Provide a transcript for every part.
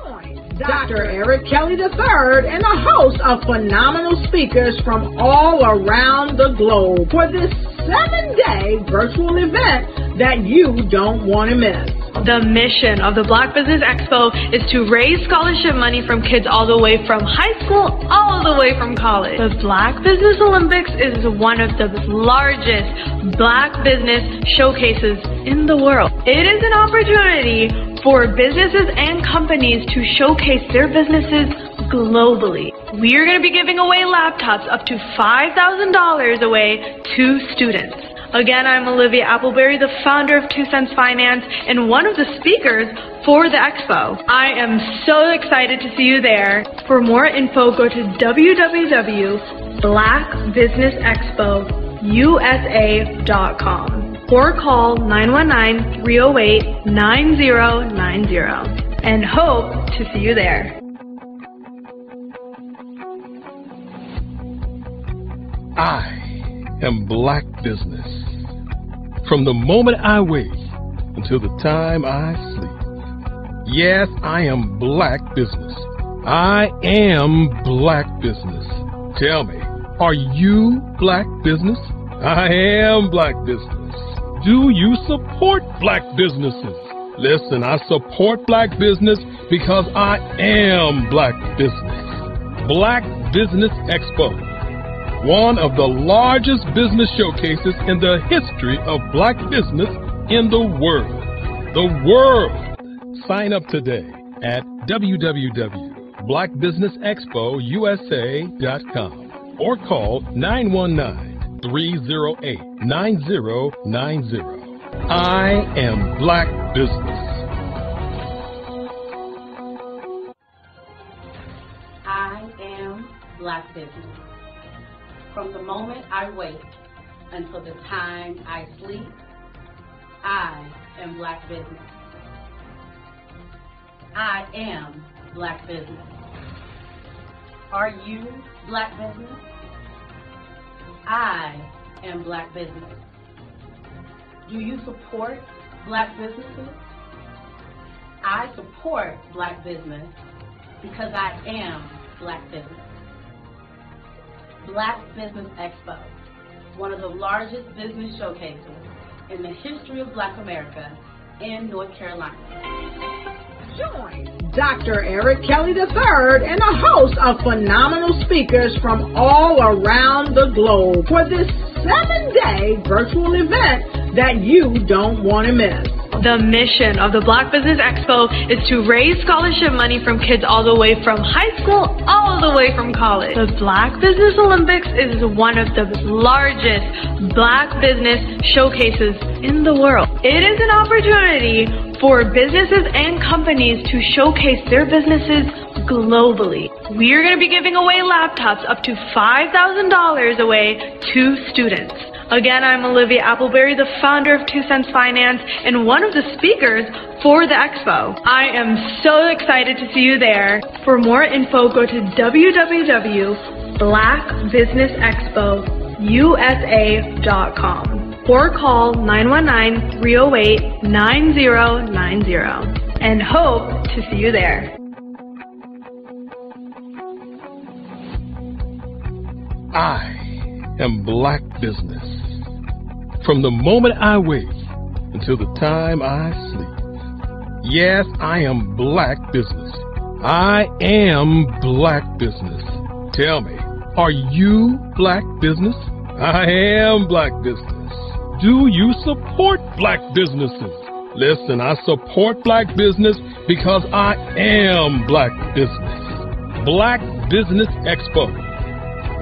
Join Dr. Eric Kelly III and a host of phenomenal speakers from all around the globe for this 7-day virtual event that you don't want to miss. The mission of the Black Business Expo is to raise scholarship money from kids all the way from high school all the way from college. The Black Business Olympics is one of the largest Black business showcases in the world. It is an opportunity for businesses and companies to showcase their businesses globally. We are going to be giving away laptops up to $5,000 away to students. Again, I'm Olivia Appleberry, the founder of 2 Cents Finance and one of the speakers for the expo. I am so excited to see you there. For more info, go to www.blackbusinessexpousa.com or call 919-308-9090 and hope to see you there. I am Black Business. From the moment I wake until the time I sleep. Yes, I am Black Business. I am Black Business. Tell me, are you Black Business? I am Black Business. Do you support Black businesses? Listen, I support Black business because I am Black Business. Black Business Expo, one of the largest business showcases in the history of Black business in the world. The world! Sign up today at www.blackbusinessexpousa.com or call 919-308-9090. I am Black Business. I am Black Business. From the moment I wake until the time I sleep, I am Black Business. I am Black Business. Are you Black Business? I am Black Business. Do you support Black businesses? I support Black business because I am Black Business. Black Business Expo, one of the largest business showcases in the history of Black America in North Carolina. Join Dr. Eric Kelly III and a host of phenomenal speakers from all around the globe for this 7-day virtual event that you don't want to miss. The mission of the Black Business Expo is to raise scholarship money from kids all the way from high school all the way from college. The Black Business Olympics is one of the largest Black business showcases in the world. It is an opportunity for businesses and companies to showcase their businesses globally. We are going to be giving away laptops up to $5,000 away to students. Again, I'm Olivia Appleberry, the founder of 2 Cents Finance and one of the speakers for the expo. I am so excited to see you there. For more info, go to www.blackbusinessexpousa.com or call 919-308-9090 and hope to see you there. I am Black Business. From the moment I wake until the time I sleep. Yes, I am Black Business. I am Black Business. Tell me, are you Black Business? I am Black Business. Do you support Black businesses? Listen, I support Black business because I am Black Business. Black Business Expo,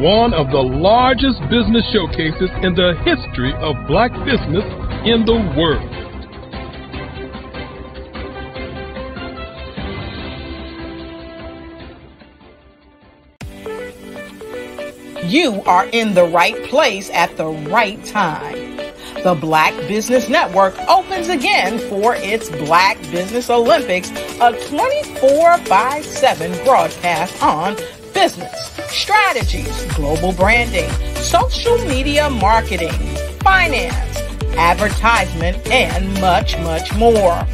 one of the largest business showcases in the history of Black business in the world. You are in the right place at the right time. The Black Business Network opens again for its Black Business Olympics, a 24/7 broadcast on business, strategies, global branding, social media marketing, finance, advertisement, and much, much more.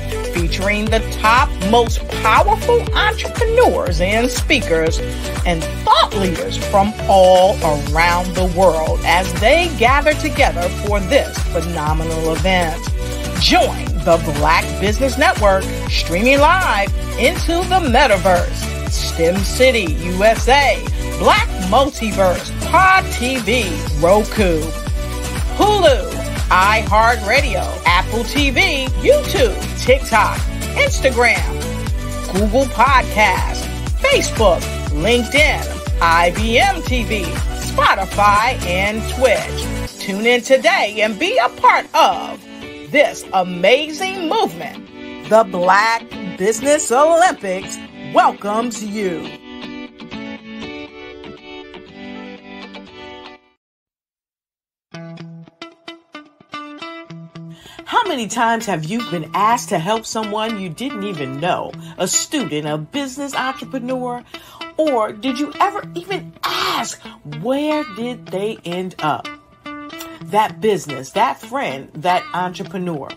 featuring the top, most powerful entrepreneurs and speakers and thought leaders from all around the world as they gather together for this phenomenal event. Join the Black Business Network streaming live into the metaverse, STEM City USA, Black Multiverse, Pod TV, Roku, Hulu, iHeartRadio, Apple TV, YouTube, TikTok, Instagram, Google Podcasts, Facebook, LinkedIn, IBM TV, Spotify, and Twitch. Tune in today and be a part of this amazing movement. The Black Business Olympics welcomes you. How many times have you been asked to help someone you didn't even know, a student, a business entrepreneur? Or did you ever even ask, where did they end up? That business, that friend, that entrepreneur.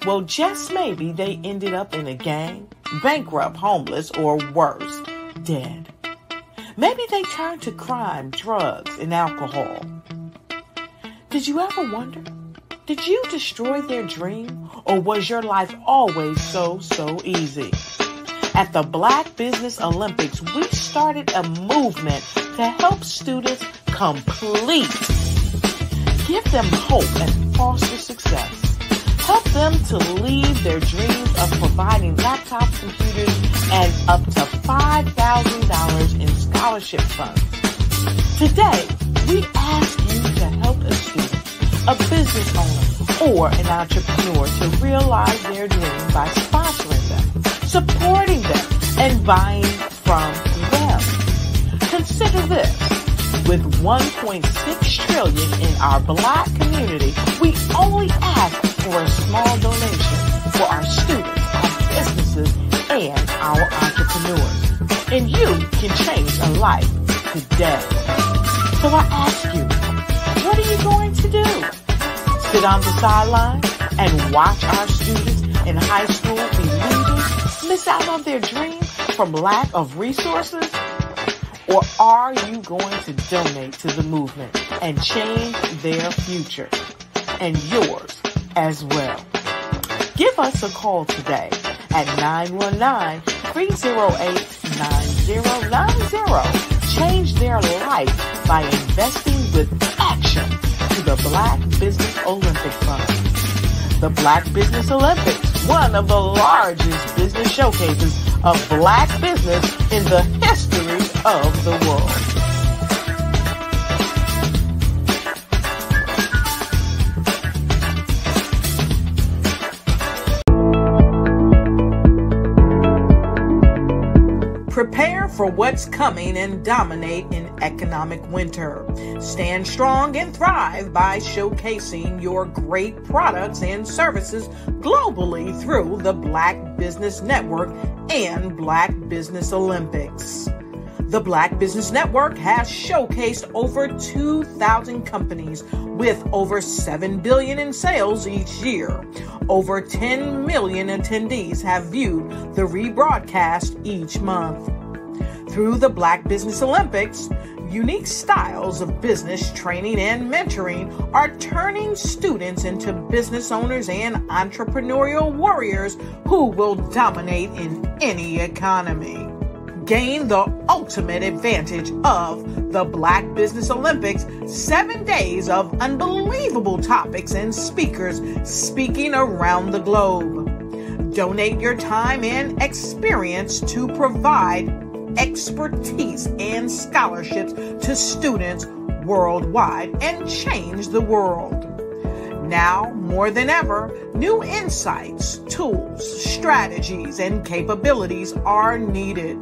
Well, just maybe they ended up in a gang, bankrupt, homeless, or worse, dead. Maybe they turned to crime, drugs, and alcohol. Did you ever wonder? Did you destroy their dream, or was your life always so easy? At the Black Business Olympics, we started a movement to help students complete. Give them hope and foster success. Help them to leave their dreams of providing laptops, computers, and up to $5,000 in scholarship funds. Today, we ask you to help a student, a business owner, or an entrepreneur to realize their dream by sponsoring them, supporting them, and buying from them. Consider this. With $1.6 trillion in our Black community, we only ask for a small donation for our students, our businesses, and our entrepreneurs. And you can change a life today. So I ask you, what are you going to do? Sit on the sideline and watch our students in high school be leaders, miss out on their dream from lack of resources? Or are you going to donate to the movement and change their future and yours as well? Give us a call today at 919-308-9090. Change their life by investing with action to the Black Business Olympic Fund. The Black Business Olympics, one of the largest business showcases of Black business in the history of the world. Prepare for what's coming and dominate in economic winter. Stand strong and thrive by showcasing your great products and services globally through the Black Business Network and Black Business Olympics. The Black Business Network has showcased over 2,000 companies with over $7 billion in sales each year. Over 10 million attendees have viewed the rebroadcast each month. Through the Black Business Olympics, unique styles of business training and mentoring are turning students into business owners and entrepreneurial warriors who will dominate in any economy. Gain the ultimate advantage of the Black Business Olympics, 7 days of unbelievable topics and speakers speaking around the globe. Donate your time and experience to provide expertise and scholarships to students worldwide and change the world. Now, more than ever, new insights, tools, strategies, and capabilities are needed.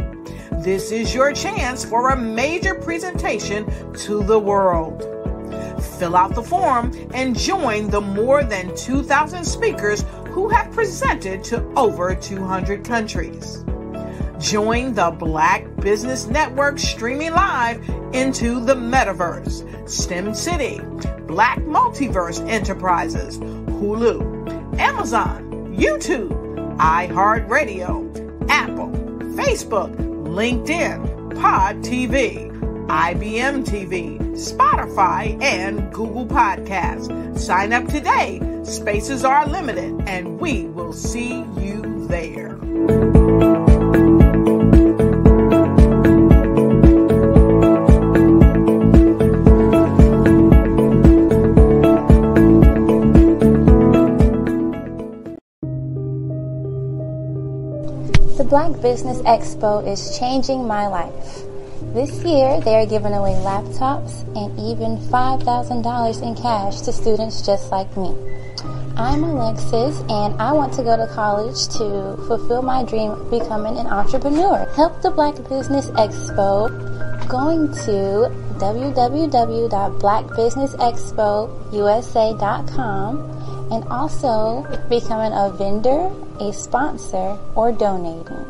This is your chance for a major presentation to the world. Fill out the form and join the more than 2,000 speakers who have presented to over 200 countries. Join the Black Business Network streaming live into the metaverse, STEM City, Black Multiverse Enterprises, Hulu, Amazon, YouTube, iHeartRadio, Apple, Facebook, LinkedIn, Pod TV, IBM TV, Spotify, and Google Podcasts. Sign up today. Spaces are limited, and we will see you there. The Black Business Expo is changing my life. This year, they are giving away laptops and even $5,000 in cash to students just like me. I'm Alexis, and I want to go to college to fulfill my dream of becoming an entrepreneur. Help the Black Business Expo going to www.blackbusinessexpousa.com and also becoming a vendor, a sponsor, or donating.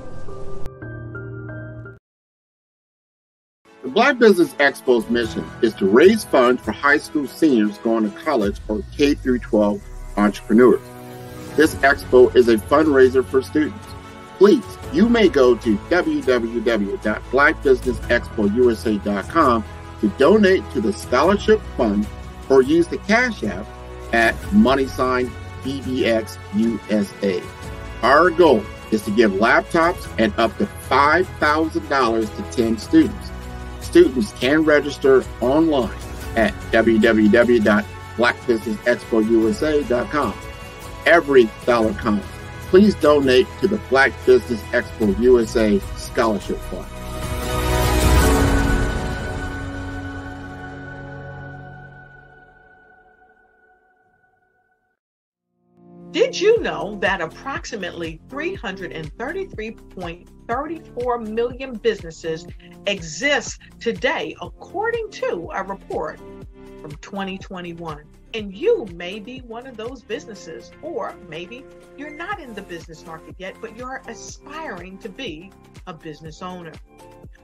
The Black Business Expo's mission is to raise funds for high school seniors going to college or K-12 entrepreneurs. This expo is a fundraiser for students. Please, you may go to www.blackbusinessexpousa.com to donate to the scholarship fund or use the Cash App at $BBXUSA. Our goal is to give laptops and up to $5,000 to 10 students. Students can register online at www.blackbusinessexpousa.com. Every dollar counts. Please donate to the Black Business Expo USA Scholarship Fund. Did you know that approximately 333.34 million businesses exist today, according to a report from 2021? And you may be one of those businesses, or maybe you're not in the business market yet, but you're aspiring to be a business owner.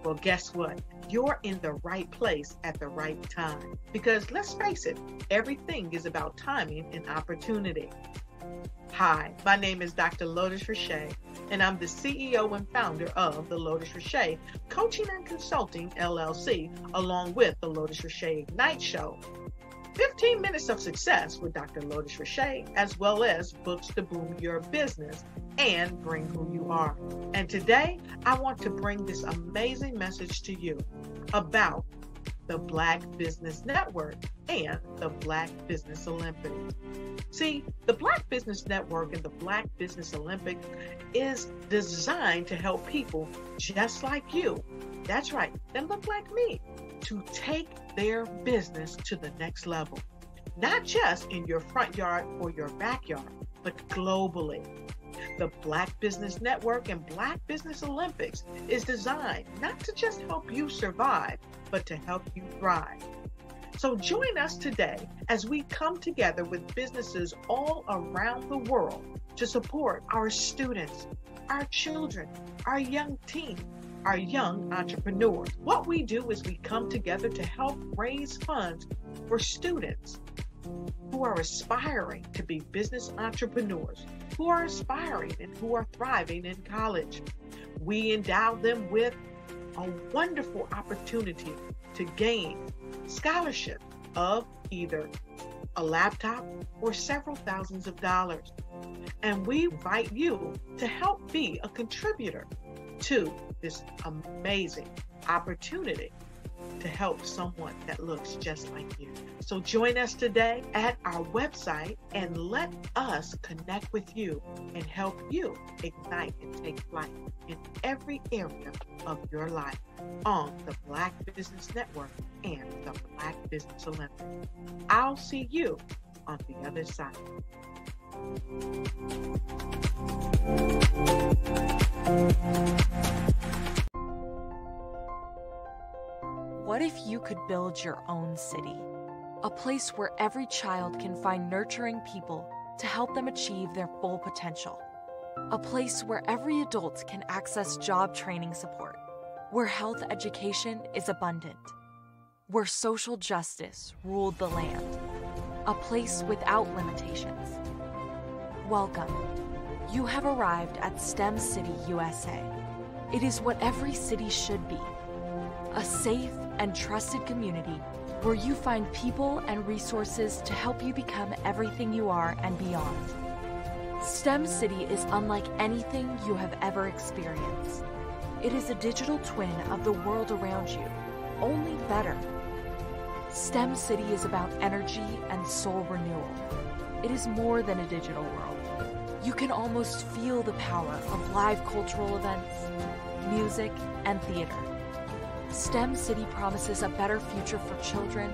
Well, guess what? You're in the right place at the right time. Because let's face it, everything is about timing and opportunity. Hi, my name is Dr. Lotus Richey, and I'm the CEO and founder of the Lotus Richey Coaching and Consulting LLC, along with the Lotus Richey Ignite Show. 15 minutes of success with Dr. Lotus Richey, as well as books to boom your business and bring who you are. And today, I want to bring this amazing message to you about the Black Business Network and the Black Business Olympics. See, the Black Business Network and the Black Business Olympics is designed to help people just like you, that's right, that look like me, to take their business to the next level. Not just in your front yard or your backyard, but globally. The Black Business Network and Black Business Olympics is designed not to just help you survive, but to help you thrive. So join us today as we come together with businesses all around the world to support our students, our children, our young teens, our young entrepreneurs. What we do is we come together to help raise funds for students who are aspiring to be business entrepreneurs, who are aspiring and who are thriving in college. We endow them with a wonderful opportunity to gain scholarship of either a laptop or several thousands of dollars. And we invite you to help be a contributor to this amazing opportunity to help someone that looks just like you. So join us today at our website and let us connect with you and help you ignite and take flight in every area of your life on the Black Business Network and the Black Business Olympics. I'll see you on the other side. What if you could build your own city? A place where every child can find nurturing people to help them achieve their full potential. A place where every adult can access job training support. Where health education is abundant. Where social justice ruled the land. A place without limitations. Welcome You have arrived at STEM City USA. It is what every city should be. A safe and trusted community where you find people and resources to help you become everything you are and beyond. STEM City is unlike anything you have ever experienced. It is a digital twin of the world around you, only better. STEM City is about energy and soul renewal. It is more than a digital world. You can almost feel the power of live cultural events, music, and theater. STEM City promises a better future for children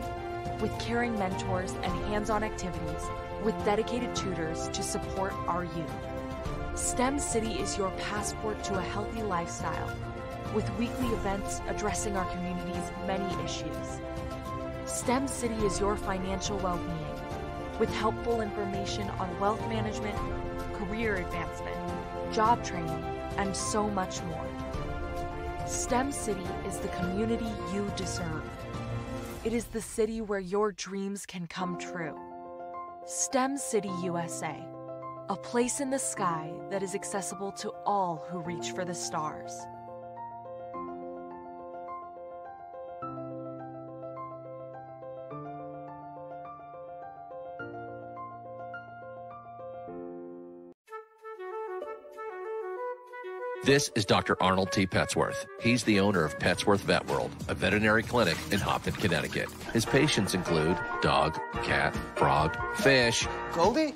with caring mentors and hands-on activities with dedicated tutors to support our youth. STEM City is your passport to a healthy lifestyle with weekly events addressing our community's many issues. STEM City is your financial well-being with helpful information on wealth management, career advancement, job training, and so much more. STEM City is the community you deserve. It is the city where your dreams can come true. STEM City USA, a place in the sky that is accessible to all who reach for the stars. This is Dr. Arnold T. Petsworth. He's the owner of Petsworth Vet World, a veterinary clinic in Hopton, Connecticut. His patients include dog, cat, frog, fish, Goldie,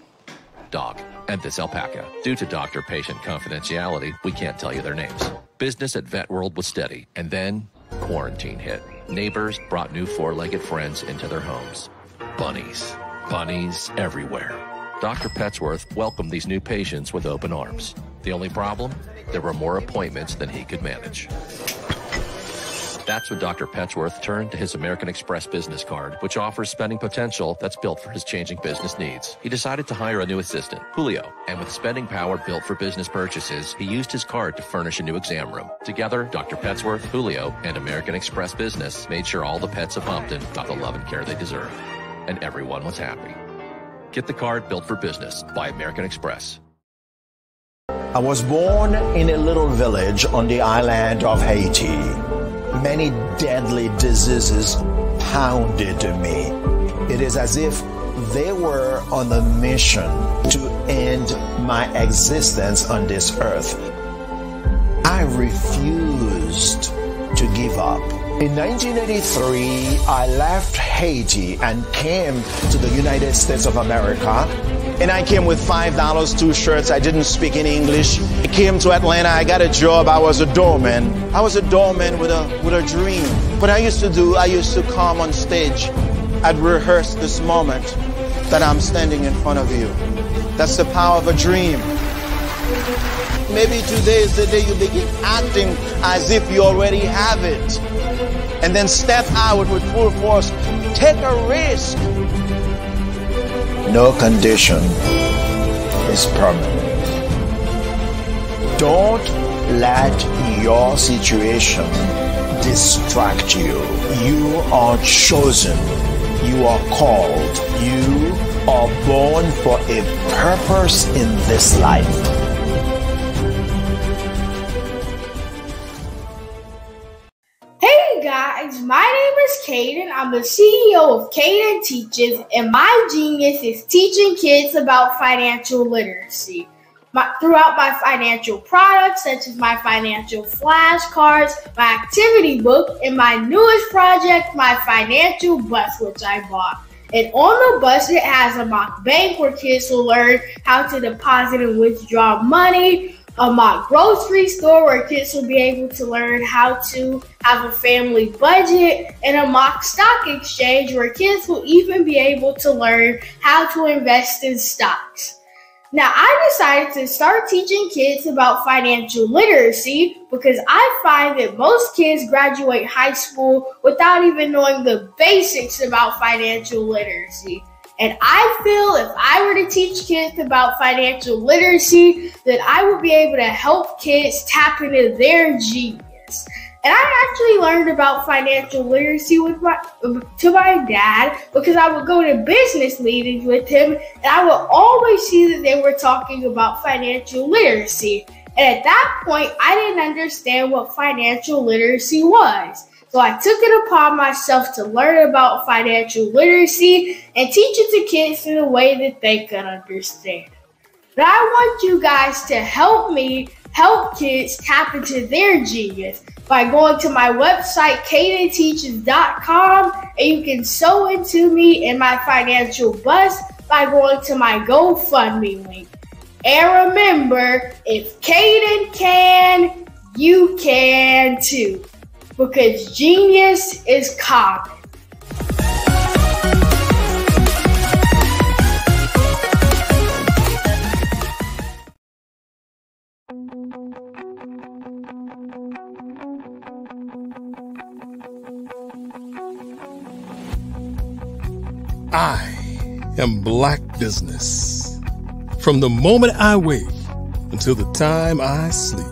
dog, and this alpaca. Due to doctor-patient confidentiality, we can't tell you their names. Business at Vet World was steady, and then quarantine hit. Neighbors brought new four-legged friends into their homes. Bunnies. Bunnies everywhere. Dr. Petsworth welcomed these new patients with open arms. The only problem? There were more appointments than he could manage. That's when Dr. Petsworth turned to his American Express business card, which offers spending potential that's built for his changing business needs. He decided to hire a new assistant, Julio, and with spending power built for business purchases, he used his card to furnish a new exam room. Together, Dr. Petsworth, Julio, and American Express Business made sure all the pets of Hopton got the love and care they deserved. And everyone was happy. Get the card built for business by American Express. I was born in a little village on the island of Haiti. Many deadly diseases pounded me. It is as if they were on a mission to end my existence on this earth. I refused to give up. In 1983, I left Haiti and came to the United States of America. And I came with $5, 2 shirts. I didn't speak any English. I came to Atlanta. I got a job. I was a doorman. I was a doorman with a dream. What I used to come on stage. I'd rehearse this moment that I'm standing in front of you. That's the power of a dream. Maybe today is the day you begin acting as if you already have it. And then step out with full force. Take a risk. No condition is permanent. Don't let your situation distract you. You are chosen. You are called. You are born for a purpose in this life. Hey guys, my name is Caden. I'm the CEO of Caden Teaches, and my genius is teaching kids about financial literacy. Throughout my financial products, such as my financial flashcards, my activity book, and my newest project, my financial bus, which I bought. And on the bus, it has a mock bank where kids will learn how to deposit and withdraw money, a mock grocery store where kids will be able to learn how to have a family budget, and a mock stock exchange where kids will even be able to learn how to invest in stocks. Now, I decided to start teaching kids about financial literacy because I find that most kids graduate high school without even knowing the basics about financial literacy. And I feel if I were to teach kids about financial literacy, that I would be able to help kids tap into their genius. And I actually learned about financial literacy to my dad because I would go to business meetings with him, and I would always see that they were talking about financial literacy. And at that point, I didn't understand what financial literacy was. So I took it upon myself to learn about financial literacy and teach it to kids in a way that they could understand. But I want you guys to help me help kids tap into their genius by going to my website, cadenteaches.com, and you can sew into me in my financial bust by going to my GoFundMe link. And remember, if Caden can, you can too, because genius is common. I am Black Business. From the moment I wake until the time I sleep.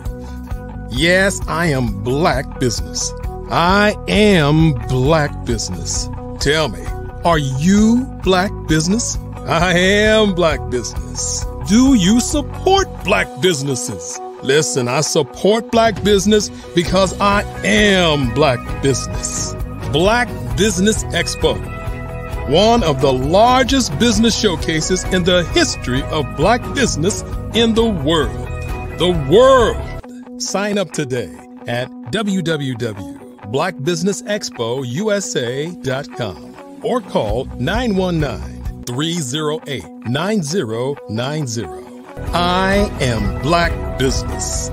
Yes, I am Black Business. I am Black Business. Tell me, are you Black Business? I am Black Business. Do you support Black businesses? Listen, I support Black business because I am Black Business. Black Business Expo, one of the largest business showcases in the history of Black business in the world. The world! Sign up today at www.blackbusinessexpousa.com or call 919-308-9090. I am Black Business.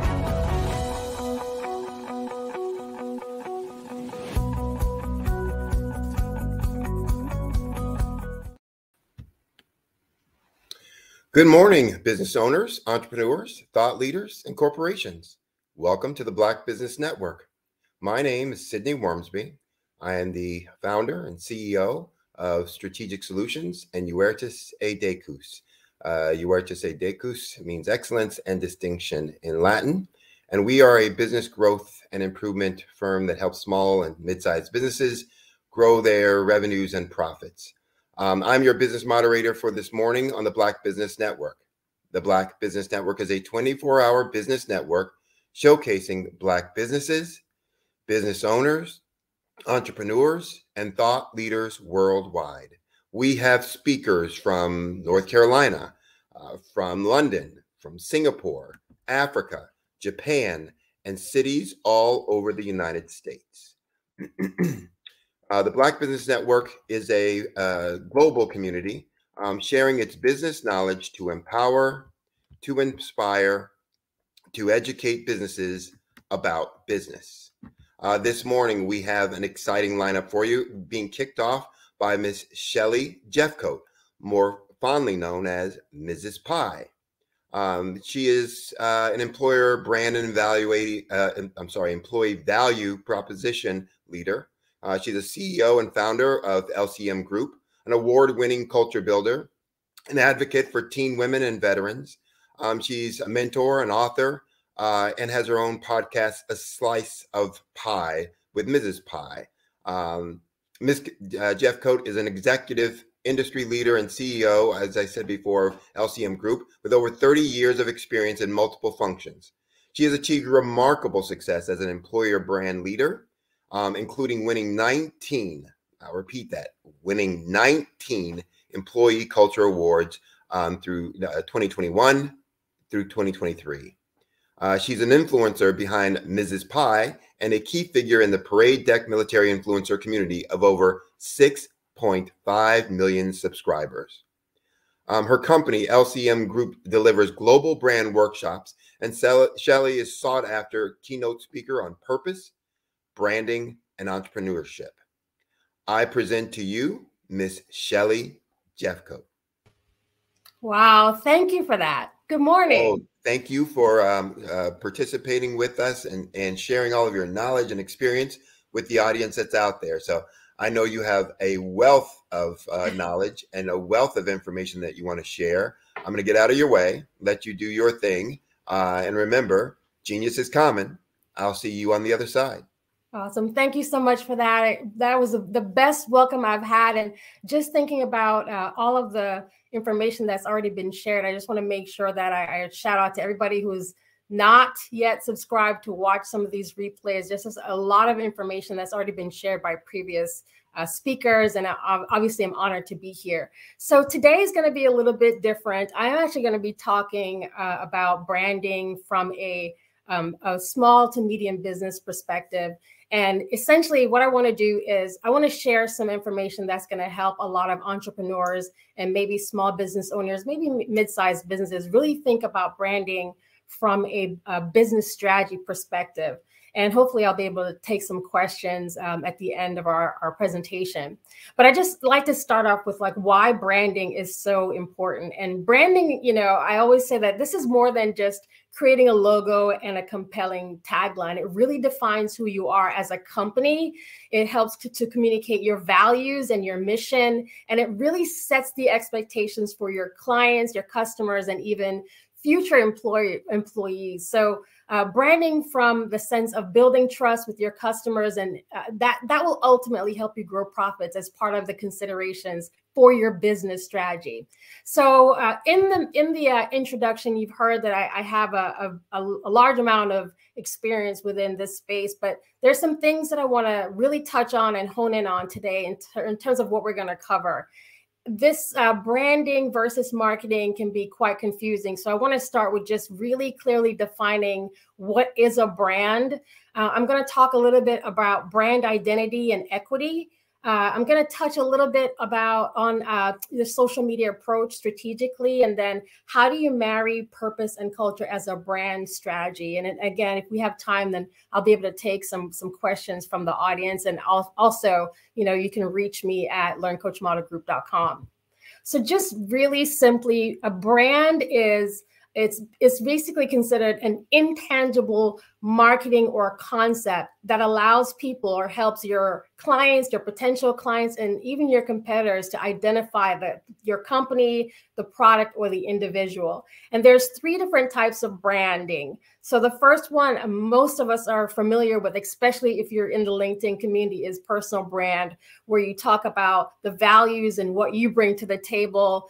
Good morning, business owners, entrepreneurs, thought leaders, and corporations. Welcome to the Black Business Network. My name is Sidney Wormsby. I am the founder and CEO of Strategic Solutions and Huertas e Decus. Huertas e Decus means excellence and distinction in Latin. And we are a business growth and improvement firm that helps small and mid-sized businesses grow their revenues and profits. I'm your business moderator for this morning on the Black Business Network. The Black Business Network is a 24-hour business network showcasing Black businesses, business owners, entrepreneurs, and thought leaders worldwide. We have speakers from North Carolina, from London, from Singapore, Africa, Japan, and cities all over the United States. The Black Business Network is a global community sharing its business knowledge to empower, to inspire, to educate businesses about business. This morning, we have an exciting lineup for you, being kicked off by Miss Shelley Jeffcoat, more fondly known as Mrs. Pie. She is an employer brand and employee value proposition leader. She's a CEO and founder of LCM Group, an award-winning culture builder, an advocate for teen women and veterans. She's a mentor, an author, and has her own podcast, A Slice of Pie with Mrs. Pie. Ms. Jeffcoat is an executive industry leader and CEO, as I said before, of LCM Group, with over 30 years of experience in multiple functions. She has achieved remarkable success as an employer brand leader, including winning 19, I'll repeat that, winning 19 employee culture awards through 2021 through 2023. She's an influencer behind Mrs. Pie and a key figure in the Parade Deck military influencer community of over 6.5 million subscribers. Her company, LCM Group, delivers global brand workshops, and Shelley is sought after keynote speaker on purpose, branding, and entrepreneurship. I present to you Miss Shelley Jeffcoat. Wow, thank you for that. Good morning. Oh, thank you for participating with us and sharing all of your knowledge and experience with the audience that's out there. So I know you have a wealth of knowledge and a wealth of information that you want to share. I'm going to get out of your way, let you do your thing. And remember, genius is common. I'll see you on the other side. Awesome. Thank you so much for that. That was the best welcome I've had. And just thinking about all of the information that's already been shared, I just want to make sure that I shout out to everybody who's not yet subscribed to watch some of these replays. Just a lot of information that's already been shared by previous speakers. And obviously, I'm honored to be here. So today is going to be a little bit different. I'm actually going to be talking about branding from a small to medium business perspective. And essentially what I want to do is I want to share some information that's going to help a lot of entrepreneurs and maybe small business owners, maybe mid-sized businesses really think about branding from a business strategy perspective. And hopefully I'll be able to take some questions at the end of our presentation. But I just like to start off with like why branding is so important. And branding, you know, I always say that this is more than just creating a logo and a compelling tagline. It really defines who you are as a company. It helps to communicate your values and your mission. And it really sets the expectations for your clients, your customers, and even future employees. So branding from the sense of building trust with your customers, and that will ultimately help you grow profits as part of the considerations for your business strategy. So in the introduction, you've heard that I have a large amount of experience within this space, but there's some things that I want to really touch on and hone in on today in terms of what we're going to cover. This branding versus marketing can be quite confusing. So I want to start with just really clearly defining what is a brand. I'm going to talk a little bit about brand identity and equity. I'm going to touch a little bit on the social media approach strategically, and then how do you marry purpose and culture as a brand strategy. And again, if we have time, then I'll be able to take some questions from the audience. And also, you know, you can reach me at learncoachmodelgroup.com. So just really simply, a brand is it's basically considered an intangible marketing or concept that allows people or helps your clients, your potential clients, and even your competitors to identify your company, the product, or the individual. And there's 3 different types of branding. So the first one most of us are familiar with, especially if you're in the LinkedIn community, is personal brand, where you talk about the values and what you bring to the table,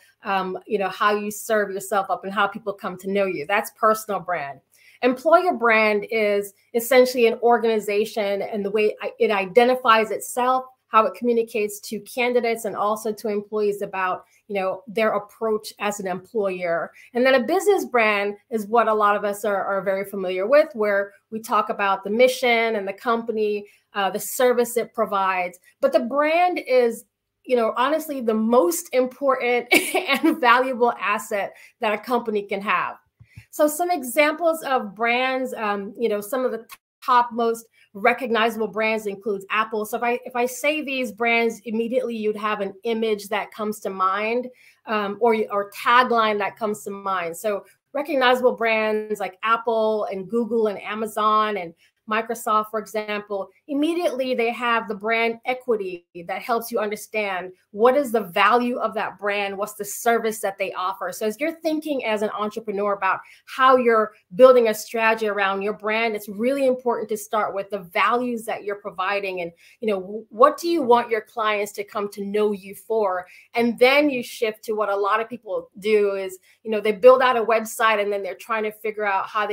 you know, how you serve yourself up and how people come to know you. That's personal brand. Employer brand is essentially an organization and the way it identifies itself, how it communicates to candidates and also to employees about, you know, their approach as an employer. And then a business brand is what a lot of us are very familiar with, where we talk about the mission and the company, the service it provides. But the brand is, you know, honestly, the most important and valuable asset that a company can have. So some examples of brands, you know, some of the top most recognizable brands includes Apple. So if I say these brands, immediately you'd have an image that comes to mind, or tagline that comes to mind. So recognizable brands like Apple and Google and Amazon and Microsoft, for example, immediately they have the brand equity that helps you understand what is the value of that brand, what's the service that they offer. So as you're thinking as an entrepreneur about how you're building a strategy around your brand, it's really important to start with the values that you're providing and, you know, what do you want your clients to come to know you for? And then you shift to what a lot of people do is, you know, they build out a website and then they're trying to figure out how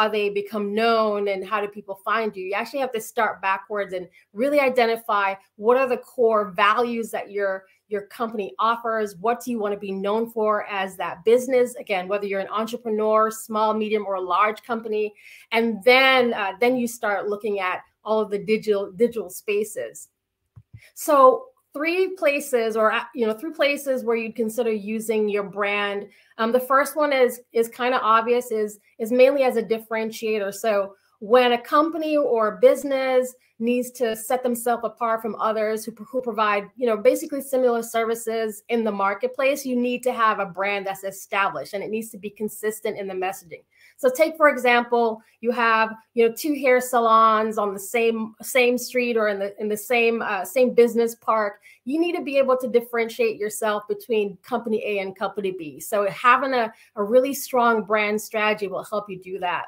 they become known and how do people find you. You actually have to start backwards and really identify what are the core values that your company offers. What do you want to be known for as that business? Again, whether you're an entrepreneur, small, medium, or a large company. And then you start looking at all of the digital spaces. So 3 places where you'd consider using your brand. The first one is kind of obvious, is mainly as a differentiator. So when a company or a business needs to set themselves apart from others who provide, you know, basically similar services in the marketplace, you need to have a brand that's established and it needs to be consistent in the messaging. So take, for example, you have, you know, 2 hair salons on the same street or in the same business park. You need to be able to differentiate yourself between company A and company B. So having a really strong brand strategy will help you do that.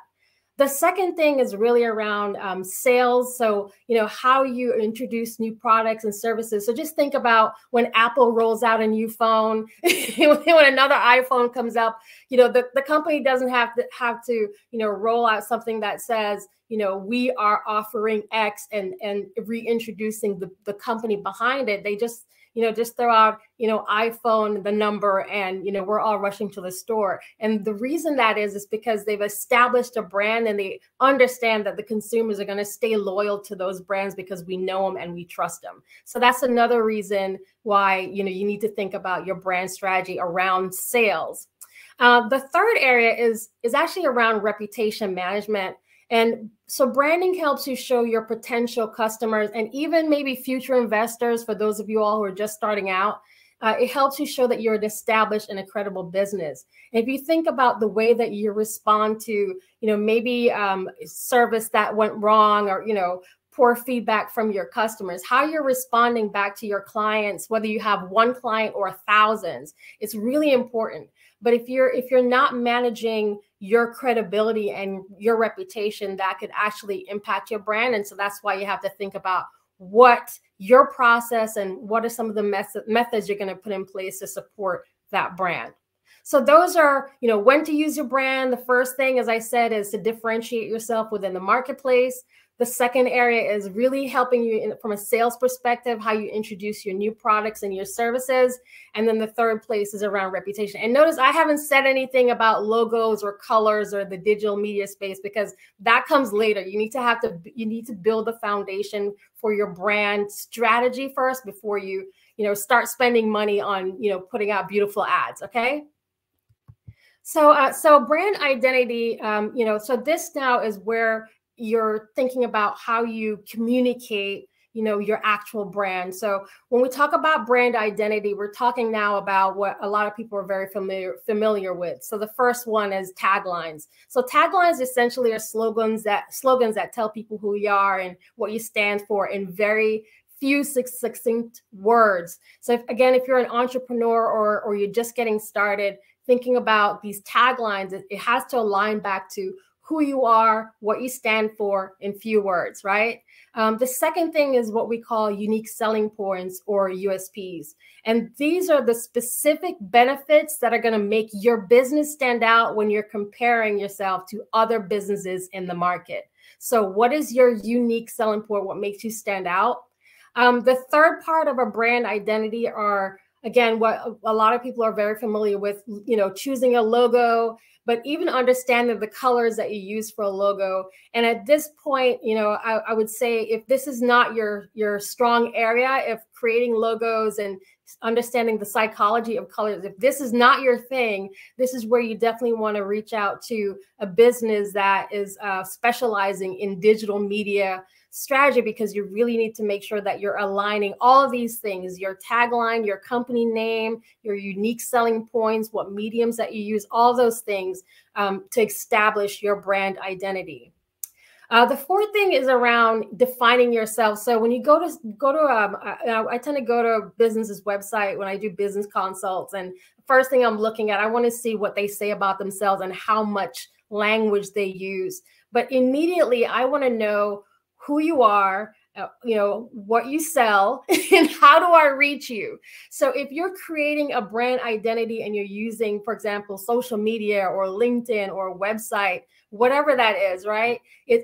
The second thing is really around sales. So, how you introduce new products and services. So just think about when Apple rolls out a new phone, when another iPhone comes up, the company doesn't have to roll out something that says, we are offering X and reintroducing the company behind it. They just throw out, iPhone, the number, and, we're all rushing to the store. And the reason that is because they've established a brand and they understand that the consumers are going to stay loyal to those brands because we know them and we trust them. So that's another reason why, you need to think about your brand strategy around sales. The third area is actually around reputation management. And so branding helps you show your potential customers and even maybe future investors, for those of you all who are just starting out, it helps you show that you're an established and a credible business. And if you think about the way that you respond to, maybe service that went wrong or, poor feedback from your customers, how you're responding back to your clients, whether you have one client or thousands, it's really important. But if you're not managing your credibility and your reputation, that could actually impact your brand. And so that's why you have to think about what your process and what are some of the methods you're going to put in place to support that brand. So those are, when to use your brand. The first thing, as I said, is to differentiate yourself within the marketplace. The second area is really helping you from a sales perspective, how you introduce your new products and your services. And then the third place is around reputation. And notice I haven't said anything about logos or colors or the digital media space, because that comes later. You need to build the foundation for your brand strategy first before you, start spending money on, putting out beautiful ads. Okay. So brand identity, so this now is where you're thinking about how you communicate, your actual brand. So when we talk about brand identity, we're talking now about what a lot of people are very familiar with. So the first one is taglines. So taglines essentially are slogans that tell people who you are and what you stand for in very few succinct words. So if you're an entrepreneur or you're just getting started, thinking about these taglines, it has to align back to who you are, what you stand for in few words, right? The second thing is what we call unique selling points or USPs. And these are the specific benefits that are going to make your business stand out when you're comparing yourself to other businesses in the market. So what is your unique selling point? What makes you stand out? The third part of a brand identity are, again, what a lot of people are very familiar with, choosing a logo, but even understanding the colors that you use for a logo. And at this point, I would say if this is not your strong area, if creating logos and understanding the psychology of colors, if this is not your thing, this is where you definitely want to reach out to a business that is specializing in digital media strategy, because you really need to make sure that you're aligning all of these things, your tagline, your company name, your unique selling points, what mediums that you use, all those things to establish your brand identity. The fourth thing is around defining yourself. So when you I tend to go to a business's website when I do business consults, and the first thing I'm looking at, I want to see what they say about themselves and how much language they use. But immediately I want to know who you are, what you sell, and how do I reach you? So if you're creating a brand identity and you're using, for example, social media or LinkedIn or a website, whatever that is, right?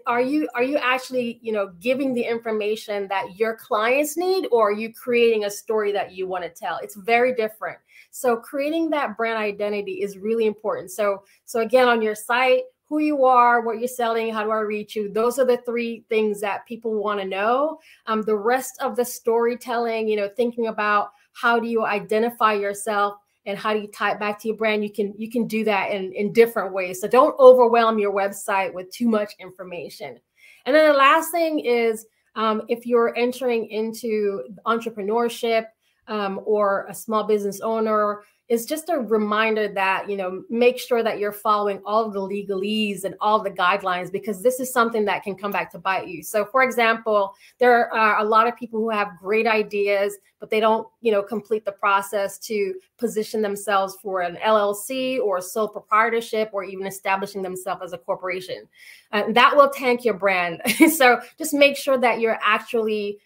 Are you actually, giving the information that your clients need, or are you creating a story that you want to tell? It's very different. So creating that brand identity is really important. So again, on your site, who you are, what you're selling, how do I reach you? Those are the three things that people want to know. The rest of the storytelling, thinking about how do you identify yourself and how do you tie it back to your brand, you can do that in different ways. So don't overwhelm your website with too much information. And then the last thing is if you're entering into entrepreneurship, or a small business owner, is just a reminder that, make sure that you're following all of the legalese and all the guidelines, because this is something that can come back to bite you. So for example, there are a lot of people who have great ideas, but they don't, complete the process to position themselves for an LLC or sole proprietorship, or even establishing themselves as a corporation. That will tank your brand. So just make sure that you're actually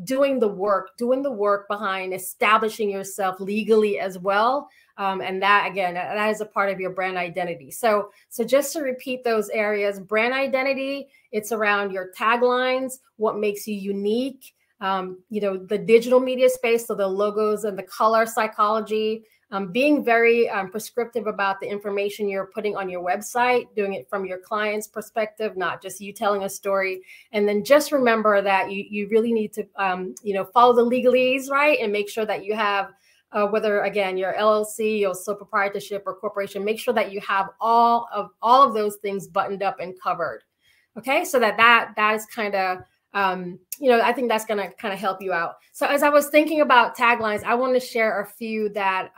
doing the work behind establishing yourself legally as well. And that, again, that is a part of your brand identity. So just to repeat those areas: brand identity, it's around your taglines, what makes you unique, the digital media space, so the logos and the color psychology, being very prescriptive about the information you're putting on your website, doing it from your client's perspective, not just you telling a story. And then just remember that you really need to, follow the legalese, right? And make sure that you have, whether, again, your LLC or sole proprietorship or corporation, make sure that you have all of those things buttoned up and covered. Okay, so that is kind of, I think that's going to kind of help you out. So as I was thinking about taglines, I want to share a few that,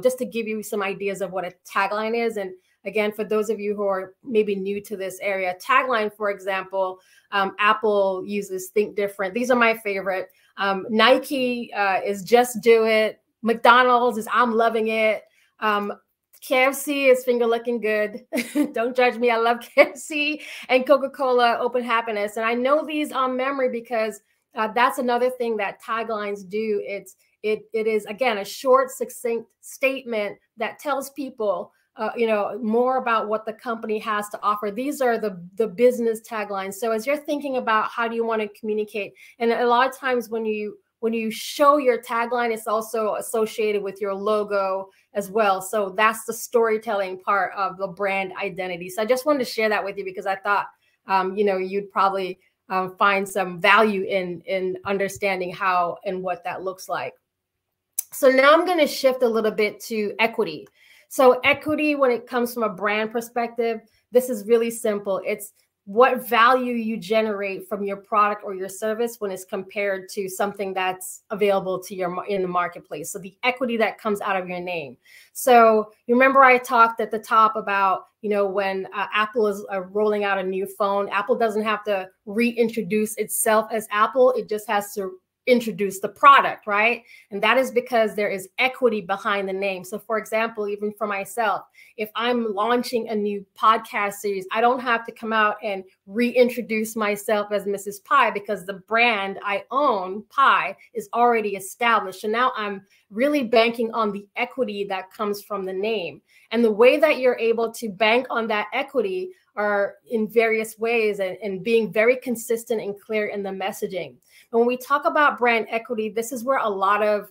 just to give you some ideas of what a tagline is. And again, for those of you who are maybe new to this area, tagline, for example, Apple uses Think Different. These are my favorite. Nike is Just Do It. McDonald's is I'm Loving It. KFC is Finger Looking Good. Don't judge me. I love KFC. And Coca-Cola, Open Happiness. And I know these on memory because that's another thing that taglines do. It is, again, a short, succinct statement that tells people, more about what the company has to offer. These are the business taglines. So as you're thinking about how do you want to communicate, and a lot of times when you show your tagline, it's also associated with your logo as well. So that's the storytelling part of the brand identity. So I just wanted to share that with you because I thought, you'd probably find some value in understanding how and what that looks like. So now I'm going to shift a little bit to equity. So equity, when it comes from a brand perspective, this is really simple. It's what value you generate from your product or your service when it's compared to something that's available to you in the marketplace. So the equity that comes out of your name. So you remember I talked at the top about, when Apple is rolling out a new phone, Apple doesn't have to reintroduce itself as Apple. It just has to introduce the product, right? And that is because there is equity behind the name. So for example, even for myself, if I'm launching a new podcast series, I don't have to come out and reintroduce myself as Mrs. Pie because the brand I own, Pie, is already established. So now I'm really banking on the equity that comes from the name. And the way that you're able to bank on that equity are in various ways and being very consistent and clear in the messaging. And when we talk about brand equity, this is where a lot of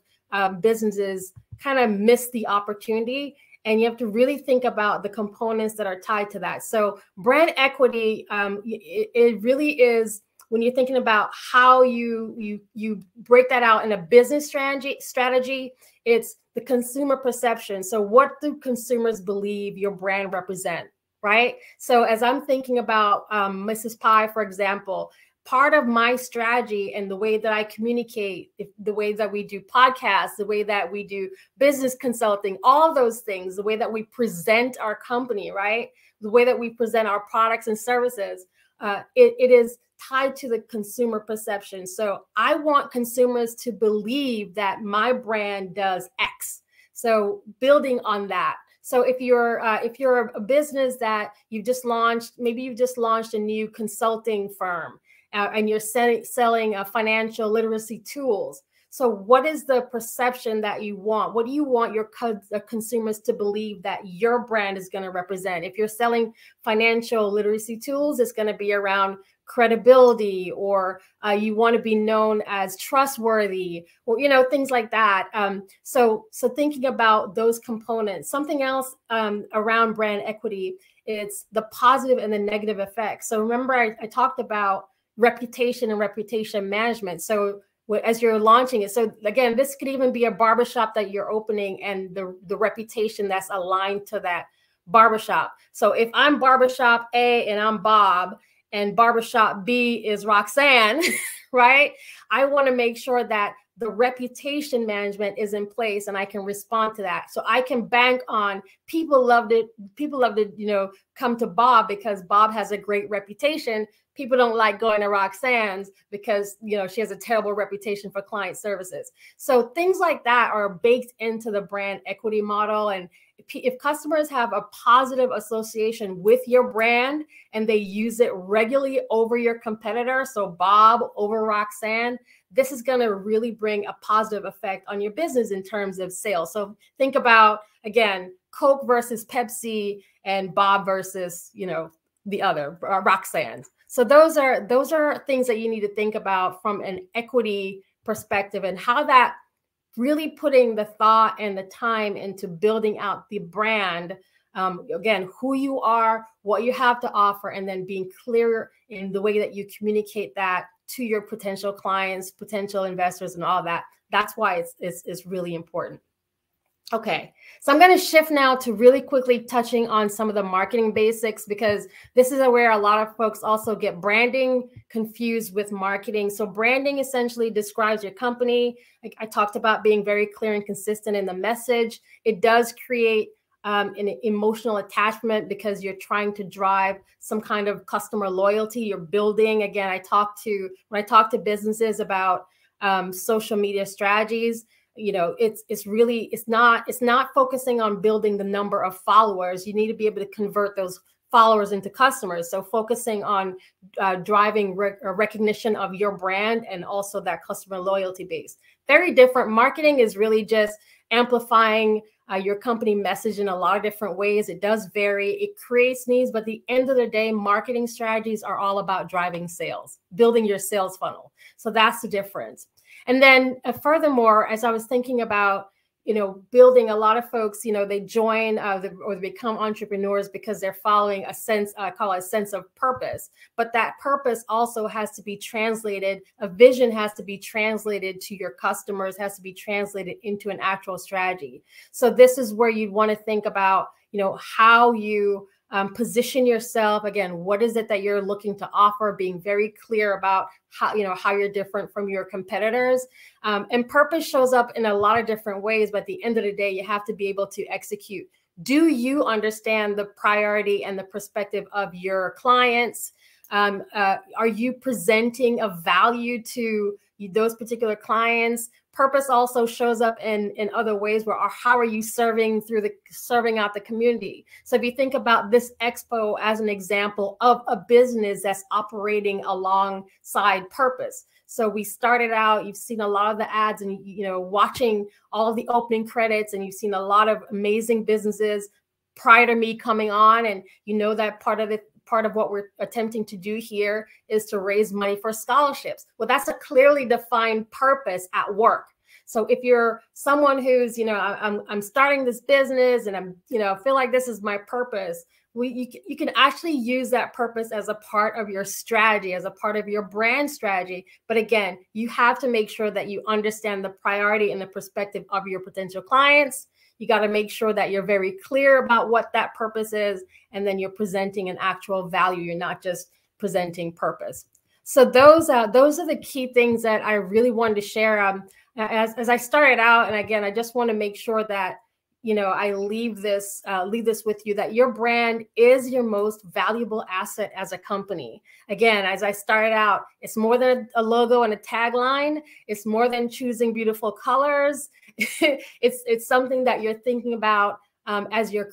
businesses kind of miss the opportunity. And you have to really think about the components that are tied to that. So brand equity, it really is when you're thinking about how you break that out in a business strategy, it's the consumer perception. So what do consumers believe your brand represents? Right? So as I'm thinking about Mrs. Pie, for example, part of my strategy and the way that I communicate, the way that we do podcasts, the way that we do business consulting, all of those things, the way that we present our company, right? The way that we present our products and services, it is tied to the consumer perception. So I want consumers to believe that my brand does X. So building on that. So if you're a business that you've just launched, maybe you've just launched a new consulting firm and you're selling financial literacy tools. So what is the perception that you want? What do you want your consumers to believe that your brand is going to represent? If you're selling financial literacy tools, it's going to be around credibility, or you want to be known as trustworthy, or things like that. So thinking about those components. Something else around brand equity, it's the positive and the negative effects. So remember, I talked about reputation and reputation management. So as you're launching it, so again, this could even be a barbershop that you're opening and the reputation that's aligned to that barbershop. So if I'm barbershop A and I'm Bob, and barbershop B is Roxanne, right? I want to make sure that the reputation management is in place and I can respond to that. So I can bank on people loved it. People love to, you know, come to Bob because Bob has a great reputation. People don't like going to Roxanne's because, you know, she has a terrible reputation for client services. So things like that are baked into the brand equity model. And if customers have a positive association with your brand and they use it regularly over your competitor, so Bob over Roxanne, this is going to really bring a positive effect on your business in terms of sales. So think about, again, Coke versus Pepsi and Bob versus, you know, the other Roxanne. So those are things that you need to think about from an equity perspective and how that really putting the thought and the time into building out the brand. Again, who you are, what you have to offer, and then being clear in the way that you communicate that to your potential clients, potential investors, and all that. That's why it's really important. Okay, so I'm going to shift now to really quickly touching on some of the marketing basics, because this is where a lot of folks also get branding confused with marketing. So branding essentially describes your company. I talked about being very clear and consistent in the message. It does create an emotional attachment because you're trying to drive some kind of customer loyalty. You're building, again, when I talk to businesses about social media strategies, you know, it's not focusing on building the number of followers. You need to be able to convert those followers into customers. So focusing on driving recognition of your brand and also that customer loyalty base. Very different. Marketing is really just amplifying your company message in a lot of different ways. It does vary. It creates needs, but at the end of the day, marketing strategies are all about driving sales, building your sales funnel. So that's the difference. And then furthermore, as I was thinking about, you know, building, a lot of folks, you know, they join or they become entrepreneurs because they're following a sense, I call it a sense of purpose. But that purpose also has to be translated. A vision has to be translated to your customers, has to be translated into an actual strategy. So this is where you'd want to think about, you know, how you position yourself. Again, what is it that you're looking to offer? Being very clear about how you're different from your competitors. And purpose shows up in a lot of different ways, but at the end of the day, you have to be able to execute. Do you understand the priority and the perspective of your clients? Are you presenting a value to those particular clients? Purpose also shows up in other ways where, how are you serving out the community? So if you think about this expo as an example of a business that's operating alongside purpose. So we started out, you've seen a lot of the ads and, you know, watching all of the opening credits, and you've seen a lot of amazing businesses prior to me coming on. And you know that part of what we're attempting to do here is to raise money for scholarships. Well, that's a clearly defined purpose at work. So if you're someone who's, you know, I'm starting this business and I'm, you know, feel like this is my purpose, you can actually use that purpose as a part of your strategy, as a part of your brand strategy. But again, you have to make sure that you understand the priority and the perspective of your potential clients. You got to make sure that you're very clear about what that purpose is, and then you're presenting an actual value. You're not just presenting purpose. So those are the key things that I really wanted to share. As I started out, and again, I just want to make sure that, you know, I leave this with you, that your brand is your most valuable asset as a company. Again, as I started out, it's more than a logo and a tagline. It's more than choosing beautiful colors. It's something that you're thinking about as you're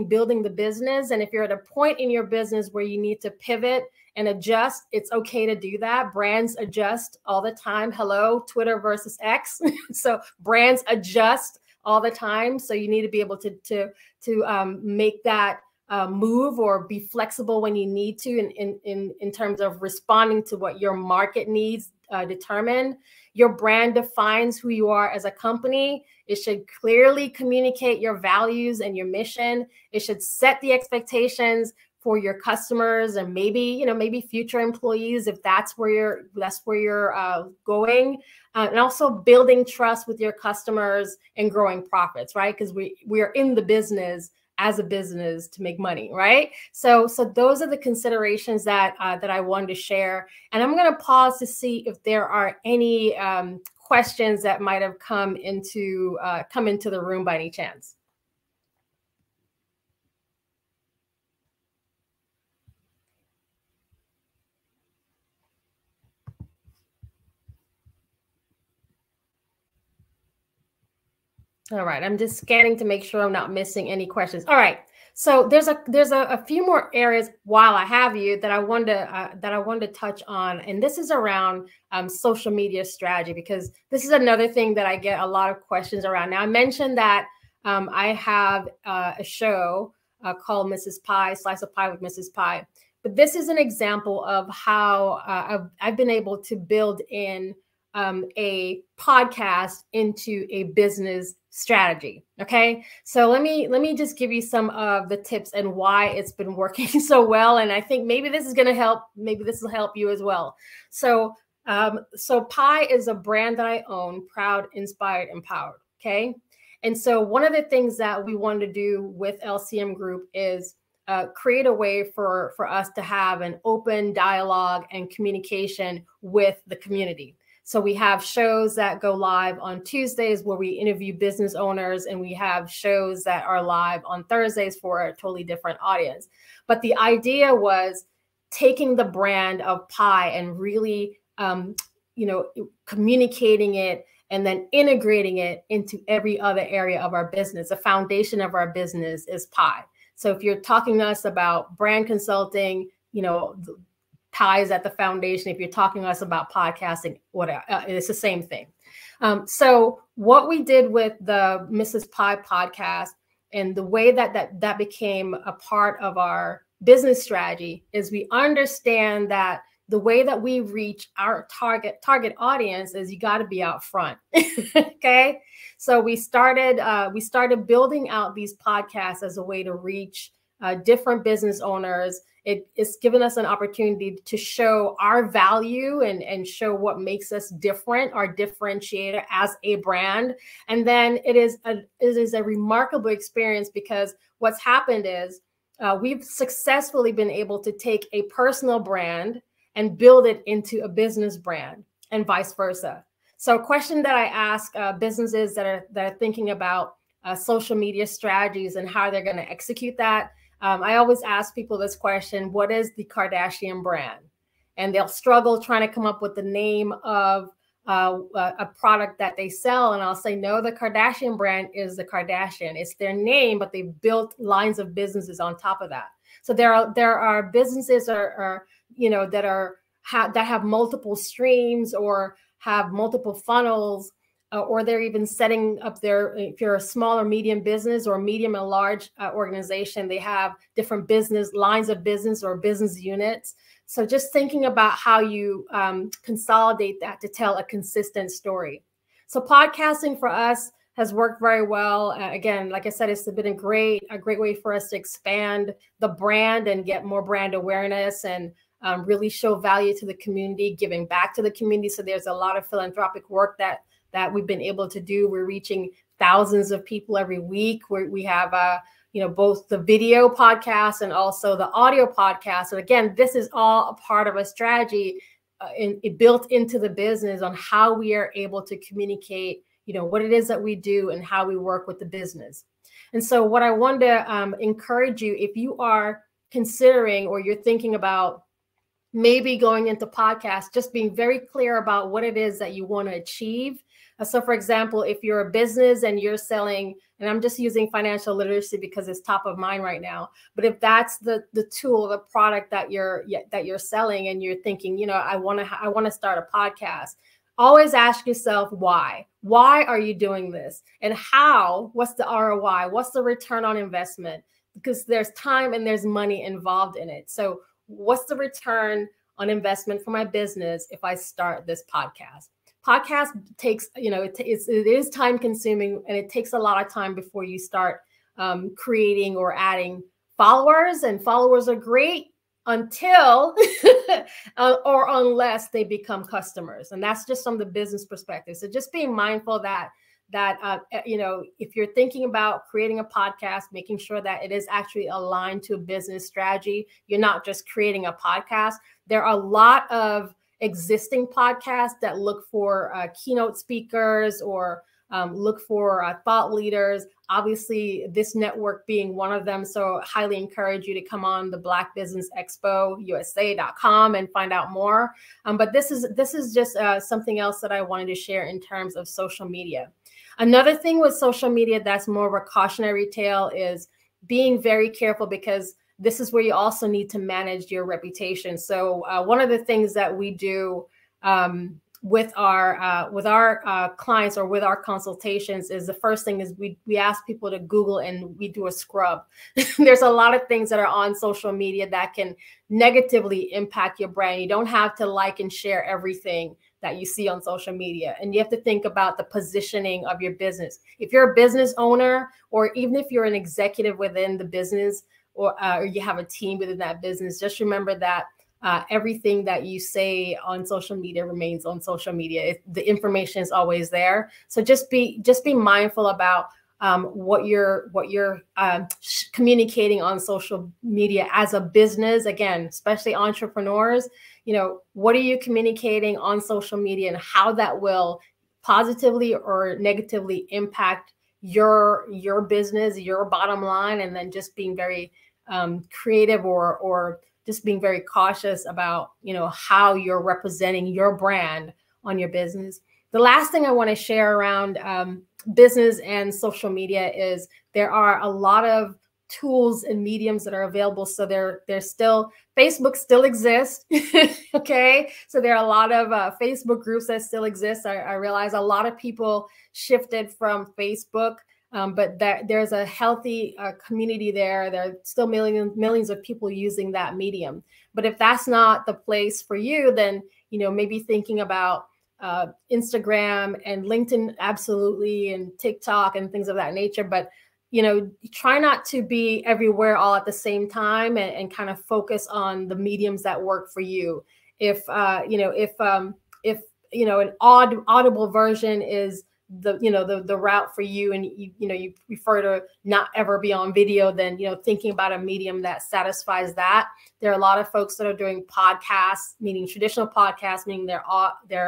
building the business. And if you're at a point in your business where you need to pivot and adjust, it's okay to do that. Brands adjust all the time. Hello, Twitter versus X. So brands adjust all the time. So you need to be able to make that move or be flexible when you need to in terms of responding to what your market needs determine. Your brand defines who you are as a company. It should clearly communicate your values and your mission. It should set the expectations for your customers and maybe future employees, if that's where you're going, and also building trust with your customers and growing profits, right? Because we are in the business as a business to make money, right? So those are the considerations that I wanted to share. And I'm going to pause to see if there are any questions that might have come into the room by any chance. All right, I'm just scanning to make sure I'm not missing any questions. All right, so there's a few more areas while I have you that I wanted to touch on, and this is around social media strategy, because this is another thing that I get a lot of questions around. Now, I mentioned that I have a show called Mrs. Pie, Slice of Pie with Mrs. Pie, but this is an example of how I've been able to build in a podcast into a business strategy. Okay. So let me just give you some of the tips and why it's been working so well. And I think maybe this is going to help. Maybe this will help you as well. So Pie is a brand that I own, proud, inspired, empowered. Okay. And so one of the things that we wanted to do with LCM Group is create a way for us to have an open dialogue and communication with the community. So we have shows that go live on Tuesdays where we interview business owners, and we have shows that are live on Thursdays for a totally different audience. But the idea was taking the brand of Pie and really, communicating it and then integrating it into every other area of our business. The foundation of our business is Pie. So if you're talking to us about brand consulting, Pie is at the foundation. If you're talking to us about podcasting, whatever, it's the same thing. So what we did with the Mrs. Pie podcast and the way that became a part of our business strategy is we understand that the way that we reach our target audience is you got to be out front. Okay. So we started building out these podcasts as a way to reach different business owners. It's given us an opportunity to show our value and show what makes us different, our differentiator as a brand. And then it is a remarkable experience, because what's happened is we've successfully been able to take a personal brand and build it into a business brand, and vice versa. So a question that I ask businesses that are thinking about social media strategies and how they're going to execute that, I always ask people this question: what is the Kardashian brand? And they'll struggle trying to come up with the name of a product that they sell. And I'll say, no, the Kardashian brand is the Kardashian. It's their name, but they've built lines of businesses on top of that. So there are businesses that have multiple streams or have multiple funnels, or they're even setting up if you're a small or medium business or medium and large organization, they have different business lines of business or business units. So just thinking about how you consolidate that to tell a consistent story. So podcasting for us has worked very well. Again, like I said, it's been a great way for us to expand the brand and get more brand awareness and really show value to the community, giving back to the community. So there's a lot of philanthropic work that we've been able to do. We're reaching thousands of people every week. We have both the video podcast and also the audio podcast. And again, this is all a part of a strategy built into the business on how we are able to communicate, what it is that we do and how we work with the business. And so what I want to encourage you, if you are considering or you're thinking about maybe going into podcasts, just being very clear about what it is that you want to achieve. So for example, if you're a business and you're selling, and I'm just using financial literacy because it's top of mind right now, but if that's the tool, the product that you're selling, and you're thinking, I want to start a podcast, always ask yourself why. Why are you doing this? And how? What's the ROI? What's the return on investment? Because there's time and there's money involved in it. So what's the return on investment for my business if I start this podcast? Podcast takes, it is time consuming, and it takes a lot of time before you start creating or adding followers. And followers are great until or unless they become customers. And that's just from the business perspective. So just being mindful that if you're thinking about creating a podcast, making sure that it is actually aligned to a business strategy. You're not just creating a podcast. There are a lot of existing podcasts that look for keynote speakers or look for thought leaders. Obviously, this network being one of them. So highly encourage you to come on the Black Business Expo USA.com and find out more. But this is just something else that I wanted to share in terms of social media. Another thing with social media that's more of a cautionary tale is being very careful, because this is where you also need to manage your reputation. So one of the things that we do with our clients or with our consultations is the first thing is we ask people to Google and we do a scrub. There's a lot of things that are on social media that can negatively impact your brand. You don't have to like and share everything that you see on social media. And you have to think about the positioning of your business. If you're a business owner, or even if you're an executive within the business, or you have a team within that business, just remember that everything that you say on social media remains on social media. The information is always there. So just be mindful about what you're communicating on social media as a business. Again, especially entrepreneurs, what are you communicating on social media, and how that will positively or negatively impact your business, your bottom line, and then just being very creative or just being very cautious about, how you're representing your brand on your business. The last thing I want to share around business and social media is there are a lot of tools and mediums that are available. So Facebook still exists. Okay. So there are a lot of Facebook groups that still exist. I realize a lot of people shifted from Facebook, but there's a healthy community there. There are still millions of people using that medium. But if that's not the place for you, then, maybe thinking about Instagram and LinkedIn, absolutely, and TikTok and things of that nature. But try not to be everywhere all at the same time, and kind of focus on the mediums that work for you. If an audible version is the route for you, and you prefer to not ever be on video, then thinking about a medium that satisfies that. There are a lot of folks that are doing podcasts, meaning traditional podcasts, meaning they're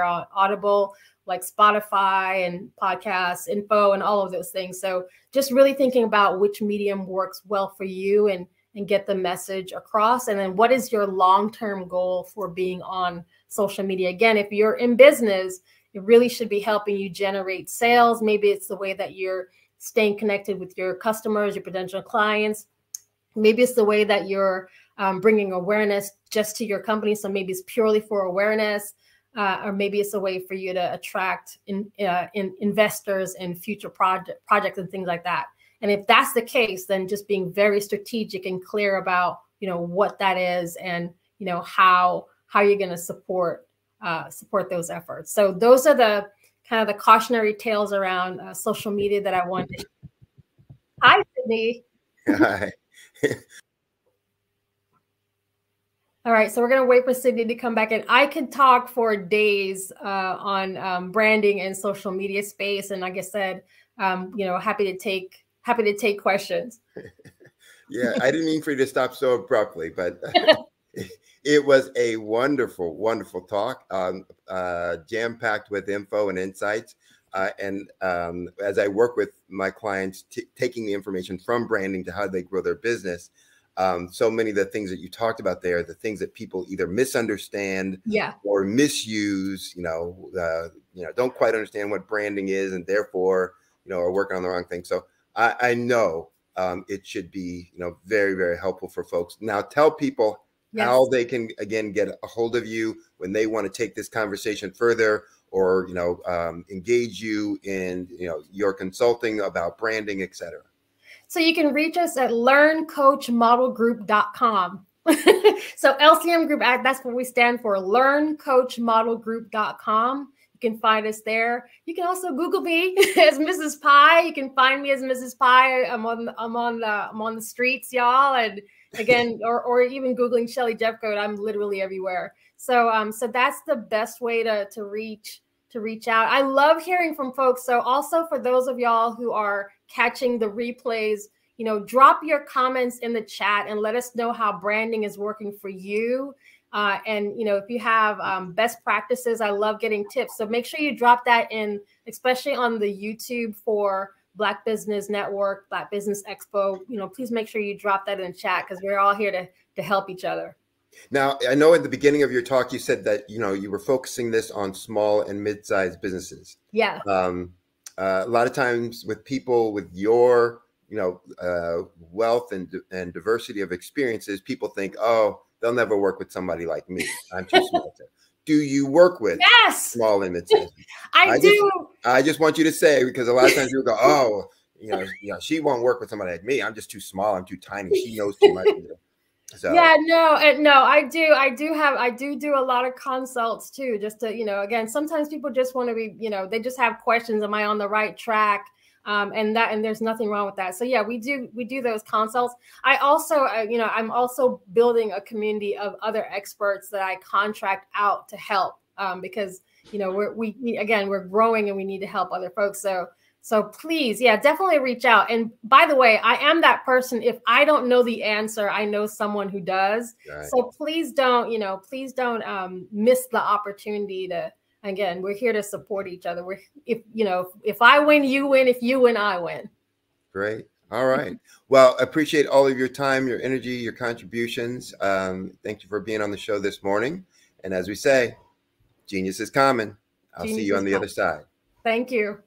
audible, like Spotify and Podcast Info and all of those things. So just really thinking about which medium works well for you and get the message across. And then what is your long-term goal for being on social media? Again, if you're in business, it really should be helping you generate sales. Maybe it's the way that you're staying connected with your customers, your potential clients. Maybe it's the way that you're bringing awareness just to your company. So maybe it's purely for awareness. Or maybe it's a way for you to attract investors in future projects and things like that. And if that's the case, then just being very strategic and clear about, what that is and, how you're going to support those efforts. So those are the kind of the cautionary tales around social media that I wanted to share. Hi, Sydney. Hi. All right, so we're going to wait for Sydney to come back in. I could talk for days on branding and social media space, and like I said, happy to take questions. Yeah, I didn't mean for you to stop so abruptly, but it was a wonderful, wonderful talk, jam-packed with info and insights. And as I work with my clients, taking the information from branding to how they grow their business. So many of the things that you talked about there, the things that people either misunderstand or misuse, don't quite understand what branding is, and therefore, are working on the wrong thing. So I know it should be, very, very helpful for folks. Now tell people how they can, again, get a hold of you when they want to take this conversation further, or, engage you in, your consulting about branding, et cetera. So you can reach us at learncoachmodelgroup.com. So LCM Group, that's what we stand for, learncoachmodelgroup.com. You can find us there. You can also Google me as Mrs. Pie. You can find me as Mrs. Pie. I'm on the streets, y'all. And again, or even Googling Shelly Jeffcoat. I'm literally everywhere. So that's the best way to reach out. I love hearing from folks. So also for those of y'all who are catching the replays, drop your comments in the chat and let us know how branding is working for you. And, if you have best practices, I love getting tips. So make sure you drop that in, especially on the YouTube for Black Business Network, Black Business Expo. Please make sure you drop that in chat, because we're all here to help each other. Now, I know at the beginning of your talk, you said that, you were focusing this on small and mid-sized businesses. Yeah. A lot of times with people with your, wealth and diversity of experiences, people think, oh, they'll never work with somebody like me. I'm too small. Do you work with small and mid-sized? I do. I just want you to say, because a lot of times people go, oh, she won't work with somebody like me. I'm just too small. I'm too tiny. She knows too much. So. Yeah, no, I do a lot of consults too, just to, again, sometimes people just want to be, they just have questions. Am I on the right track? And there's nothing wrong with that. So yeah, we do those consults. I also, I'm also building a community of other experts that I contract out to help, because, we're growing and we need to help other folks. So please, yeah, definitely reach out. And by the way, I am that person. If I don't know the answer, I know someone who does. Right. So please don't miss the opportunity to, again, we're here to support each other. If I win, you win. If you win, I win. Great. All right. Well, I appreciate all of your time, your energy, your contributions. Thank you for being on the show this morning. And as we say, genius is common. I'll see you on the other side. Thank you.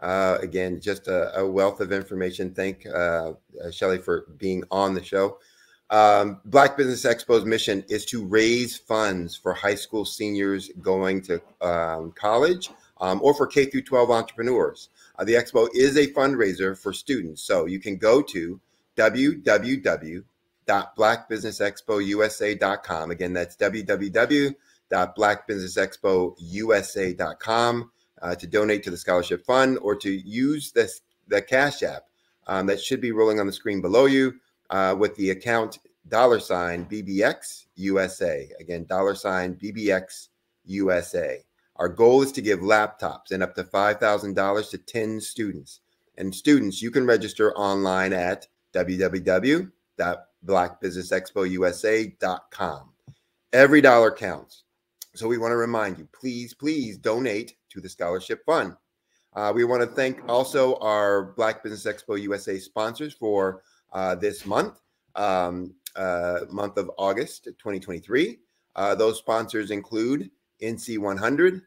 Again, just a wealth of information. Thank Shelly for being on the show. Black Business Expo's mission is to raise funds for high school seniors going to college or for K through 12 entrepreneurs. The expo is a fundraiser for students, so you can go to www.blackbusinessexpousa.com. Again, that's www.blackbusinessexpousa.com. To donate to the scholarship fund, or to use the Cash App that should be rolling on the screen below you with the account $BBXUSA. Again, $BBXUSA. Our goal is to give laptops and up to $5,000 to 10 students. And students, you can register online at www.blackbusinessexpousa.com. Every dollar counts. So we want to remind you, please donate to the scholarship fund. We want to thank also our Black Business Expo USA sponsors for this month of August 2023. Those sponsors include NC 100,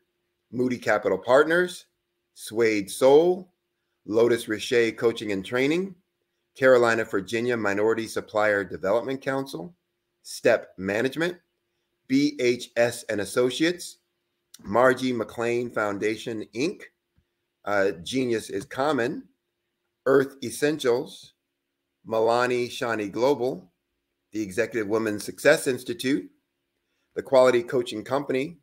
Moody Capital Partners, Suede Soul, Lotus Richey Coaching and Training, Carolina, Virginia Minority Supplier Development Council, Step Management, BHS and Associates, Margie McLean Foundation, Inc., Genius is Common, Earth Essentials, Milani Shani Global, the Executive Women's Success Institute, the Quality Coaching Company,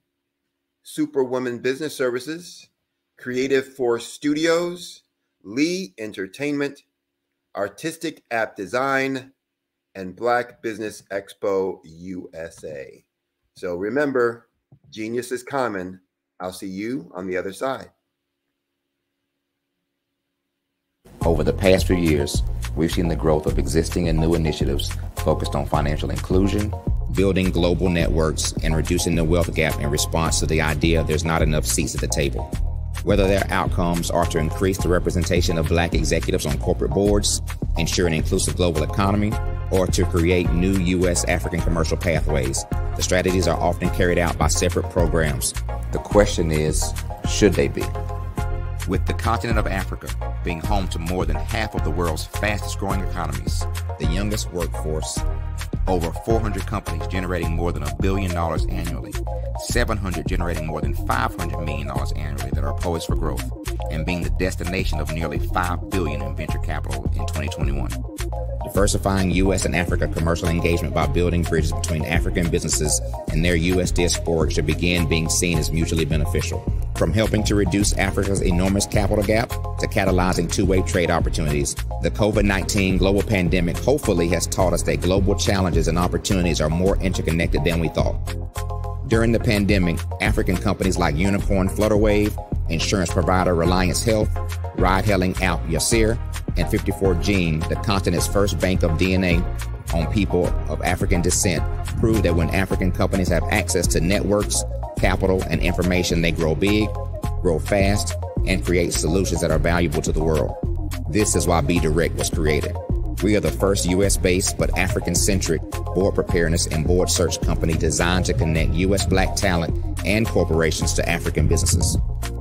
Superwoman Business Services, Creative Force Studios, Lee Entertainment, Artistic App Design, and Black Business Expo USA. So remember, genius is common. I'll see you on the other side. Over the past few years, we've seen the growth of existing and new initiatives focused on financial inclusion, building global networks, and reducing the wealth gap in response to the idea there's not enough seats at the table. Whether their outcomes are to increase the representation of Black executives on corporate boards, ensure an inclusive global economy, or to create new U.S. African commercial pathways, the strategies are often carried out by separate programs. The question is, should they be? With the continent of Africa being home to more than half of the world's fastest growing economies, the youngest workforce, over 400 companies generating more than $1 billion annually, 700 generating more than $500 million annually that are poised for growth, and being the destination of nearly $5 billion in venture capital in 2021. Diversifying U.S. and Africa commercial engagement by building bridges between African businesses and their U.S. diaspora should begin being seen as mutually beneficial. From helping to reduce Africa's enormous capital gap to catalyzing two-way trade opportunities, the COVID-19 global pandemic hopefully has taught us that global challenges and opportunities are more interconnected than we thought. During the pandemic, African companies like Unicorn Flutterwave, insurance provider Reliance Health, ride-hailing app Yasir, and 54 Gene, the continent's first bank of DNA, on people of African descent prove that when African companies have access to networks, capital, and information, they grow big, grow fast, and create solutions that are valuable to the world. This is why Be Direct was created. We are the first U.S.-based but African-centric board preparedness and board search company designed to connect U.S. Black talent and corporations to African businesses.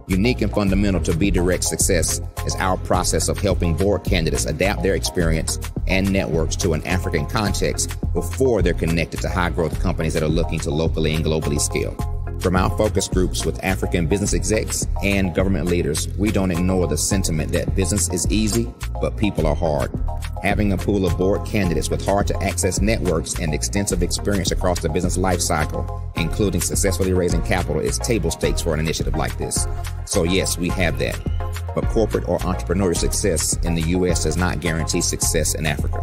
Unique and fundamental to Be Direct's success is our process of helping board candidates adapt their experience and networks to an African context before they're connected to high-growth companies that are looking to locally and globally scale. From our focus groups with African business execs and government leaders, we don't ignore the sentiment that business is easy, but people are hard. Having a pool of board candidates with hard-to-access networks and extensive experience across the business lifecycle, including successfully raising capital, is table stakes for an initiative like this. So yes, we have that. But corporate or entrepreneurial success in the U.S. does not guarantee success in Africa.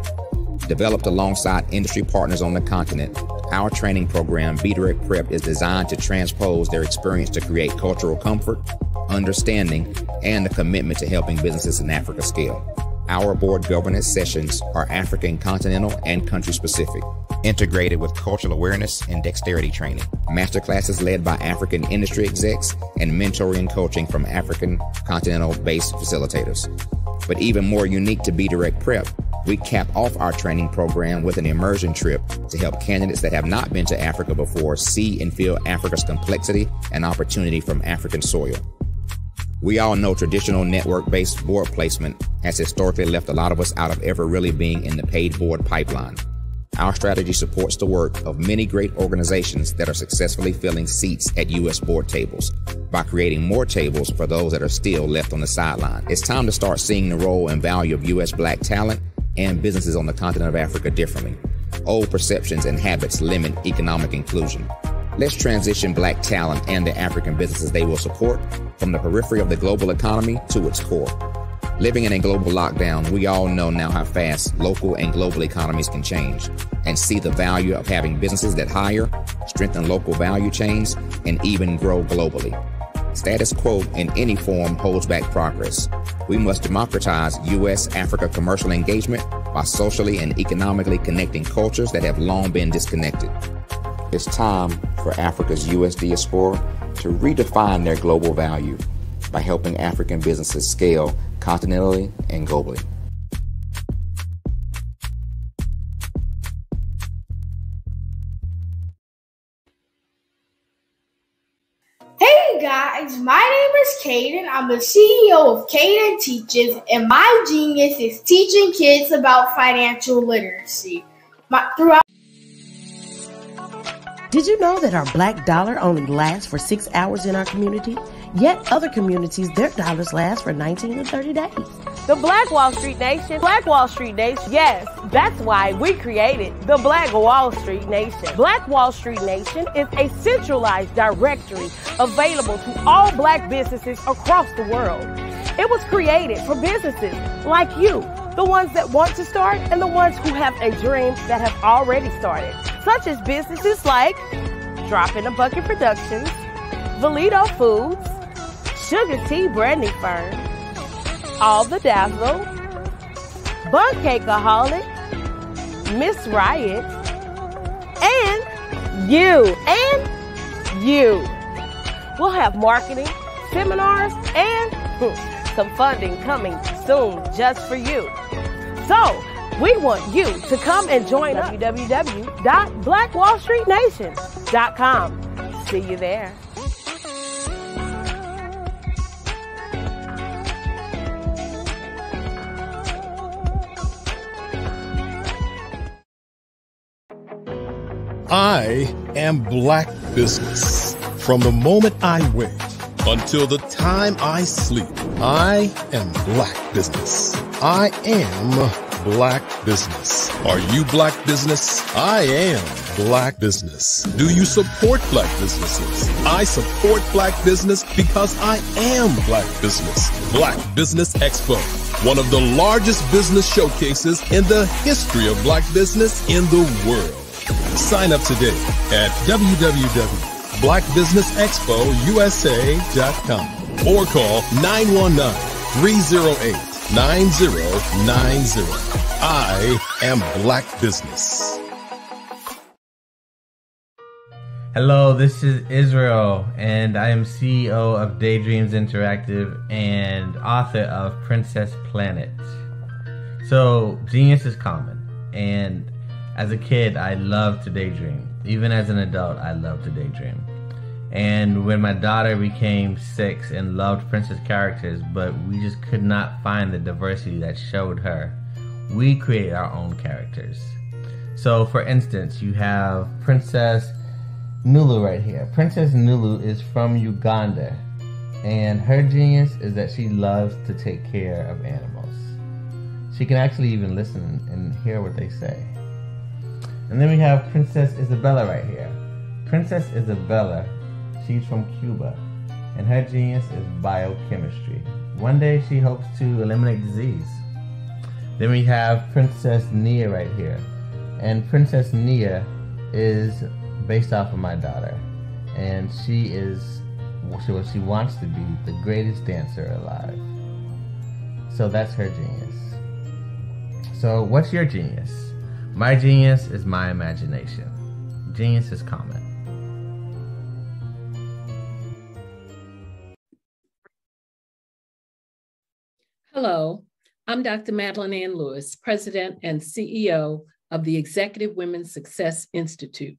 Developed alongside industry partners on the continent, our training program, Be Direct Prep, is designed to transpose their experience to create cultural comfort, understanding, and a commitment to helping businesses in Africa scale. Our board governance sessions are African, continental, and country specific, integrated with cultural awareness and dexterity training, masterclasses led by African industry execs, and mentoring and coaching from African continental-based facilitators. But even more unique to Be Direct Prep, we cap off our training program with an immersion trip to help candidates that have not been to Africa before see and feel Africa's complexity and opportunity from African soil. We all know traditional network-based board placement has historically left a lot of us out of ever really being in the paid board pipeline. Our strategy supports the work of many great organizations that are successfully filling seats at U.S. board tables by creating more tables for those that are still left on the sideline. It's time to start seeing the role and value of U.S. Black talent and businesses on the continent of Africa differently. Old perceptions and habits limit economic inclusion. Let's transition Black talent and the African businesses they will support from the periphery of the global economy to its core. Living in a global lockdown, we all know now how fast local and global economies can change, and see the value of having businesses that hire, strengthen local value chains, and even grow globally. Status quo in any form holds back progress. We must democratize U.S.-Africa commercial engagement by socially and economically connecting cultures that have long been disconnected. It's time for Africa's U.S. diaspora to redefine their global value by helping African businesses scale continentally and globally. Hey guys, my name is Caden. I'm the CEO of Caden Teaches, and my genius is teaching kids about financial literacy. Did you know that our Black dollar only lasts for 6 hours in our community? Yet other communities, their dollars last for 19 to 30 days. The Black Wall Street Nation. Black Wall Street Nation. Yes, that's why we created the Black Wall Street Nation. Black Wall Street Nation is a centralized directory available to all Black businesses across the world. It was created for businesses like you, the ones that want to start and the ones who have a dream that have already started, such as businesses like Drop in a Bucket Productions, Valito Foods, Sugar Tea Branding Firm, All the Dazzle, Buncakeaholic, Miss Riot, and you. We'll have marketing, seminars, and some funding coming soon just for you. So, we want you to come and join us at www.blackwallstreetnation.com. See you there. I am Black Business. From the moment I wake until the time I sleep, I am Black Business. I am Black Business. Are you Black Business? I am Black Business. Do you support Black businesses? I support Black business because I am Black Business. Black Business Expo, one of the largest business showcases in the history of Black business in the world. Sign up today at www.blackbusinessexpousa.com or call 919-308 9090. I am Black Business. Hello, this is Israel, and I am CEO of Daydreams Interactive and author of Princess Planet. So, genius is common, and as a kid, I loved to daydream. Even as an adult, I loved to daydream. And when my daughter became 6 and loved princess characters, but we just could not find the diversity that showed her, we created our own characters. So, for instance, you have Princess Nulu right here. Princess Nulu is from Uganda, and her genius is that she loves to take care of animals. She can actually even listen and hear what they say. And then we have Princess Isabella right here. Princess Isabella, she's from Cuba, and her genius is biochemistry. One day she hopes to eliminate disease. Then we have Princess Nia right here. And Princess Nia is based off of my daughter. And she is what she wants to be, the greatest dancer alive. So that's her genius. So what's your genius? My genius is my imagination. Genius is common. Hello, I'm Dr. Madeline Ann Lewis, President and CEO of the Executive Women's Success Institute.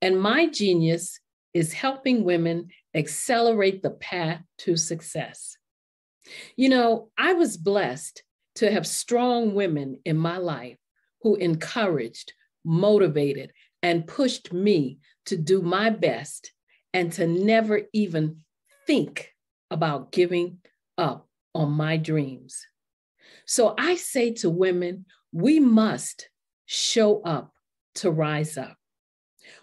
And my genius is helping women accelerate the path to success. You know, I was blessed to have strong women in my life who encouraged, motivated, and pushed me to do my best and to never even think about giving up on my dreams. So I say to women, we must show up to rise up.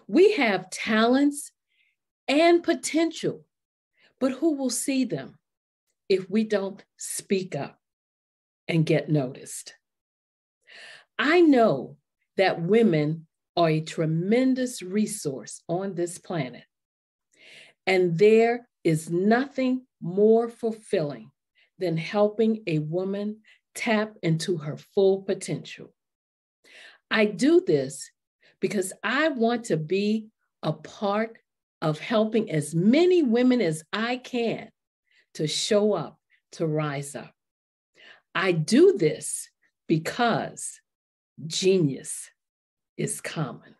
We have talents and potential, but who will see them if we don't speak up and get noticed? I know that women are a tremendous resource on this planet, and there is nothing more fulfilling than helping a woman tap into her full potential. I do this because I want to be a part of helping as many women as I can to show up, to rise up. I do this because genius is common.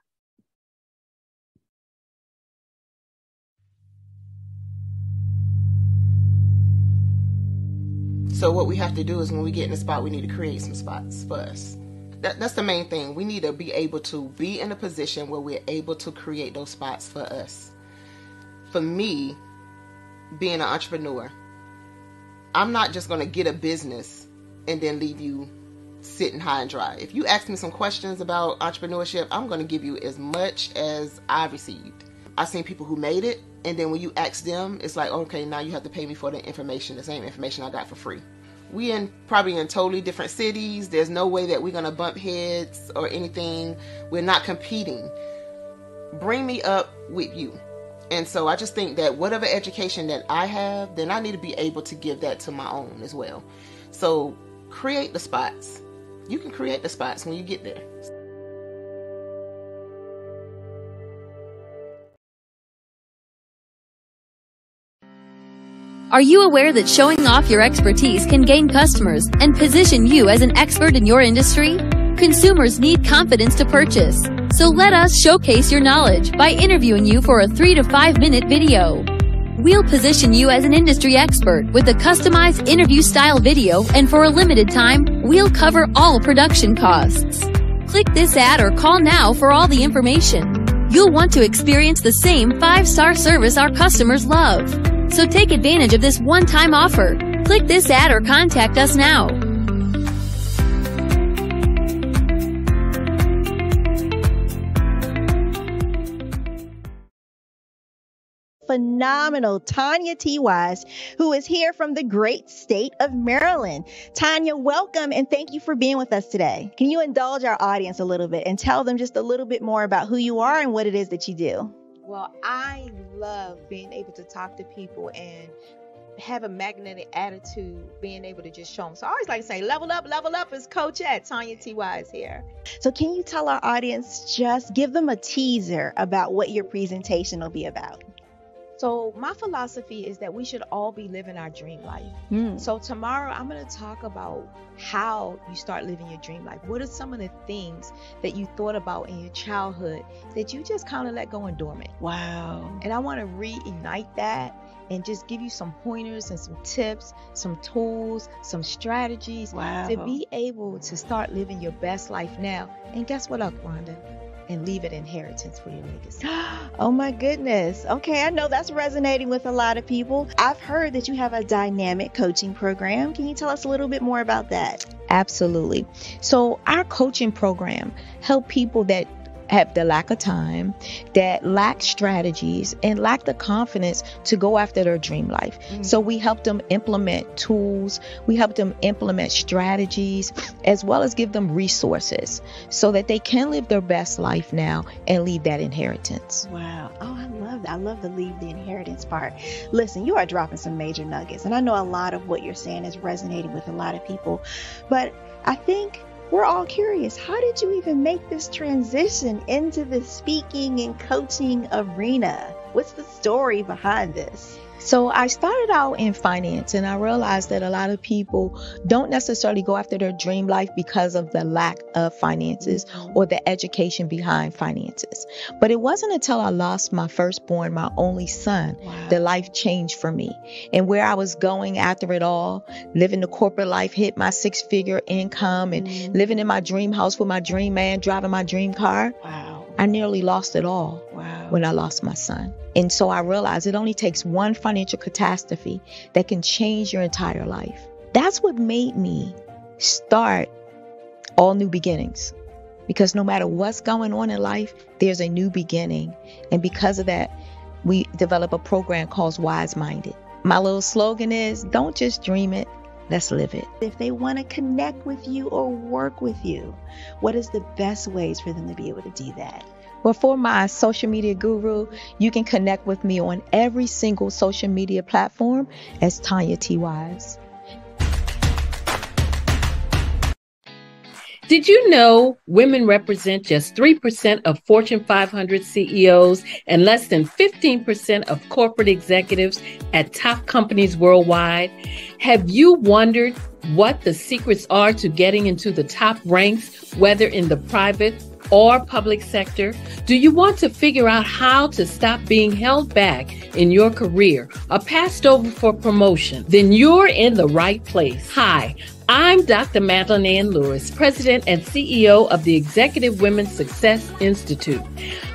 So what we have to do is when we get in a spot, we need to create some spots for us. That's the main thing. We need to be able to be in a position where we're able to create those spots for us. For me, being an entrepreneur, I'm not just going to get a business and then leave you sitting high and dry. If you ask me some questions about entrepreneurship, I'm going to give you as much as I've received. I've seen people who made it, and then when you ask them, it's like, okay, now you have to pay me for the information, the same information I got for free. We probably in totally different cities. There's no way that we're going to bump heads or anything. We're not competing. Bring me up with you. And so I just think that whatever education that I have, then I need to be able to give that to my own as well. So create the spots. You can create the spots when you get there. Are you aware that showing off your expertise can gain customers and position you as an expert in your industry? Consumers need confidence to purchase, so let us showcase your knowledge by interviewing you for a 3 to 5 minute video. We'll position you as an industry expert with a customized interview style video, and for a limited time, we'll cover all production costs. Click this ad or call now for all the information. You'll want to experience the same 5-star service our customers love. So take advantage of this one-time offer. Click this ad or contact us now. Phenomenal Tanya T. Wise, who is here from the great state of Maryland. Tanya, welcome and thank you for being with us today. Can you indulge our audience a little bit and tell them just a little bit more about who you are and what it is that you do? Well, I love being able to talk to people and have a magnetic attitude, being able to just show them. So I always like to say, level up is Coach at Tanya T.Y. is here. So can you tell our audience, just give them a teaser about what your presentation will be about? So my philosophy is that we should all be living our dream life. So tomorrow I'm going to talk about how you start living your dream life. What are some of the things that you thought about in your childhood that you just kind of let go and dormant? Wow. And I want to reignite that and just give you some pointers and some tips, some tools, some strategies to be able to start living your best life now. And guess what, Aquanda? And leave an inheritance for your legacy. Oh my goodness. Okay, I know that's resonating with a lot of people. I've heard that you have a dynamic coaching program. Can you tell us a little bit more about that? Absolutely. So our coaching program help people that have the lack of time, that lack strategies, and lack the confidence to go after their dream life. So we help them implement tools, we help them implement strategies, as well as give them resources so that they can live their best life now and leave that inheritance. Wow. Oh, I love that. I love the leave the inheritance part. Listen, you are dropping some major nuggets, and I know a lot of what you're saying is resonating with a lot of people, but I think we're all curious. How did you even make this transition into the speaking and coaching arena? What's the story behind this? So I started out in finance, and I realized that a lot of people don't necessarily go after their dream life because of the lack of finances or the education behind finances. But it wasn't until I lost my firstborn, my only son, that life changed for me. And where I was going after it all, living the corporate life, hit my 6-figure income and living in my dream house with my dream man, driving my dream car. I nearly lost it all when I lost my son. And so I realized it only takes one financial catastrophe that can change your entire life. That's what made me start All New Beginnings. Because no matter what's going on in life, there's a new beginning. And because of that, we develop a program called Wise Minded. My little slogan is, don't just dream it, let's live it. If they want to connect with you or work with you, what is the best ways for them to be able to do that? Well, for my social media guru, you can connect with me on every single social media platform as Tanya T. Wise. Did you know women represent just 3% of Fortune 500 CEOs and less than 15% of corporate executives at top companies worldwide? Have you wondered what the secrets are to getting into the top ranks, whether in the private or public sector? Do you want to figure out how to stop being held back in your career or passed over for promotion? Then you're in the right place. Hi, I'm Dr. Madeline Ann Lewis, President and CEO of the Executive Women's Success Institute.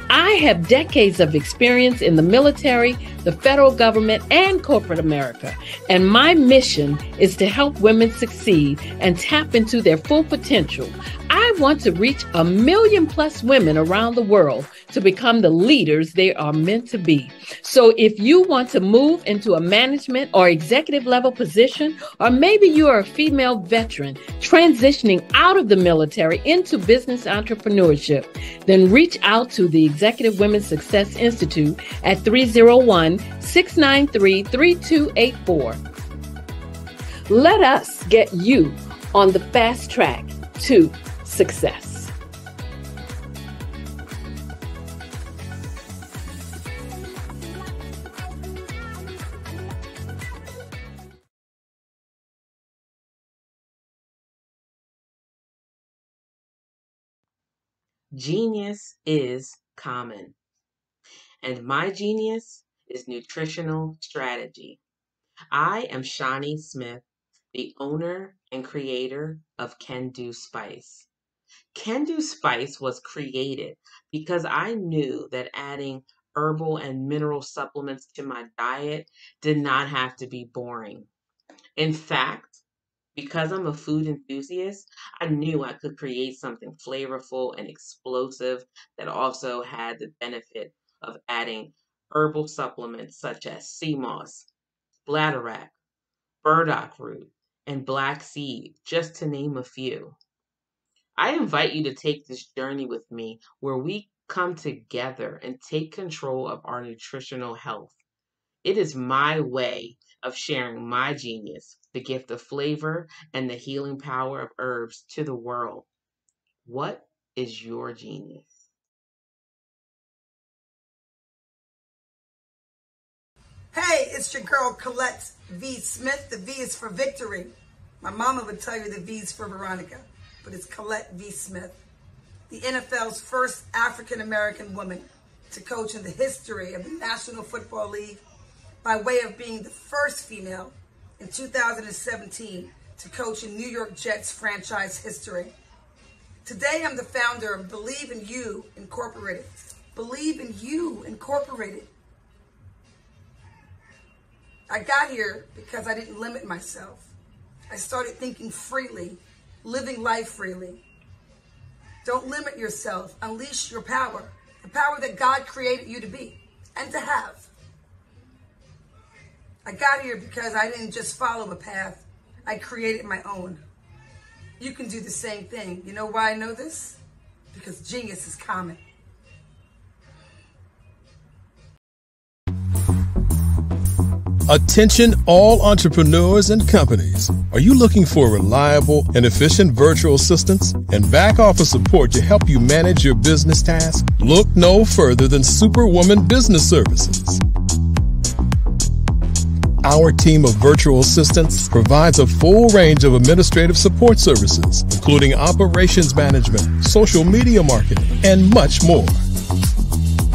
I have decades of experience in the military, the federal government, and corporate America. And my mission is to help women succeed and tap into their full potential. I want to reach 1 million+ women around the world to become the leaders they are meant to be. So if you want to move into a management or executive level position, or maybe you are a female veteran transitioning out of the military into business entrepreneurship, then reach out to the Executive Women's Success Institute at 301-693-3284. Let us get you on the fast track to success. Genius is common, and my genius is nutritional strategy. I am Shawnee Smith, the owner and creator of Can Do Spice. Can Do Spice was created because I knew that adding herbal and mineral supplements to my diet did not have to be boring. In fact, because I'm a food enthusiast, I knew I could create something flavorful and explosive that also had the benefit of adding herbal supplements such as sea moss, bladderwrack, burdock root, and black seed, just to name a few. I invite you to take this journey with me where we come together and take control of our nutritional health. It is my way of sharing my genius, the gift of flavor and the healing power of herbs to the world. What is your genius? Hey, it's your girl Colette V. Smith. The V is for victory. My mama would tell you the V is for Veronica, but it's Colette V. Smith, the NFL's first African-American woman to coach in the history of the National Football League, by way of being the first female in 2017 to coach in New York Jets franchise history. Today, I'm the founder of Believe in You Incorporated. Believe in You Incorporated. I got here because I didn't limit myself. I started thinking freely, living life freely. Don't limit yourself. Unleash your power, the power that God created you to be and to have. I got here because I didn't just follow a path. I created my own. You can do the same thing. You know why I know this? Because genius is common. Attention all entrepreneurs and companies. Are you looking for reliable and efficient virtual assistants and back office support to help you manage your business tasks? Look no further than Superwoman Business Services. Our team of virtual assistants provides a full range of administrative support services, including operations management, social media marketing, and much more.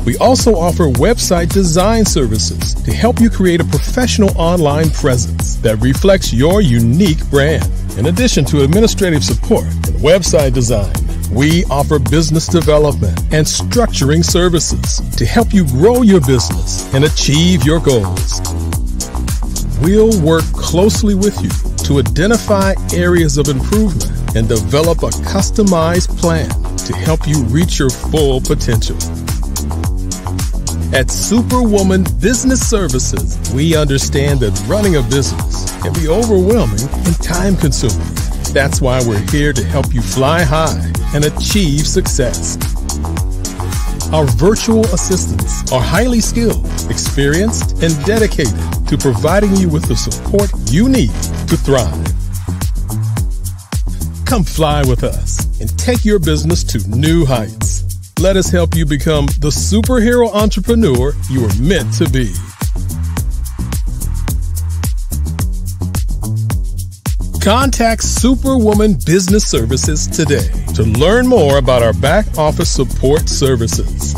We also offer website design services to help you create a professional online presence that reflects your unique brand. In addition to administrative support and website design, we offer business development and structuring services to help you grow your business and achieve your goals. We'll work closely with you to identify areas of improvement and develop a customized plan to help you reach your full potential. At Superwoman Business Services, we understand that running a business can be overwhelming and time-consuming. That's why we're here to help you fly high and achieve success. Our virtual assistants are highly skilled, experienced, and dedicated to providing you with the support you need to thrive. Come fly with us and take your business to new heights. Let us help you become the superhero entrepreneur you are meant to be. Contact Superwoman Business Services today to learn more about our back office support services.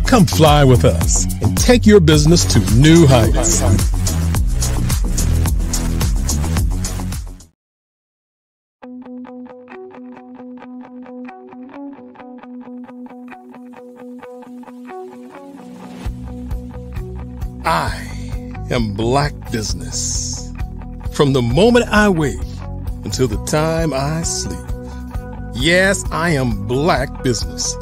Come fly with us and take your business to new heights. I am Black Business. From the moment I wake until the time I sleep. Yes, I am Black Business.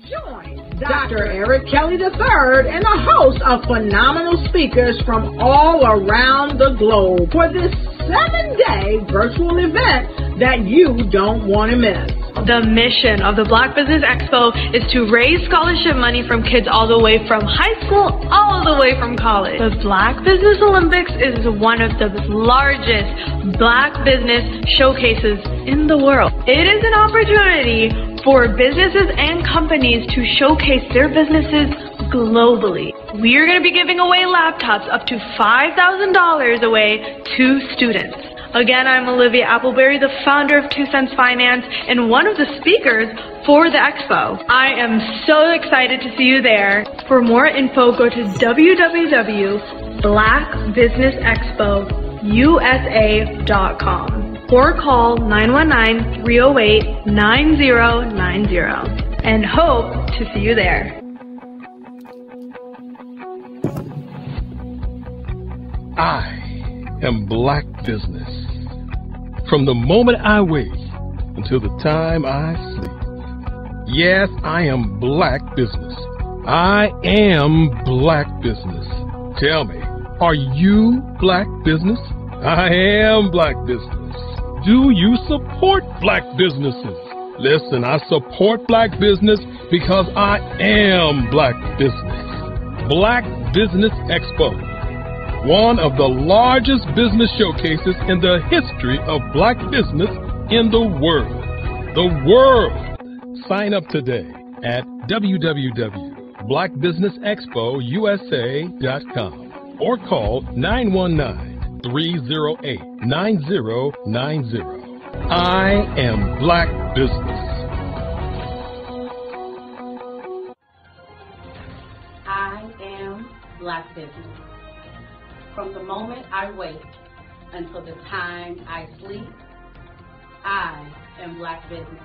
Join Dr. Eric Kelly III and a host of phenomenal speakers from all around the globe for this 7-day virtual event that you don't want to miss. The mission of the Black Business Expo is to raise scholarship money from kids all the way from high school all the way from college. The Black Business Olympics is one of the largest Black business showcases in the world. It is an opportunity for businesses and companies to showcase their businesses globally. We are going to be giving away laptops up to $5,000 away to students. Again, I'm Olivia Appleberry, the founder of 2 Cents Finance and one of the speakers for the expo. I am so excited to see you there. For more info, go to www.blackbusinessexpousa.com or call 919-308-9090 and hope to see you there. I am Black Business. From the moment I wake until the time I sleep. Yes, I am Black Business. I am Black Business. Tell me, are you Black Business? I am Black Business. Do you support Black businesses? Listen, I support Black business because I am Black Business. Black Business Expo, one of the largest business showcases in the history of Black business in the world. The world! Sign up today at www.blackbusinessexpousa.com or call 919-308-9090. I am Black Business. I am Black Business. From the moment I wake until the time I sleep, I am Black Business.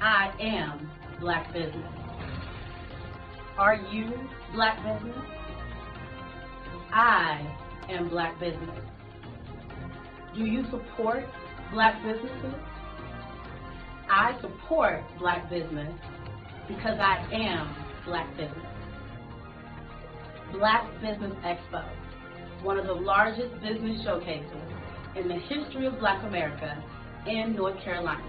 I am Black Business. Are you Black Business? I am Black Business. Do you support Black businesses? I support Black business because I am Black business. Black Business Expo, one of the largest business showcases in the history of Black America in North Carolina.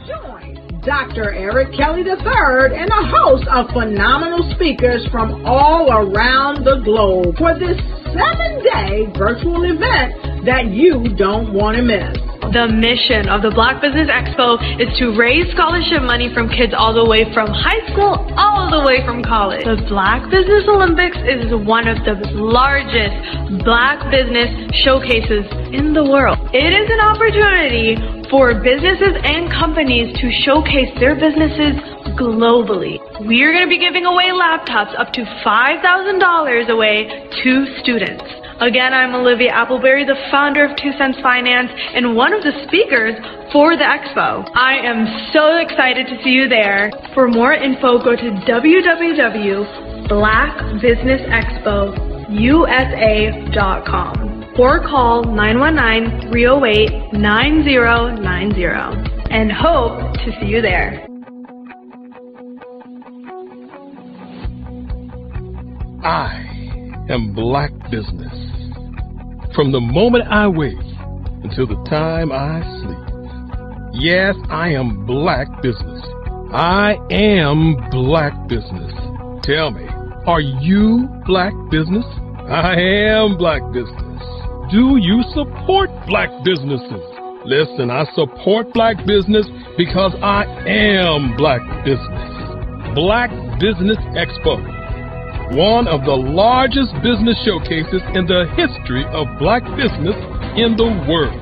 Join Dr. Eric Kelly III and a host of phenomenal speakers from all around the globe for this 7-day virtual event that you don't want to miss. The mission of the Black Business Expo is to raise scholarship money from kids all the way from high school, all the way from college. The Black Business Olympics is one of the largest Black business showcases in the world. It is an opportunity for businesses and companies to showcase their businesses globally. We are going to be giving away laptops up to $5,000 away to students. Again, I'm Olivia Appleberry, the founder of 2 Cents Finance and one of the speakers for the expo. I am so excited to see you there. For more info, go to www.blackbusinessexpousa.com or call 919-308-9090 and hope to see you there. I am Black Business. From the moment I wake until the time I sleep. Yes, I am Black Business. I am Black Business. Tell me, are you Black Business? I am Black Business. Do you support Black businesses? Listen, I support Black business because I am Black Business. Black Business Expo, one of the largest business showcases in the history of Black business in the world.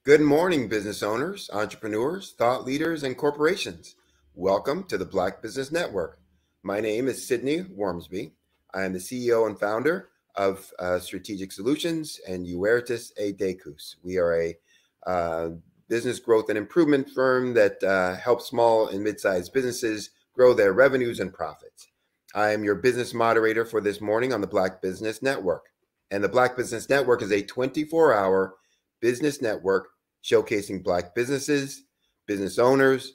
Good morning, business owners, entrepreneurs, thought leaders, and corporations. Welcome to the Black Business Network. My name is Sidney Wormsby. I am the CEO and founder of Strategic Solutions and Uertis A. Decus. We are a business growth and improvement firm that helps small and mid-sized businesses grow their revenues and profits. I am your business moderator for this morning on the Black Business Network. And the Black Business Network is a 24-hour business network showcasing Black businesses, business owners,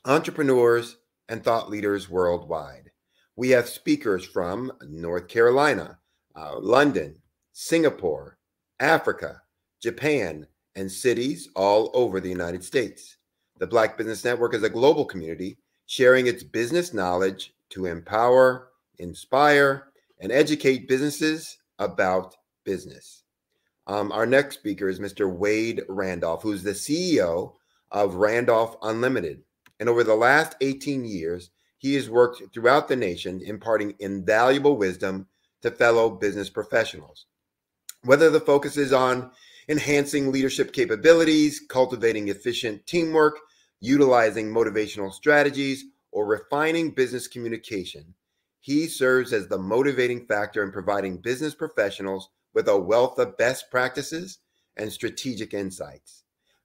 entrepreneurs, and thought leaders worldwide. We have speakers from North Carolina, London, Singapore, Africa, Japan, and cities all over the United States. The Black Business Network is a global community sharing its business knowledge, to empower, inspire, and educate businesses about business. Our next speaker is Mr. Wade Randolph, who's the CEO of Randolph Unlimited. And over the last 18 years, he has worked throughout the nation, imparting invaluable wisdom to fellow business professionals. Whether the focus is on enhancing leadership capabilities, cultivating efficient teamwork, utilizing motivational strategies, or refining business communication, he serves as the motivating factor in providing business professionals with a wealth of best practices and strategic insights.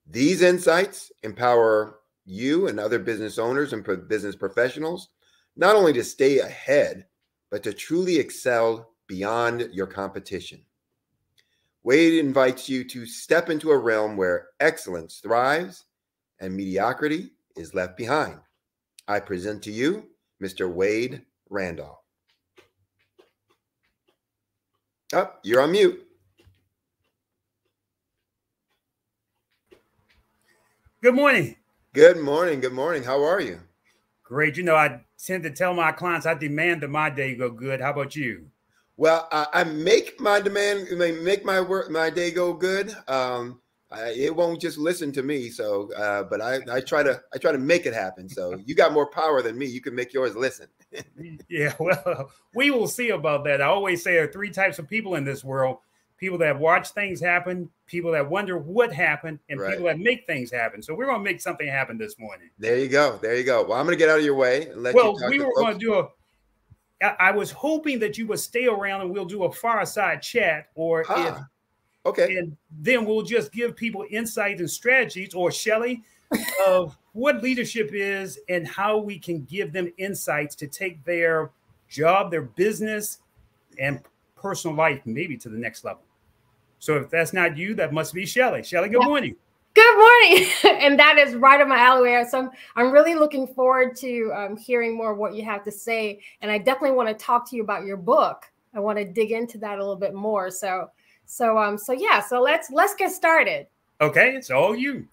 These insights empower you and other business owners and business professionals not only to stay ahead, but to truly excel beyond your competition. Wade invites you to step into a realm where excellence thrives and mediocrity is left behind. I present to you Mr. Wade Randolph. Oh, you're on mute. Good morning. Good morning. Good morning. How are you? Great. You know, I tend to tell my clients I demand that my day go good. How about you? Well, I make my my day go good. It won't just listen to me. So, but I try to make it happen. So you got more power than me. You can make yours listen. Yeah, well, we will see about that. I always say there are 3 types of people in this world: people that watch things happen, people that wonder what happened, and people that make things happen. So we're going to make something happen this morning. There you go. There you go. Well, I'm going to get out of your way and let you talk we to were folks. going to do I was hoping that you would stay around and we'll do a fireside chat, or okay. And then we'll just give people insight and strategies, or Shelley, of what leadership is and how we can give them insights to take their job, their business, and personal life maybe to the next level. So if that's not you, that must be Shelley. Shelley, good morning. Good morning. And that is right up my alley. So I'm really looking forward to hearing more of what you have to say. And I definitely want to talk to you about your book. I want to dig into that a little bit more. So let's get started. Okay, it's all you.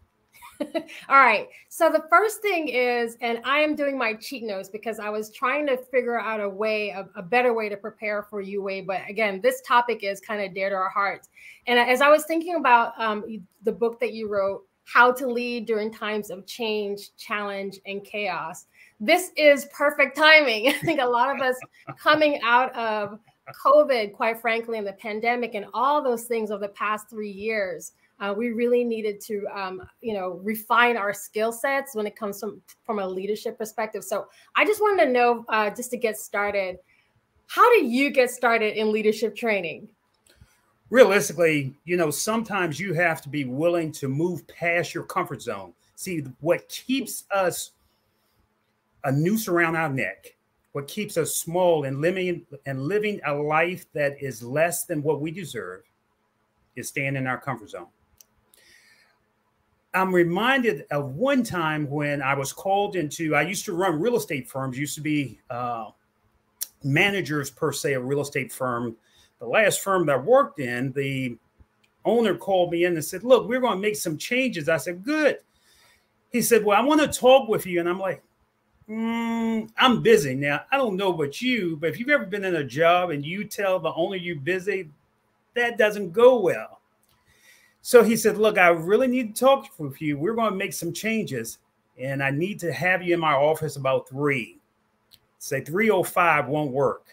All right. So the first thing is, and I am doing my cheat notes because I was trying to figure out a better way to prepare for you, Wade. But again, this topic is kind of dear to our hearts. And as I was thinking about the book that you wrote, How to Lead During Times of Change, Challenge, and Chaos, this is perfect timing. I think a lot of us coming out of COVID, quite frankly, and the pandemic and all those things over the past 3 years, we really needed to, refine our skill sets when it comes from a leadership perspective. So I just wanted to know, just to get started, how do you get started in leadership training? Realistically, sometimes you have to be willing to move past your comfort zone. See, what keeps us a noose around our neck, what keeps us small and living a life that is less than what we deserve, is staying in our comfort zone. I'm reminded of one time when I was called into, I used to run real estate firms, used to be managers per se, a real estate firm. The last firm that I worked in, the owner called me in and said, look, we're going to make some changes. I said, good. He said, well, I want to talk with you. And I'm like, I'm busy now. I don't know about you, but if you've ever been in a job and you tell the owner you're busy, that doesn't go well. So he said, look, I really need to talk with you. We're going to make some changes, and I need to have you in my office about 3. Say 3:05 won't work.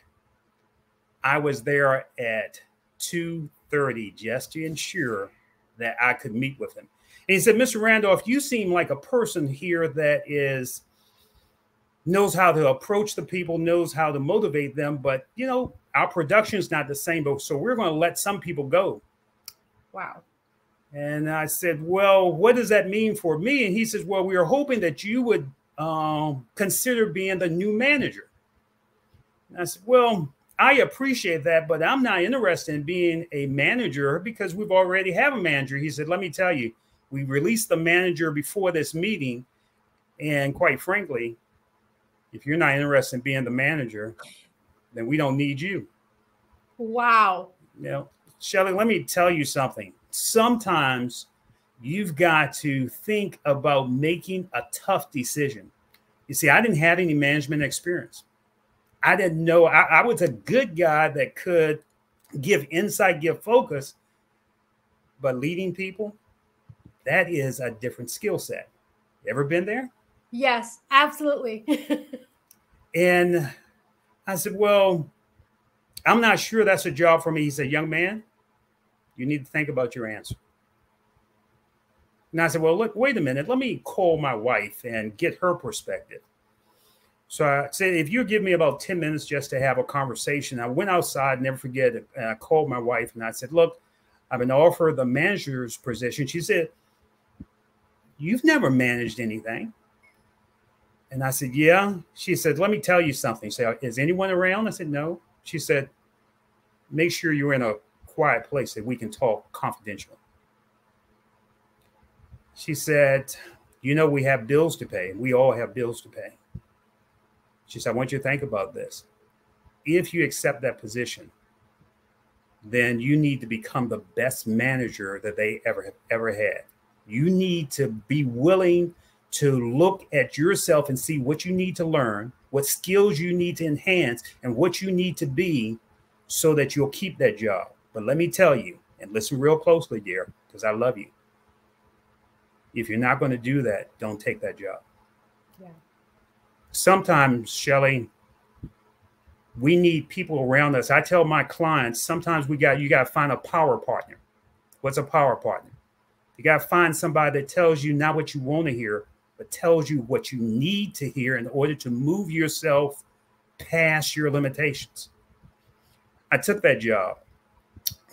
I was there at 2:30 just to ensure that I could meet with him. And he said, Mr. Randolph, you seem like a person here that knows how to approach the people, knows how to motivate them. But, our production is not the same. So we're going to let some people go. Wow. And I said, well, what does that mean for me? And he says, well, we are hoping that you would consider being the new manager. And I said, well, I appreciate that, but I'm not interested in being a manager because we've already have a manager. He said, let me tell you, we released the manager before this meeting. And quite frankly, if you're not interested in being the manager, then we don't need you. Wow. Shelley, let me tell you something. Sometimes you've got to think about making a tough decision. You see, I didn't have any management experience. I didn't know I was a good guy that could give insight, give focus, but leading people, that is a different skill set. Ever been there? Yes, absolutely. And I said, well, I'm not sure that's a job for me. He said, young man, you need to think about your answer. And I said, well, look, wait a minute. Let me call my wife and get her perspective. So I said, if you give me about 10 minutes just to have a conversation. I went outside, never forget it. And I called my wife and I said, look, I've been offered the manager's position. She said, you've never managed anything. And I said, yeah. She said, let me tell you something. She said, is anyone around? I said, no. She said, make sure you're in a quiet place that we can talk confidentially. She said, you know, we have bills to pay. We all have bills to pay. She said, I want you to think about this. If you accept that position, then you need to become the best manager that they ever had. You need to be willing to look at yourself and see what you need to learn, what skills you need to enhance, and what you need to be so that you'll keep that job. But let me tell you, and listen real closely, dear, because I love you. If you're not going to do that, don't take that job. Yeah. Sometimes, Shelly, we need people around us. I tell my clients, sometimes you got to find a power partner. What's a power partner? You got to find somebody that tells you not what you want to hear, but tells you what you need to hear in order to move yourself past your limitations. I took that job.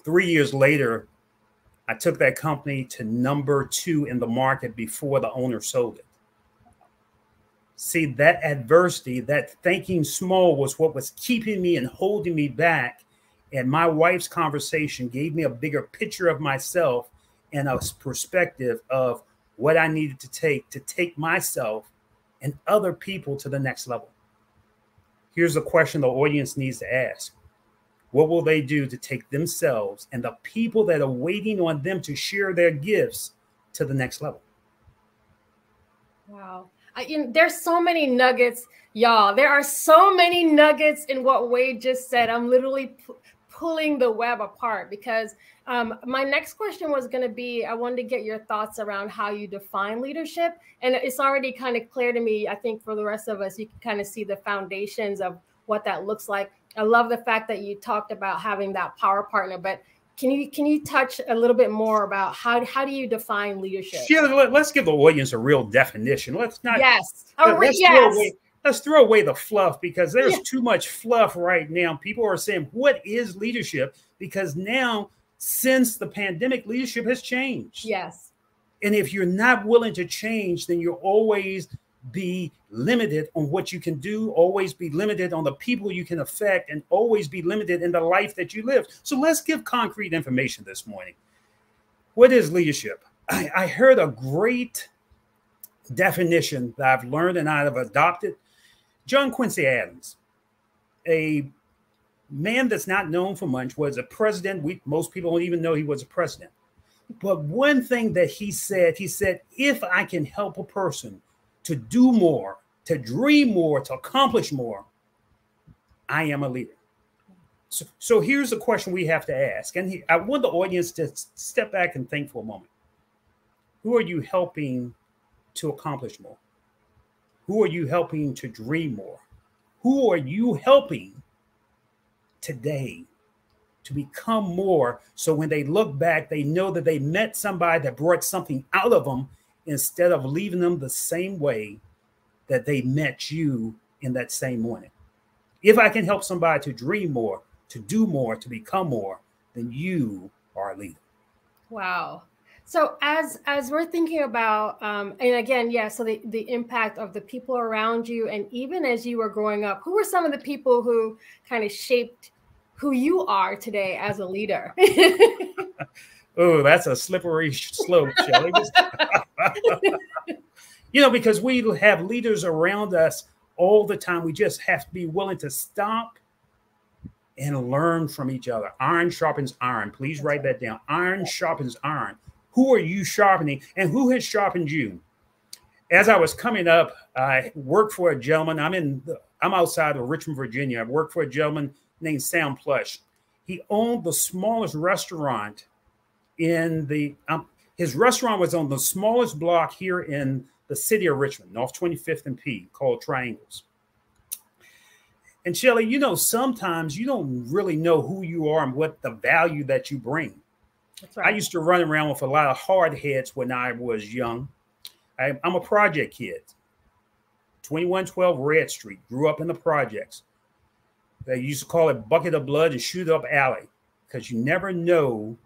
3 years later, I took that company to number 2 in the market before the owner sold it. See, that adversity, that thinking small was what was keeping me and holding me back. And my wife's conversation gave me a bigger picture of myself and a perspective of what I needed to take myself and other people to the next level. Here's a question the audience needs to ask. What will they do to take themselves and the people that are waiting on them to share their gifts to the next level? Wow. There's so many nuggets, y'all. There are so many nuggets in what Wade just said. I'm literally pulling the web apart because my next question was going to be, I wanted to get your thoughts around how you define leadership. And it's already kind of clear to me. I think for the rest of us, you can kind of see the foundations of what that looks like. I love the fact that you talked about having that power partner, but can you touch a little bit more about how do you define leadership? Yeah, let's give the audience a real definition. Let's not. Yes. Let's throw away the fluff because there's too much fluff right now. People are saying, what is leadership? Because now, since the pandemic, leadership has changed. Yes. And if you're not willing to change, then you'll always be limited on what you can do, always be limited on the people you can affect, and always be limited in the life that you live. So let's give concrete information this morning. What is leadership? I heard a great definition that I've learned and I've adopted. John Quincy Adams, a man that's not known for much, was a president. Most people don't even know he was a president. But one thing that he said, if I can help a person to do more, to dream more, to accomplish more, I am a leader. So here's the question we have to ask. And I want the audience to step back and think for a moment. Who are you helping to accomplish more? Who are you helping to dream more? Who are you helping today to become more, so when they look back, they know that they met somebody that brought something out of them instead of leaving them the same way that they met you in that same morning. If I can help somebody to dream more, to do more, to become more, then you are a leader. Wow. So as we're thinking about, and again, so the impact of the people around you, and even as you were growing up, who were some of the people who kind of shaped who you are today as a leader? Oh, that's a slippery slope, Shelley. Because we have leaders around us all the time. We just have to be willing to stop and learn from each other. Iron sharpens iron. Please write that down. Iron sharpens iron. Who are you sharpening, and who has sharpened you? As I was coming up, I worked for a gentleman. I'm in I'm outside of Richmond, Virginia. I worked for a gentleman named Sam Plush. He owned the smallest restaurant in the, his restaurant was on the smallest block here in the city of Richmond, North 25th and P, called Triangles. And Shelly, you know, sometimes you don't really know who you are and what the value that you bring. That's right. I used to run around with a lot of hard heads when I was young. I'm a project kid. 2112 Red Street, grew up in the projects. They used to call it bucket of blood and shoot up alley, because you never know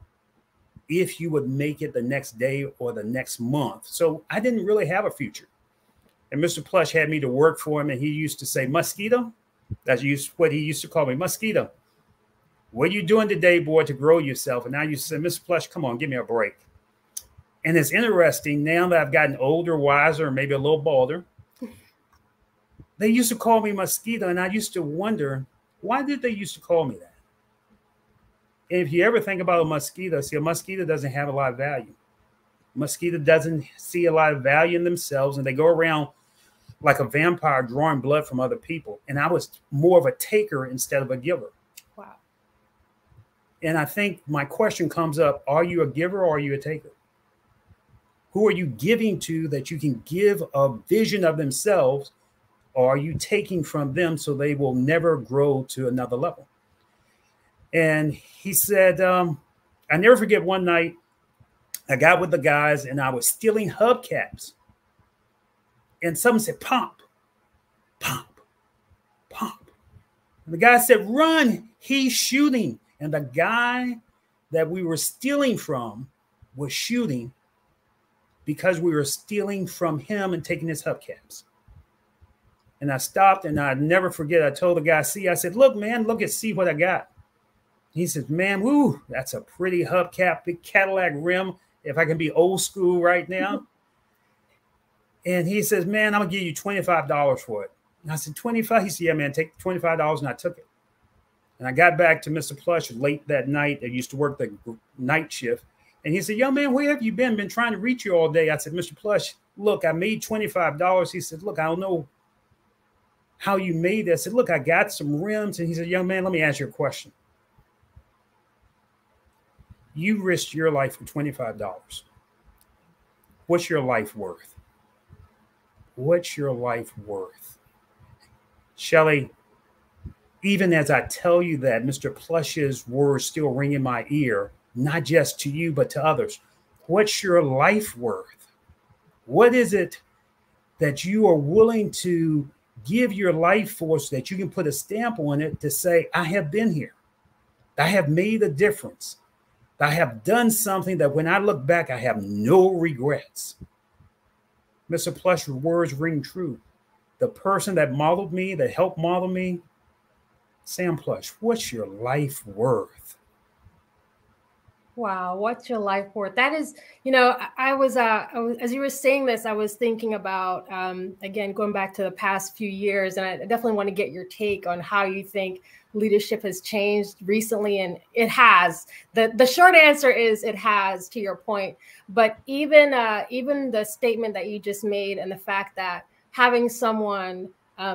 if you would make it the next day or the next month. So I didn't really have a future. And Mr. Plush had me to work for him, and he used to say, Mosquito, that's what he used to call me, Mosquito, what are you doing today, boy, to grow yourself? And I used to say, Mr. Plush, come on, give me a break. And it's interesting, now that I've gotten older, wiser, maybe a little balder, they used to call me Mosquito, and I used to wonder, why did they used to call me that? And if you ever think about a mosquito, see, a mosquito doesn't have a lot of value. A mosquito doesn't see a lot of value in themselves, and they go around like a vampire drawing blood from other people. And I was more of a taker instead of a giver. Wow. And I think my question comes up, are you a giver or are you a taker? Who are you giving to that you can give a vision of themselves, or are you taking from them so they will never grow to another level? And he said, I never forget one night, I got with the guys and I was stealing hubcaps. And someone said, pump, pump, pump. And the guy said, run, he's shooting. And the guy that we were stealing from was shooting because we were stealing from him and taking his hubcaps. And I stopped, and I never forget, I told the guy, see, I said, look, man, look and see what I got. He says, man, woo, that's a pretty hubcap, big Cadillac rim, if I can be old school right now. And he says, man, I'm going to give you $25 for it. And I said, 25? He said, yeah, man, take $25, and I took it. And I got back to Mr. Plush late that night. I used to work the night shift. And he said, young man, where have you been? Been trying to reach you all day. I said, Mr. Plush, look, I made $25. He said, look, I don't know how you made that. I said, look, I got some rims. And he said, young man, let me ask you a question. You risked your life for $25. What's your life worth? What's your life worth? Shelly, even as I tell you that, Mr. Plush's words still ring in my ear, not just to you, but to others. What's your life worth? What is it that you are willing to give your life for so that you can put a stamp on it to say, I have been here. I have made a difference. I have done something that when I look back, I have no regrets. Mr. Plush's words ring true. The person that modeled me, that helped model me, Sam Plush, what's your life worth? Wow, what's your life worth? That is, you know, I was as you were saying this, I was thinking about, again, going back to the past few years, and I definitely want to get your take on how you think leadership has changed recently, and it has. The short answer is it has, to your point. But even the statement that you just made, and the fact that having someone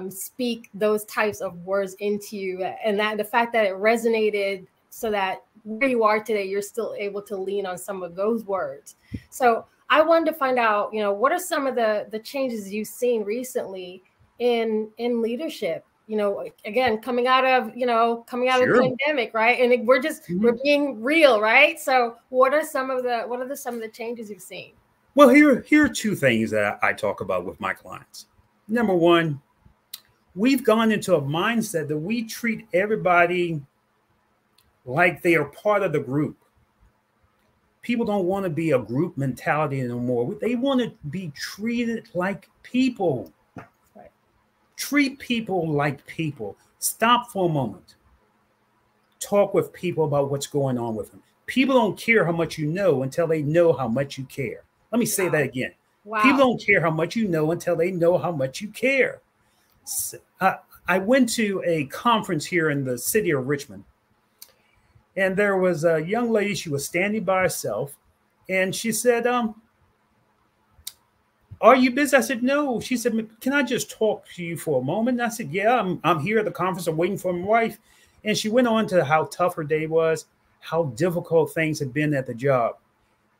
speak those types of words into you, and that the fact that it resonated, so that where you are today, you're still able to lean on some of those words. So I wanted to find out, you know, what are some of the changes you've seen recently in leadership? You know, again, coming out of the pandemic, right? And we're being real, right? So what are some of the changes you've seen? Well, here are two things that I talk about with my clients. Number one, we've gone into a mindset that we treat everybody like they are part of the group. People don't want to be a group mentality anymore. They want to be treated like people. Right. Treat people like people. Stop for a moment. Talk with people about what's going on with them. People don't care how much you know until they know how much you care. Let me say that again. Wow. People don't care how much you know until they know how much you care. I went to a conference here in the city of Richmond. And there was a young lady, she was standing by herself, and she said, are you busy? I said, no. She said, can I just talk to you for a moment? And I said, yeah, I'm here at the conference. I'm waiting for my wife. And she went on to how tough her day was, how difficult things had been at the job.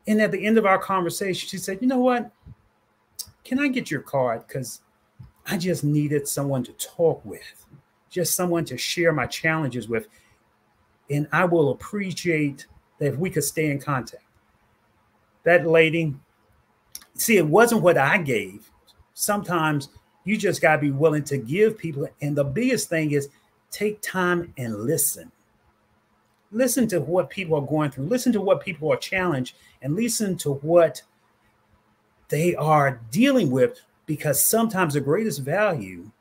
And at the end of our conversation, she said, you know what? Can I get your card? Because I just needed someone to talk with, just someone to share my challenges with. And I will appreciate that if we could stay in contact. That lady, see, it wasn't what I gave. Sometimes you just got to be willing to give people. And the biggest thing is take time and listen. Listen to what people are going through. Listen to what people are challenged, and listen to what they are dealing with, because sometimes the greatest value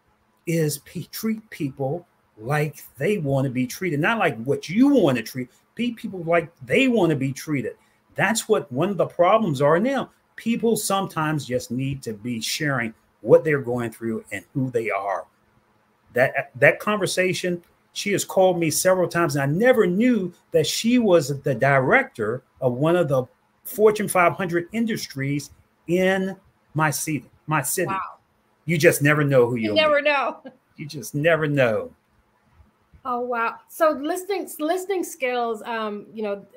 is treat people like they want to be treated, not like what you want to treat. People like they want to be treated. That's what one of the problems are now. People sometimes just need to be sharing what they're going through and who they are. That conversation, she has called me several times, and I never knew that she was the director of one of the Fortune 500 industries in my city. Wow. You just never know who you'll never meet. Know. You just never know. Oh wow! So listening skills,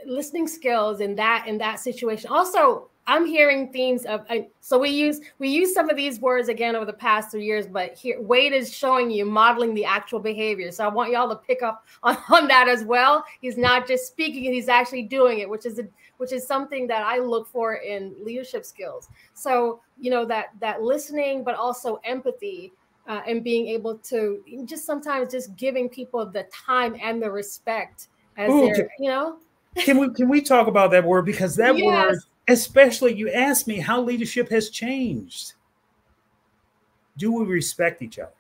listening skills in that situation. Also, I'm hearing themes of. So we use some of these words again over the past 3 years, but here Wade is showing you modeling the actual behavior. So I want y'all to pick up on that as well. He's not just speaking; he's actually doing it, which is something that I look for in leadership skills. So that listening, but also empathy. And being able to sometimes just giving people the time and the respect as they're, Can we talk about that word? Because that word, especially, you asked me how leadership has changed. Do we respect each other?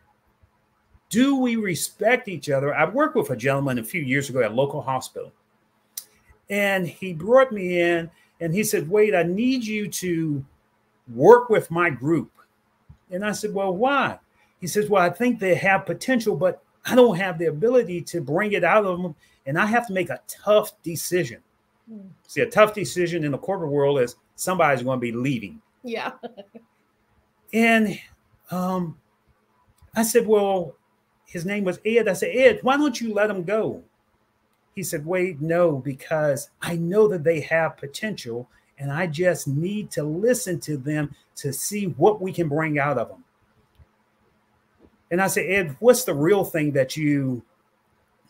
Do we respect each other? I worked with a gentleman a few years ago at a local hospital. And he brought me in and he said, Wade, I need you to work with my group. And I said, well, why? He says, well, I think they have potential, but I don't have the ability to bring it out of them. And I have to make a tough decision. See, a tough decision in the corporate world is somebody's going to be leaving. Yeah. And I said, well, his name was Ed. I said, Ed, why don't you let him go? He said, Wade, no, because I know that they have potential and I just need to listen to them to see what we can bring out of them. And I said, Ed, what's the real thing that you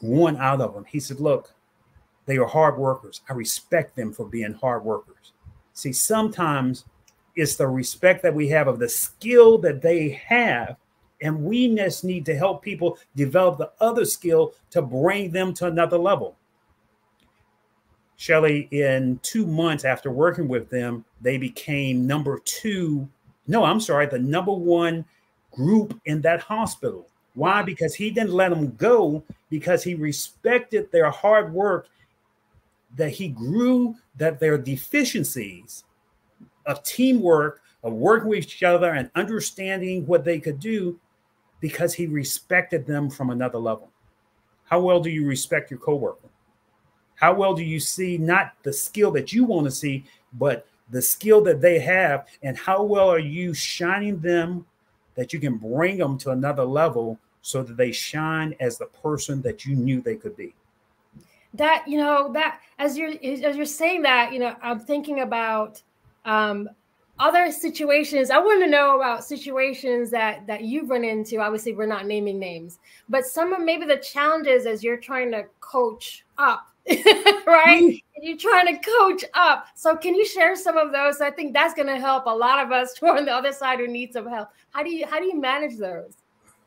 want out of them? He said, look, they are hard workers. I respect them for being hard workers. See, sometimes it's the respect that we have of the skill that they have. And we just need to help people develop the other skill to bring them to another level. Shelley, in 2 months after working with them, they became the number one group in that hospital. Why? Because he didn't let them go, because he respected their hard work, that he grew, that their deficiencies of teamwork, of working with each other and understanding what they could do, because he respected them from another level. How well do you respect your coworker? How well do you see not the skill that you want to see, but the skill that they have? And how well are you shining them that you can bring them to another level so that they shine as the person that you knew they could be? That, that as you're saying that, I'm thinking about other situations. I want to know about situations that you've run into. Obviously, we're not naming names, but some of maybe the challenges as you're trying to coach up, right? You're trying to coach up. So can you share some of those? I think that's going to help a lot of us who are on the other side who need some help. How do you manage those?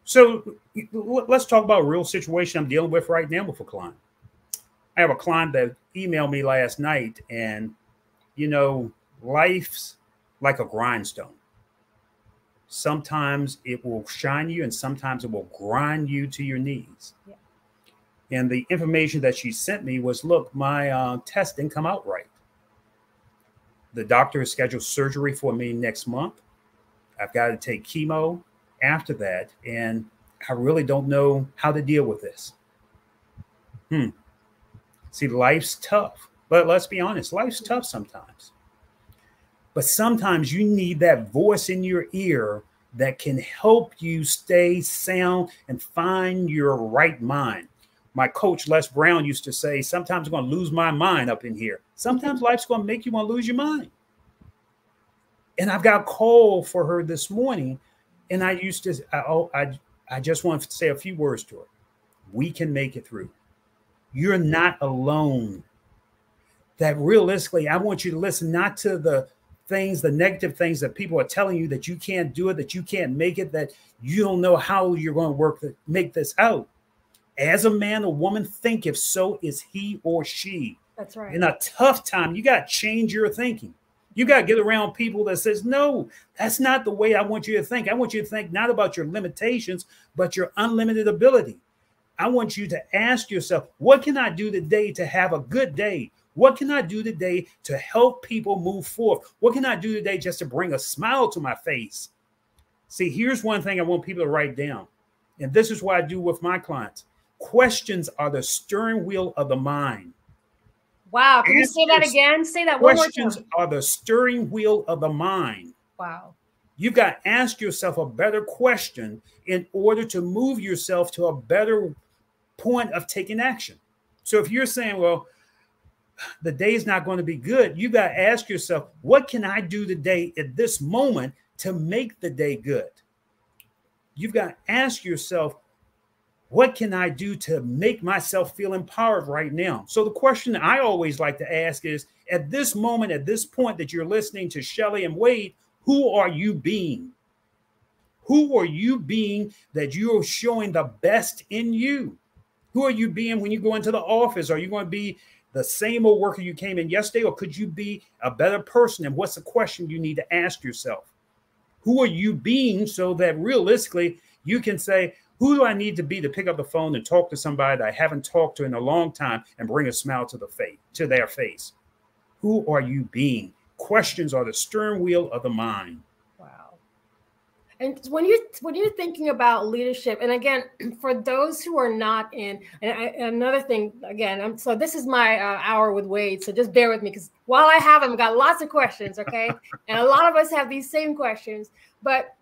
So let's talk about a real situation I'm dealing with right now with a client. I have a client that emailed me last night, and life's like a grindstone. Sometimes it will shine you and sometimes it will grind you to your knees. Yeah. And the information that she sent me was, look, my test didn't come out right. The doctor has scheduled surgery for me next month. I've got to take chemo after that. And I really don't know how to deal with this. See, life's tough. But let's be honest, life's tough sometimes. But sometimes you need that voice in your ear that can help you stay sound and find your right mind. My coach, Les Brown, used to say, sometimes I'm going to lose my mind up in here. Sometimes life's going to make you want to lose your mind. And I've got a call for her this morning. And I just want to say a few words to her. We can make it through. You're not alone. That realistically, I want you to listen not to the negative things that people are telling you, that you can't do it, that you can't make it, that you don't know how you're going to make this out. As a man or woman, think if so is he or she. That's right. In a tough time, you got to change your thinking. You got to get around people that says, no, that's not the way I want you to think. I want you to think not about your limitations, but your unlimited ability. I want you to ask yourself, what can I do today to have a good day? What can I do today to help people move forward? What can I do today just to bring a smile to my face? See, here's one thing I want people to write down. And this is what I do with my clients. Questions are the steering wheel of the mind. Wow. Can you say that again? Say that one more time. Questions are the steering wheel of the mind. Wow. You've got to ask yourself a better question in order to move yourself to a better point of taking action. So if you're saying, well, the day's not going to be good, you got to ask yourself, what can I do today at this moment to make the day good? You've got to ask yourself, what can I do to make myself feel empowered right now? So the question I always like to ask is, at this moment, at this point that you're listening to Shelley and Wade, who are you being? Who are you being that you're showing the best in you? Who are you being when you go into the office? Are you going to be the same old worker you came in yesterday, or could you be a better person? And what's the question you need to ask yourself? Who are you being so that realistically you can say, who do I need to be to pick up the phone and talk to somebody that I haven't talked to in a long time and bring a smile to their face? Who are you being? Questions are the steering wheel of the mind. Wow. And when you're thinking about leadership, and again, for those who are not in, another thing, again, so this is my hour with Wade, so just bear with me, because while I have him, I've got lots of questions, okay? And a lot of us have these same questions, but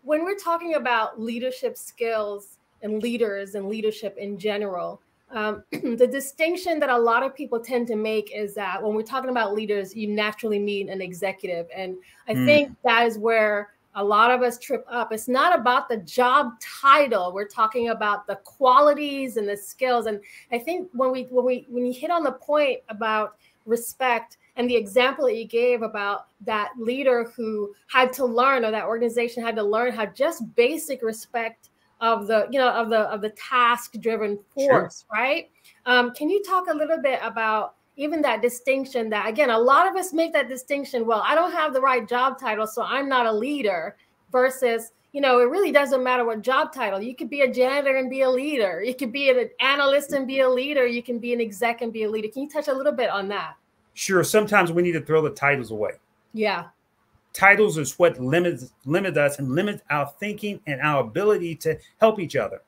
when we're talking about leadership skills and leaders and leadership in general, the distinction that a lot of people tend to make is that when we're talking about leaders, you naturally mean an executive. And I think that is where a lot of us trip up. It's not about the job title. We're talking about the qualities and the skills. And I think when you hit on the point about respect, and the example that you gave about that leader who had to learn, or that organization had to learn how just basic respect of the task-driven force, sure. Right? Can you talk a little bit about even that distinction that, again, a lot of us make that distinction, well, I don't have the right job title, so I'm not a leader, versus, it really doesn't matter what job title. You could be a janitor and be a leader. You could be an analyst and be a leader. You can be an exec and be a leader. Can you touch a little bit on that? Sure. Sometimes we need to throw the titles away. Yeah. Titles is what limit us and limit our thinking and our ability to help each other.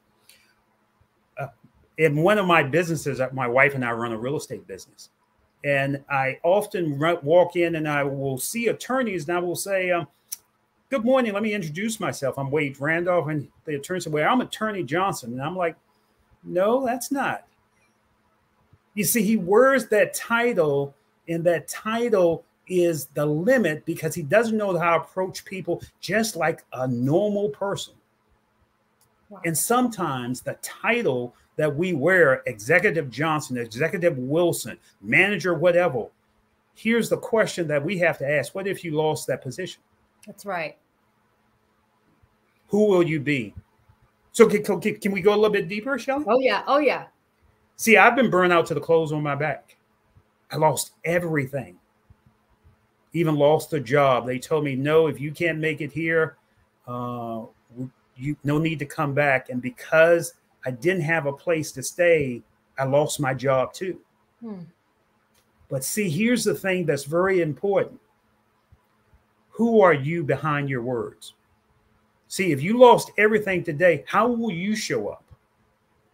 In one of my businesses, my wife and I run a real estate business. And I often walk in and I will see attorneys and I will say, good morning, let me introduce myself. I'm Wade Randolph. And the attorney said, well, I'm Attorney Johnson. And I'm like, no, that's not. You see, he wears that title, and that title is the limit because he doesn't know how to approach people just like a normal person. Wow. And sometimes the title that we wear, Executive Johnson, Executive Wilson, manager, whatever, here's the question that we have to ask. What if you lost that position? That's right. Who will you be? So can we go a little bit deeper, Shelley? Oh, yeah. Oh, yeah. See, I've been burned out to the clothes on my back. I lost everything. Even lost the job. They told me, no, if you can't make it here, you no need to come back. And because I didn't have a place to stay, I lost my job too. But see, here's the thing that's very important. Who are you behind your words? See, if you lost everything today, how will you show up?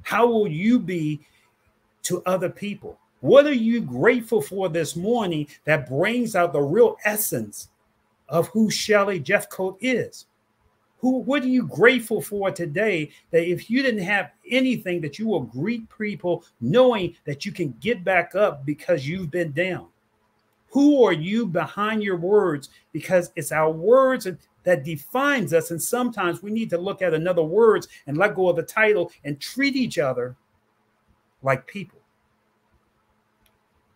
How will you be to other people? What are you grateful for this morning that brings out the real essence of who Shelley Jeffcoat is. What are you grateful for today that if you didn't have anything that you will greet people knowing that you can get back up because you've been down? Who are you behind your words? Because it's our words that defines us. And sometimes we need to look at another words and let go of the title and treat each other like people.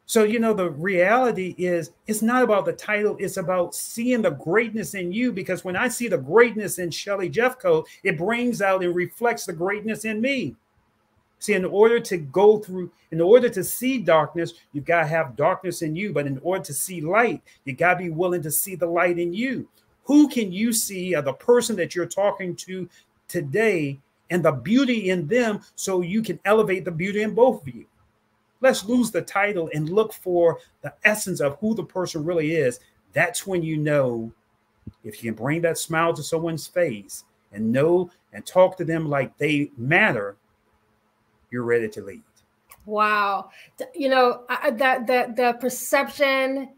So, the reality is it's not about the title. It's about seeing the greatness in you, because when I see the greatness in Shelley Jeffcoat, it brings out and reflects the greatness in me. See, in order to see darkness, you've got to have darkness in you. But in order to see light, you got to be willing to see the light in you. Who can you see, the person that you're talking to today, and the beauty in them, so you can elevate the beauty in both of you? Let's lose the title and look for the essence of who the person really is. That's when you know if you can bring that smile to someone's face and know and talk to them like they matter, you're ready to lead. Wow. The perception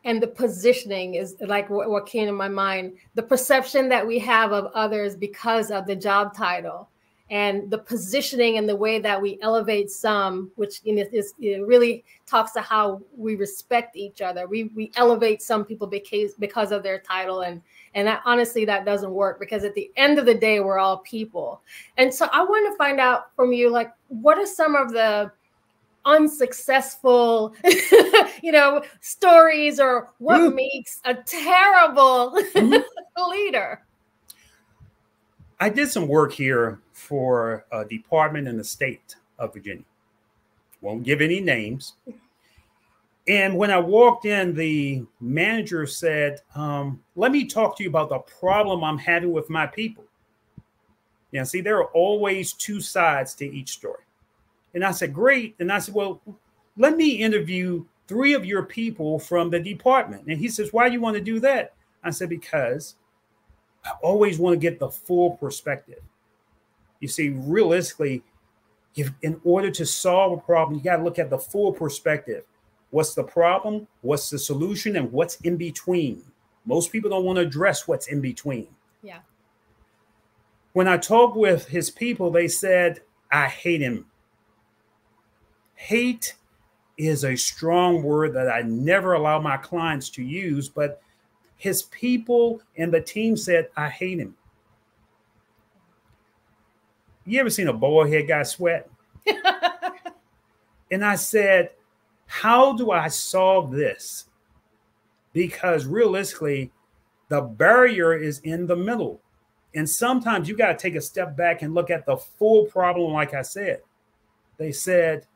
and the positioning is like what came to my mind. The perception that we have of others because of the job title, and the positioning and the way that we elevate some, which really talks to how we respect each other. We elevate some people because of their title, and that, honestly, that doesn't work, because at the end of the day, we're all people. And so I want to find out from you, like, what are some of the unsuccessful, stories, or what makes a terrible leader? I did some work here for a department in the state of Virginia. Won't give any names. And when I walked in, the manager said, let me talk to you about the problem I'm having with my people. See, there are always two sides to each story. And I said, great. And I said, well, let me interview 3 of your people from the department. And he says, why do you want to do that? I said, because I always want to get the full perspective. You see, realistically, in order to solve a problem, you got to look at the full perspective. What's the problem? What's the solution? And what's in between? Most people don't want to address what's in between. Yeah. When I talked with his people, they said, I hate him. Hate is a strong word that I never allow my clients to use, but his people and the team said, I hate him. You ever seen a bald head guy sweat? And I said, how do I solve this? Because realistically, the barrier is in the middle. And sometimes you got to take a step back and look at the full problem. Like I said, they said,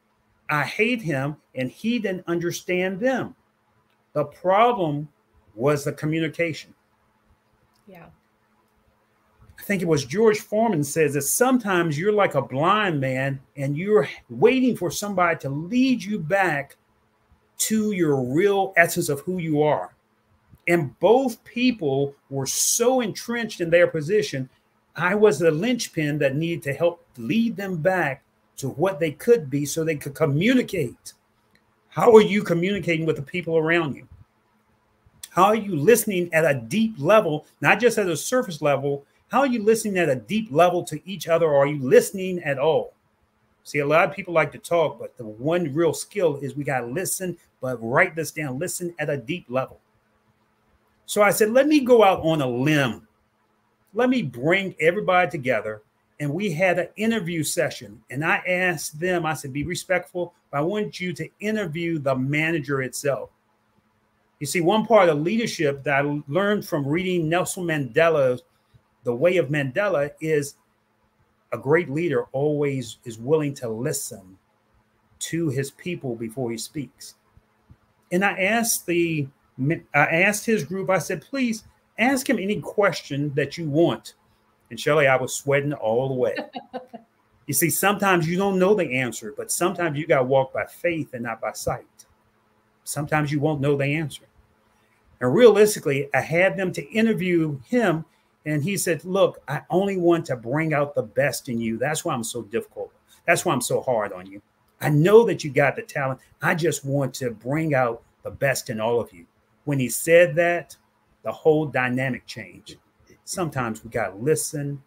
I hate him, and he didn't understand them. The problem was the communication. Yeah. I think it was George Foreman says that sometimes you're like a blind man and you're waiting for somebody to lead you back to your real essence of who you are. And both people were so entrenched in their position. I was the linchpin that needed to help lead them back to what they could be so they could communicate. How are you communicating with the people around you? How are you listening at a deep level, not just at a surface level? How are you listening at a deep level to each other? Or are you listening at all? See, a lot of people like to talk, but the one real skill is we got to listen, but write this down. Listen at a deep level. So I said, let me go out on a limb. Let me bring everybody together. And we had an interview session. And I asked them, I said, be respectful, but I want you to interview the manager itself. You see, one part of leadership that I learned from reading Nelson Mandela's The Way of Mandela is a great leader always is willing to listen to his people before he speaks. And I asked his group, I said, please ask him any question that you want. And Shelley, I was sweating all the way. You see, sometimes you don't know the answer, but sometimes you got to walk by faith and not by sight. Sometimes you won't know the answer. And realistically, I had them to interview him. And he said, look, I only want to bring out the best in you. That's why I'm so difficult. That's why I'm so hard on you. I know that you got the talent. I just want to bring out the best in all of you. When he said that, the whole dynamic change. Sometimes we got to listen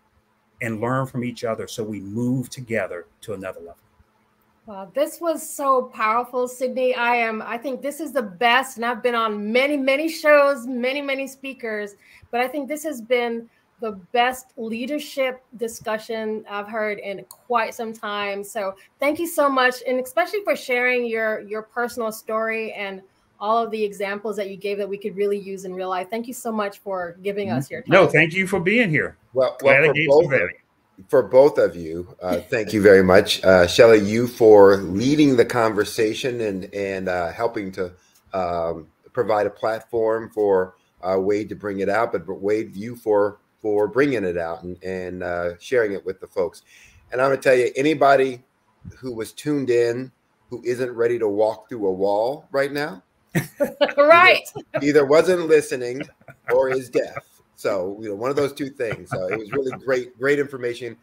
and learn from each other so we move together to another level. Wow, this was so powerful, Sydney. I think this is the best, and I've been on many shows, many speakers, but I think this has been the best leadership discussion I've heard in quite some time. So thank you so much, and especially for sharing your personal story and all of the examples that you gave that we could really use in real life. Thank you so much for giving us your time. No, thank you for being here. Well, for both of you, thank you very much. Shelley, you for leading the conversation and helping to provide a platform for Wade to bring it out, but Wade, you for bringing it out and sharing it with the folks. And I'm going to tell you, anybody who was tuned in who isn't ready to walk through a wall right now, right, either wasn't listening or is deaf. So, one of those two things. It was really great information,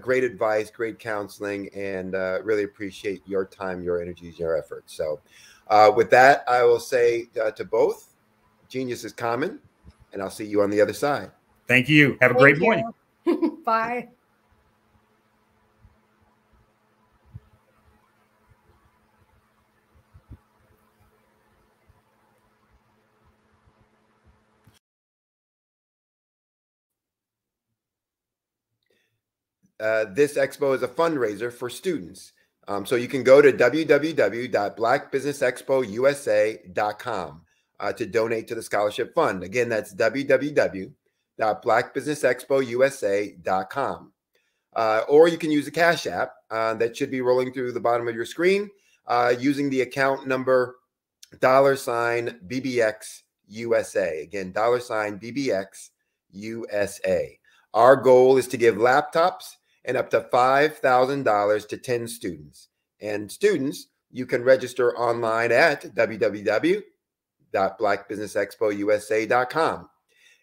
great advice, great counseling, and really appreciate your time, your energies, your efforts. So with that, I will say to both, genius is common, and I'll see you on the other side. Thank you. Have a great morning. Bye. This expo is a fundraiser for students. So you can go to www.blackbusinessexpousa.com to donate to the scholarship fund. Again, that's www.blackbusinessexpousa.com. Or you can use the Cash App that should be rolling through the bottom of your screen using the account number $BBXUSA. Again, $BBXUSA. Our goal is to give laptops and up to $5,000 to 10 students. And students, you can register online at www.blackbusinessexpousa.com.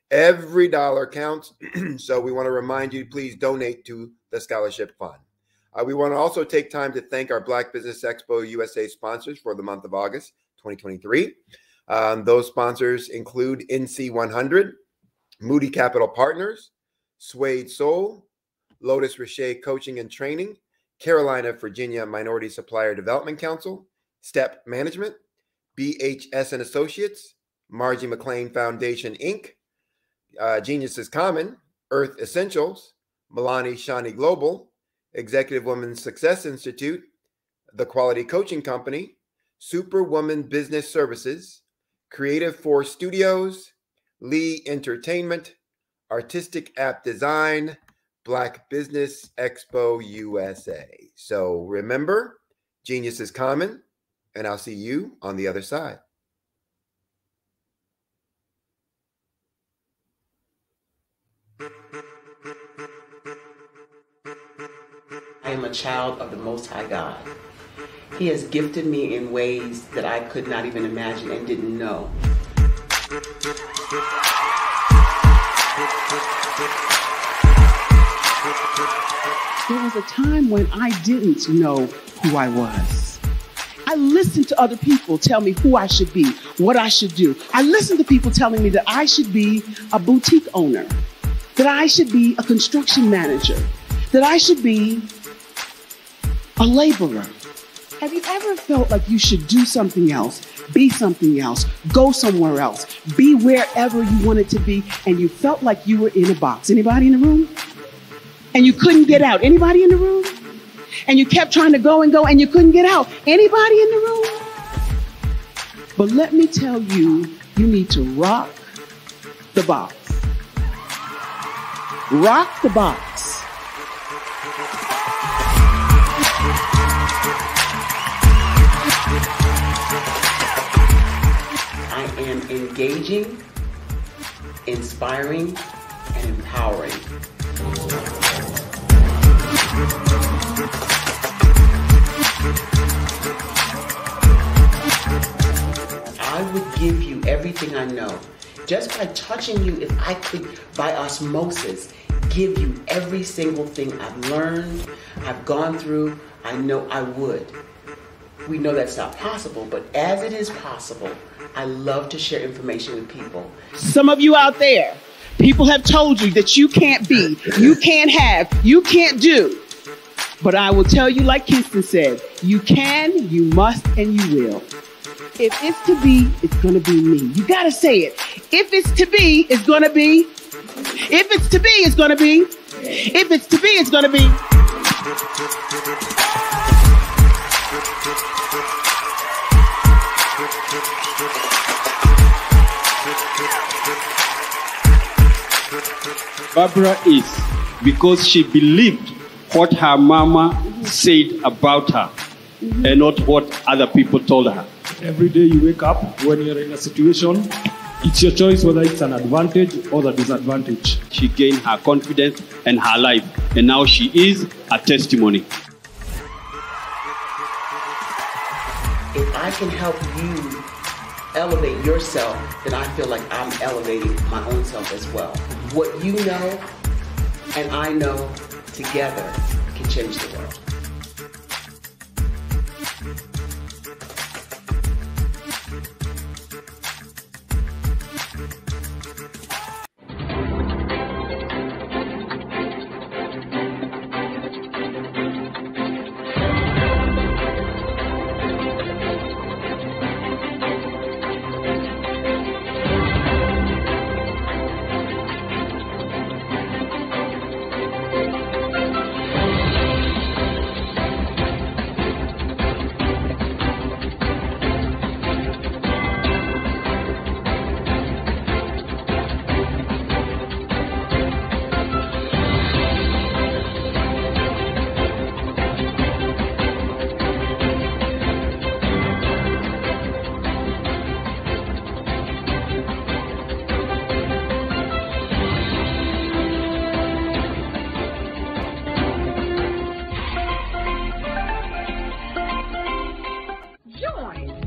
Every dollar counts, so we want to remind you, please donate to the scholarship fund. We want to also take time to thank our Black Business Expo USA sponsors for the month of August 2023. Those sponsors include NC100, Moody Capital Partners, Suede Soul, Lotus Richer Coaching and Training, Carolina, Virginia Minority Supplier Development Council, Step Management, BHS and Associates, Margie McLean Foundation, Inc., Genius is Common, Earth Essentials, Milani Shani Global, Executive Women's Success Institute, The Quality Coaching Company, Superwoman Business Services, Creative Force Studios, Lee Entertainment, Artistic App Design, Black Business Expo USA. So remember, genius is common, and I'll see you on the other side. I am a child of the Most High God. He has gifted me in ways that I could not even imagine and didn't know. There was a time when I didn't know who I was. I listened to other people tell me who I should be, what I should do. I listened to people telling me that I should be a boutique owner, that I should be a construction manager, that I should be a laborer. Have you ever felt like you should do something else, be something else, go somewhere else, be wherever you wanted to be, and you felt like you were in a box? Anybody in the room? And you couldn't get out. Anybody in the room? And you kept trying to go and go and you couldn't get out. Anybody in the room? But let me tell you, you need to rock the box. Rock the box. I am engaging, inspiring, and empowering. I would give you everything I know. Just by touching you, if I could, by osmosis, give you every single thing I've learned, I've gone through, I know I would. We know that's not possible, but as it is possible, I love to share information with people. Some of you out there, people have told you that you can't be, you can't have, you can't do. But I will tell you, like Kingston said, you can, you must, and you will. If it's to be, it's going to be me. You got to say it. If it's to be, it's going to be. If it's to be, it's going to be. If it's to be, it's going to be. Barbara is because she believed what her mama said about her and not what other people told her. Every day you wake up, when you're in a situation, it's your choice whether it's an advantage or the disadvantage. She gained her confidence and her life, and now she is a testimony. If I can help you elevate yourself, then I feel like I'm elevating my own self as well. What you know and I know together can change the world.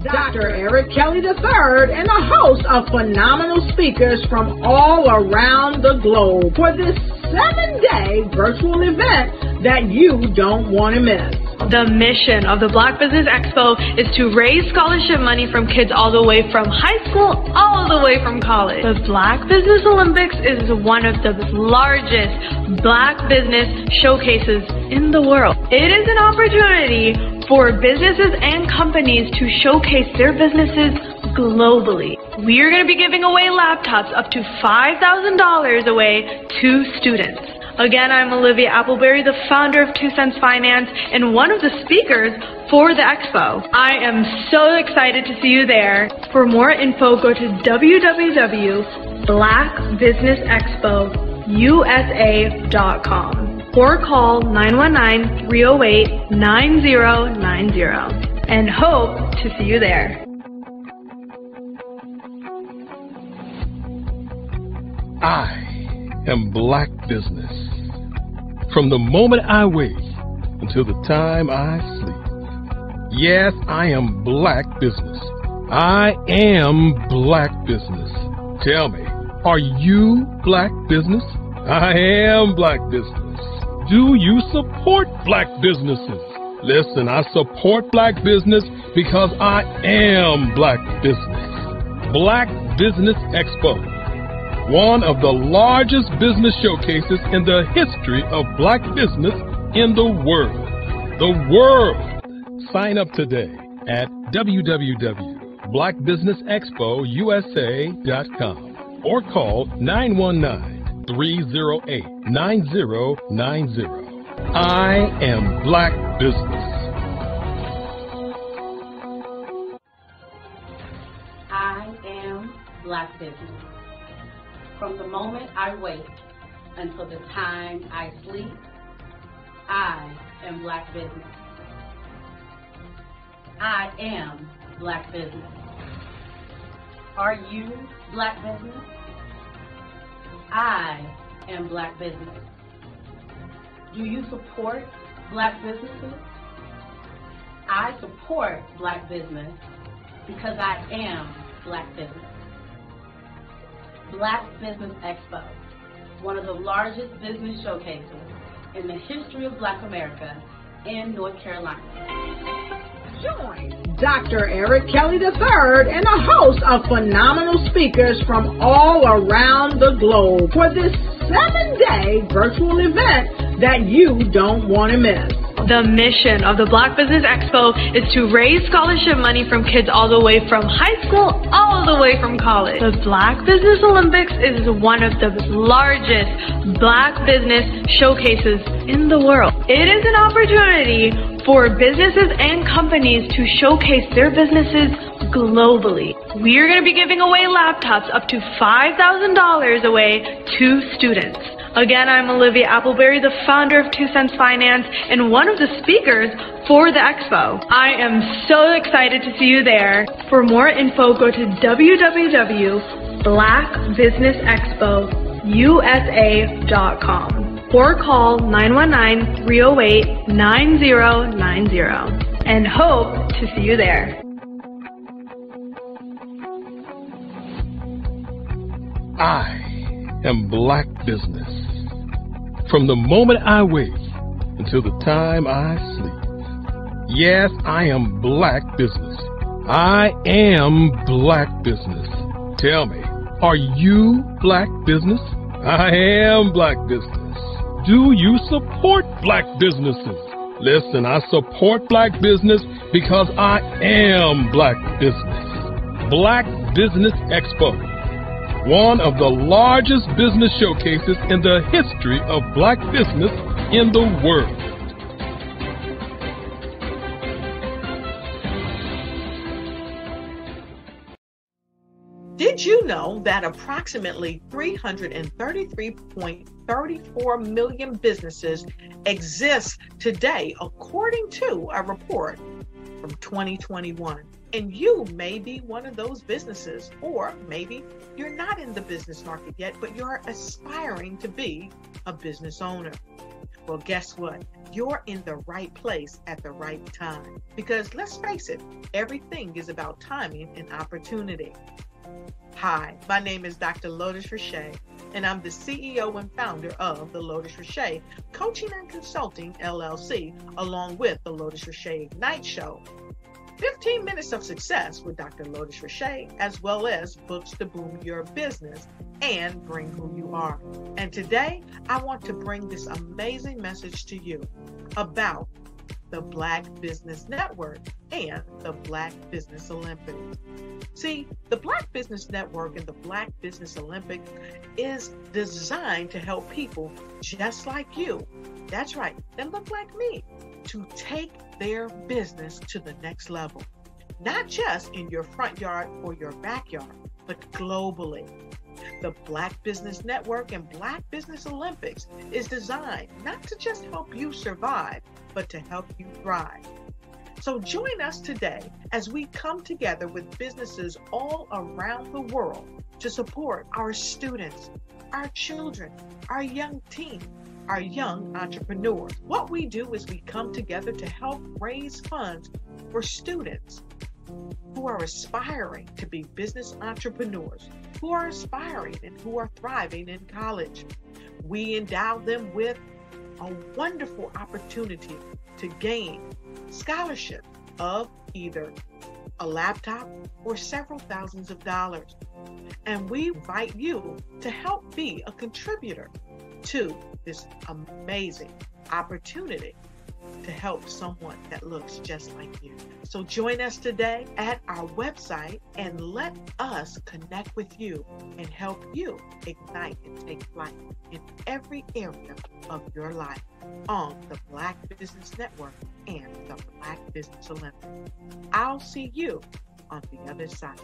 Dr. Eric Kelly III and a host of phenomenal speakers from all around the globe for this 7-day virtual event that you don't want to miss. The mission of the Black Business Expo is to raise scholarship money from kids all the way from high school, all the way from college. The Black Business Olympics is one of the largest Black business showcases in the world. It is an opportunity for businesses and companies to showcase their businesses globally. We are going to be giving away laptops up to $5,000 away to students. Again, I'm Olivia Appleberry, the founder of 2 Cents Finance and one of the speakers for the expo. I am so excited to see you there. For more info, go to www.blackbusinessexpousa.com or call 919-308-9090 and hope to see you there. I am Black Business. From the moment I wake until the time I sleep. Yes, I am Black Business. I am Black Business. Tell me, are you Black Business? I am Black Business. Do you support Black businesses? Listen, I support Black business because I am Black Business. Black Business Expo, one of the largest business showcases in the history of Black business in the world. The world! Sign up today at www.blackbusinessexpousa.com or call 919-308-9090. I am Black Business. I am Black Business. From the moment I wake until the time I sleep, I am Black Business. I am Black Business. Are you Black Business? I am Black Business. Do you support Black businesses? I support Black business because I am Black Business. Black Business Expo, one of the largest business showcases in the history of Black America in North Carolina. Join Dr. Eric Kelly III and a host of phenomenal speakers from all around the globe for this 7-day virtual event that you don't want to miss. The mission of the Black Business Expo is to raise scholarship money from kids all the way from high school all the way from college. The Black Business Olympics is one of the largest Black business showcases in the world. It is an opportunity for businesses and companies to showcase their businesses globally. We are going to be giving away laptops up to $5,000 away to students. Again, I'm Olivia Appleberry, the founder of 2 Cents Finance and one of the speakers for the expo. I am so excited to see you there. For more info, go to www.blackbusinessexpousa.com or call 919-308-9090 and hope to see you there. I am Black Business. From the moment I wake until the time I sleep. Yes, I am Black Business. I am Black Business. Tell me, are you Black Business? I am Black Business. Do you support Black businesses? Listen, I support Black business because I am Black Business. Black Business Expo, one of the largest business showcases in the history of Black business in the world. Did you know that approximately 333.34 million businesses exist today, according to a report from 2021? And you may be one of those businesses, or maybe you're not in the business market yet, but you're aspiring to be a business owner. Well, guess what? You're in the right place at the right time. Because let's face it, everything is about timing and opportunity. Hi, my name is Dr. Lotus Richey, and I'm the CEO and founder of the Lotus Richey Coaching and Consulting LLC, along with the Lotus Richey Ignite Show. 15 minutes of success with Dr. Lotus Richey, as well as books to boom your business and bring who you are. And today, I want to bring this amazing message to you about the Black Business Network and the Black Business Olympics. See, the Black Business Network and the Black Business Olympics is designed to help people just like you, that's right, that look like me, to take their business to the next level. Not just in your front yard or your backyard, but globally. The Black Business Network and Black Business Olympics is designed not to just help you survive, but to help you thrive. So join us today as we come together with businesses all around the world to support our students, our children, our young teens, our young entrepreneurs. What we do is we come together to help raise funds for students who are aspiring to be business entrepreneurs, who are aspiring and who are thriving in college. We endow them with a wonderful opportunity to gain scholarship of either a laptop or several thousands of dollars. And we invite you to help be a contributor to this amazing opportunity to help someone that looks just like you. So join us today at our website and let us connect with you and help you ignite and take flight in every area of your life on the Black Business Network and the Black Business Olympics. I'll see you on the other side.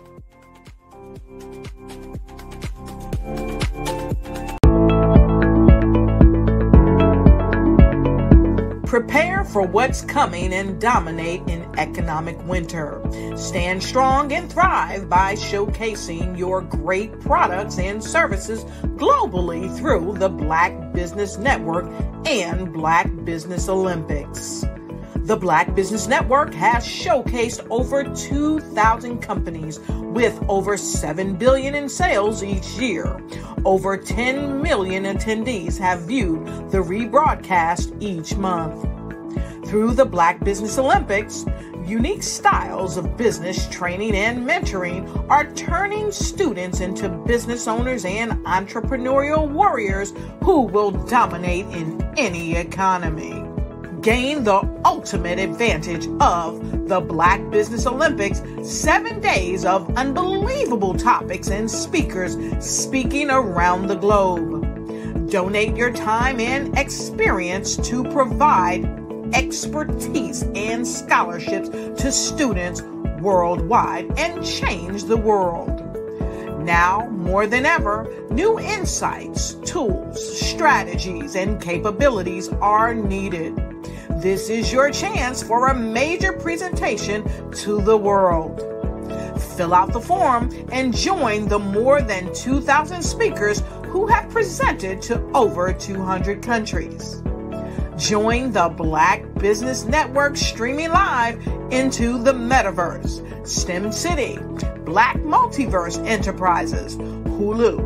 Prepare for what's coming and dominate in economic winter. Stand strong and thrive by showcasing your great products and services globally through the Black Business Network and Black Business Olympics. The Black Business Network has showcased over 2,000 companies with over $7 billion in sales each year. Over 10 million attendees have viewed the rebroadcast each month. Through the Black Business Olympics, Unique styles of business training and mentoring are turning students into business owners and entrepreneurial warriors who will dominate in any economy. Gain the ultimate advantage of the Black Business Olympics, 7 days of unbelievable topics and speakers speaking around the globe. Donate your time and experience to provide expertise and scholarships to students worldwide and change the world. Now, more than ever, new insights, tools, strategies, and capabilities are needed. This is your chance for a major presentation to the world. Fill out the form and join the more than 2,000 speakers who have presented to over 200 countries. Join the Black Business Network streaming live into the Metaverse, STEM City, Black Multiverse Enterprises, Hulu,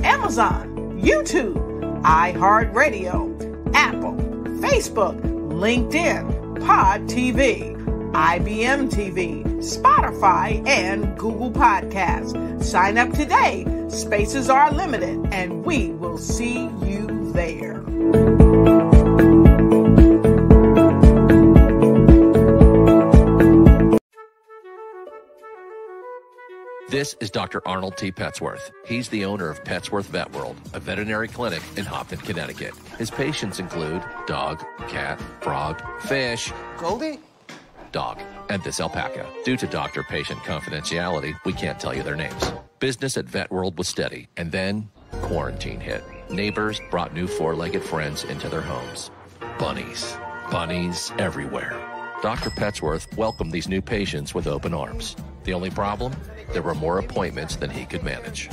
Amazon, YouTube, iHeartRadio, Apple, Facebook, LinkedIn, Pod TV, IBM TV, Spotify, and Google Podcasts. Sign up today. Spaces are limited, and we will see you there. This is Dr. Arnold T. Petsworth. He's the owner of Petsworth Vet World, a veterinary clinic in Hopton, Connecticut. His patients include dog, cat, frog, fish, Goldie, dog, and this alpaca. Due to doctor-patient confidentiality, we can't tell you their names. Business at Vet World was steady, and then quarantine hit. Neighbors brought new four-legged friends into their homes. Bunnies. Bunnies everywhere. Dr. Petsworth welcomed these new patients with open arms. The only problem? There were more appointments than he could manage.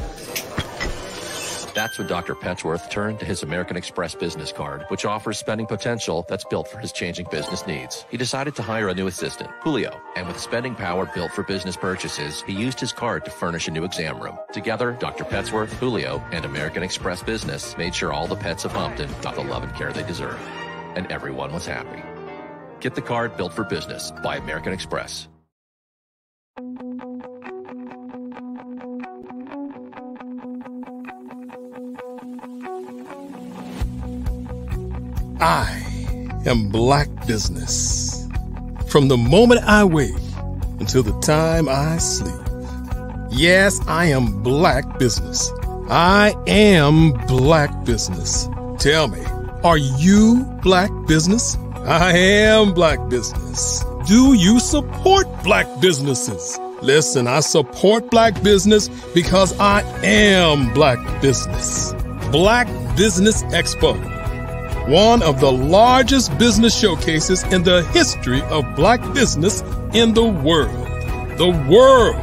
That's when Dr. Petsworth turned to his American Express business card, which offers spending potential that's built for his changing business needs. He decided to hire a new assistant, Julio, and with spending power built for business purchases, he used his card to furnish a new exam room. Together, Dr. Petsworth, Julio, and American Express Business made sure all the pets of Hopton got the love and care they deserve. And everyone was happy. Get the card built for business by American Express. I am Black Business. From the moment I wake until the time I sleep. Yes, I am Black Business. I am Black Business. Tell me, are you Black Business? I am Black Business. Do you support Black businesses? Listen, I support Black business because I am Black Business. Black Business Expo. One of the largest business showcases in the history of Black business in the world. The world!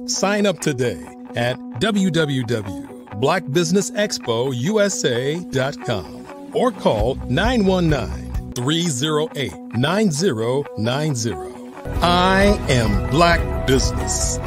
Sign up today at www.blackbusinessexpousa.com or call 919-308-9090. I am Black Business.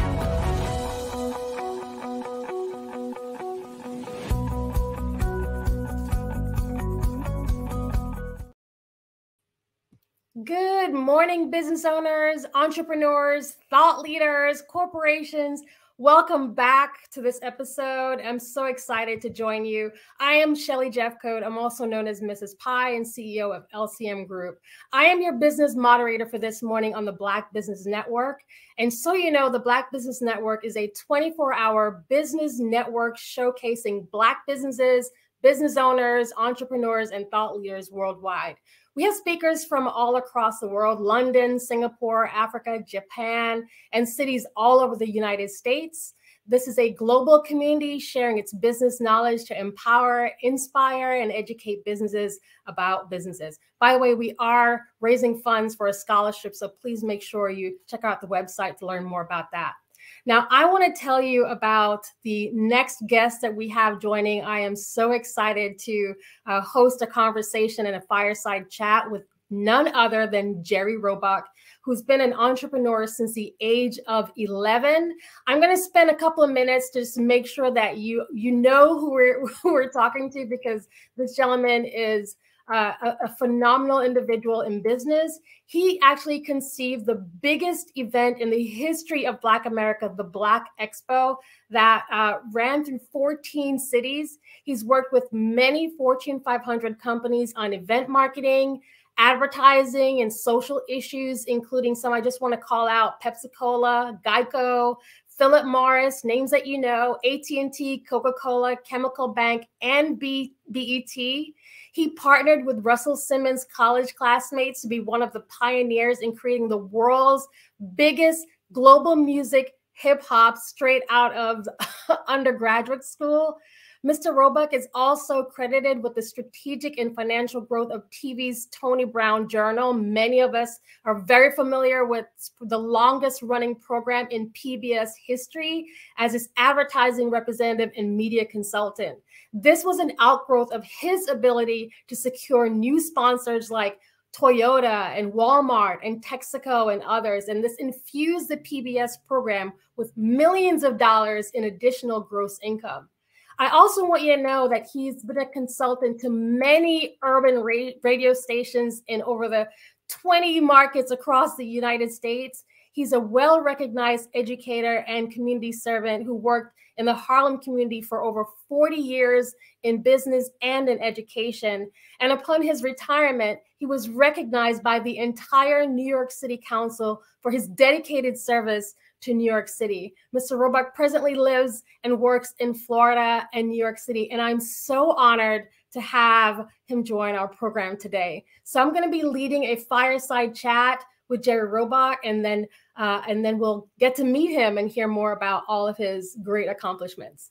Good morning, business owners, entrepreneurs, thought leaders, corporations. Welcome back to this episode. I'm so excited to join you. I am Shelly Jeffcoat. I'm also known as Mrs. Pie and CEO of LCM Group. I am your business moderator for this morning on the Black Business Network. And so you know, the Black Business Network is a 24-hour business network showcasing Black businesses, business owners, entrepreneurs, and thought leaders worldwide. We have speakers from all across the world: London, Singapore, Africa, Japan, and cities all over the United States. This is a global community sharing its business knowledge to empower, inspire, and educate businesses about businesses. By the way, we are raising funds for a scholarship, so please make sure you check out the website to learn more about that. Now, I want to tell you about the next guest that we have joining. I am so excited to host a conversation and a fireside chat with none other than Jerry Roebuck, who's been an entrepreneur since the age of 11. I'm going to spend a couple of minutes just to make sure that you know who we're talking to, because this gentleman is a phenomenal individual in business. He actually conceived the biggest event in the history of Black America, the Black Expo, that ran through 14 cities. He's worked with many Fortune 500 companies on event marketing, advertising, and social issues, including some I just want to call out: Pepsi-Cola, Geico, Philip Morris, names that you know, AT&T, Coca-Cola, Chemical Bank, and BET. He partnered with Russell Simmons' college classmates to be one of the pioneers in creating the world's biggest global music, hip hop, straight out of undergraduate school. Mr. Roebuck is also credited with the strategic and financial growth of TV's Tony Brown Journal. Many of us are very familiar with the longest running program in PBS history as its advertising representative and media consultant. This was an outgrowth of his ability to secure new sponsors like Toyota and Walmart and Texaco and others. And this infused the PBS program with millions of dollars in additional gross income. I also want you to know that he's been a consultant to many urban radio stations in over the 20 markets across the United States. He's a well-recognized educator and community servant who worked in the Harlem community for over 40 years in business and in education. And upon his retirement, he was recognized by the entire New York City Council for his dedicated service to New York City. Mr. Roebuck presently lives and works in Florida and New York City, and I'm so honored to have him join our program today. So I'm going to be leading a fireside chat with Jerry Roebuck, and then we'll get to meet him and hear more about all of his great accomplishments.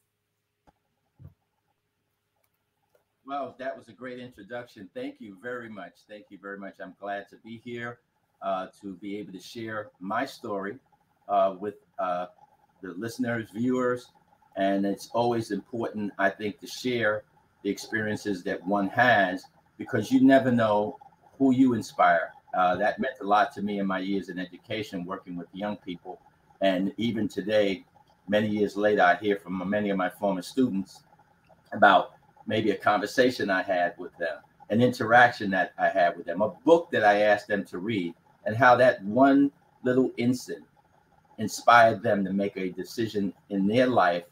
Well, that was a great introduction. Thank you very much. Thank you very much. I'm glad to be here to be able to share my story with the listeners, viewers, and it's always important, I think, to share the experiences that one has, because you never know who you inspire. That meant a lot to me in my years in education, working with young people, and even today, many years later, I hear from many of my former students about maybe a conversation I had with them, an interaction that I had with them, a book that I asked them to read, and how that one little instant inspired them to make a decision in their life,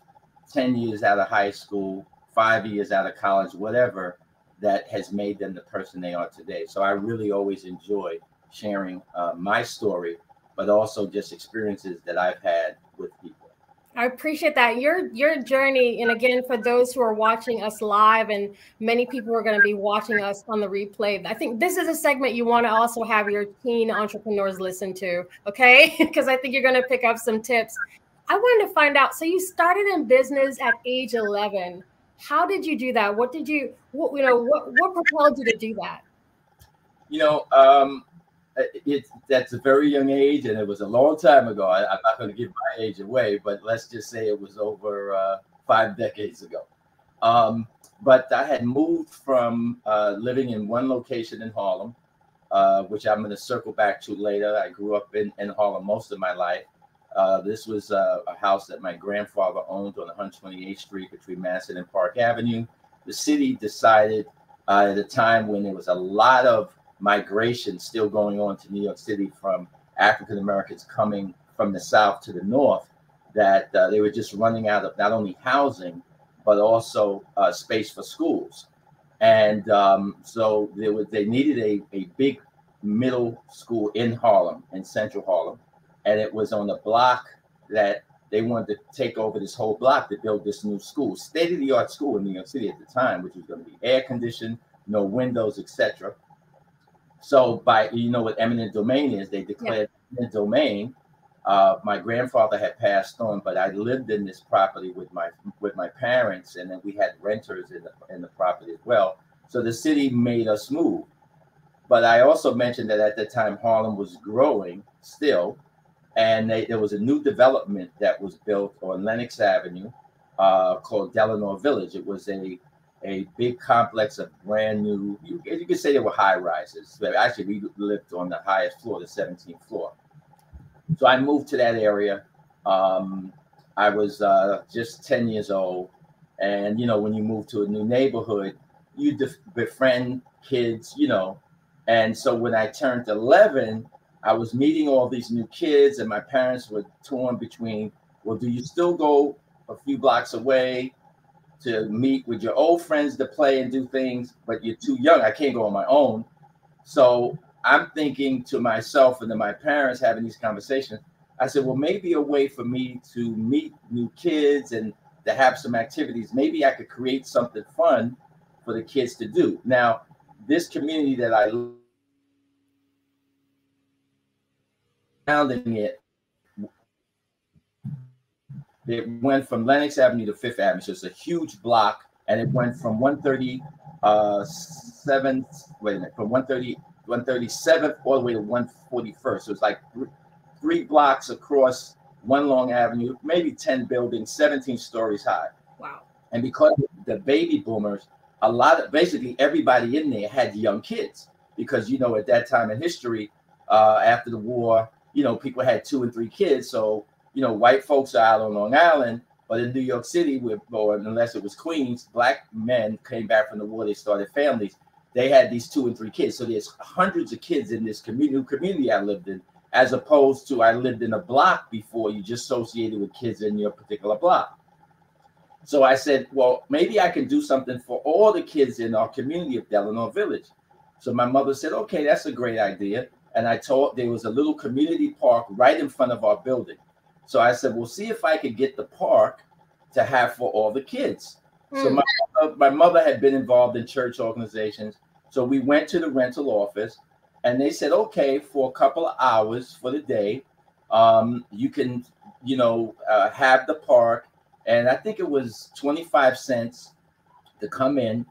10 years out of high school, 5 years out of college, whatever, that has made them the person they are today. So I really always enjoy sharing my story, but also just experiences that I've had with people. I appreciate that. Your journey, and again, for those who are watching us live, and many people are going to be watching us on the replay, I think this is a segment you want to also have your teen entrepreneurs listen to, okay? Because I think you're going to pick up some tips. I wanted to find out, so you started in business at age 11. How did you do that? What propelled you to do that? That's a very young age, and it was a long time ago. I'm not going to give my age away, but let's just say it was over 5 decades ago. But I had moved from living in one location in Harlem, which I'm going to circle back to later. I grew up in Harlem most of my life. This was a house that my grandfather owned on 128th Street between Madison and Park Avenue. The city decided at a time when there was a lot of migration still going on to New York City from African Americans coming from the South to the North, that they were just running out of not only housing, but also space for schools. And so they needed a big middle school in Harlem, in Central Harlem. And it was on the block that they wanted to take over this whole block to build this new school, state-of-the-art school in New York City at the time, which was going to be air-conditioned, no windows, etc. So what eminent domain is, they declared eminent domain. My grandfather had passed on, but I lived in this property with my parents, and then we had renters in the property as well. So the city made us move. But I also mentioned that at the time Harlem was growing still, and there was a new development that was built on Lenox Avenue called Delano Village. It was a big complex of brand new, you could say they were high rises. But actually, we lived on the highest floor, the 17th floor. So I moved to that area. I was just 10 years old. And, when you move to a new neighborhood, you befriend kids, you know. And so when I turned 11, I was meeting all these new kids, and my parents were torn between, well, do you still go a few blocks away to meet with your old friends to play and do things, but you're too young. I can't go on my own. So I'm thinking to myself and to my parents having these conversations. I said, well, maybe a way for me to meet new kids and to have some activities. Maybe I could create something fun for the kids to do. Now, this community that I founding it went from Lenox Avenue to Fifth Avenue. So it's a huge block, and it went from 137th all the way to 141st. So it's like three blocks across one long avenue, maybe 10 buildings, 17 stories high. Wow. And because of the baby boomers, basically everybody in there had young kids, because, you know, at that time in history, after the war, you know, people had 2 and 3 kids. So, you know, white folks are out on Long Island, but in New York City, or unless it was Queens, black men came back from the war, they started families. They had these 2 and 3 kids. So there's hundreds of kids in this community I lived in, as opposed to I lived in a block before, you just associated with kids in your particular block. So I said, well, maybe I can do something for all the kids in our community of Delano Village. So my mother said, okay, that's a great idea. And I told, there was a little community park right in front of our building. So I said, well, see if I could get the park to have for all the kids. So my mother had been involved in church organizations. So we went to the rental office, and they said, okay, for a couple of hours for the day, you can, you know, have the park. And I think it was 25 cents to come in.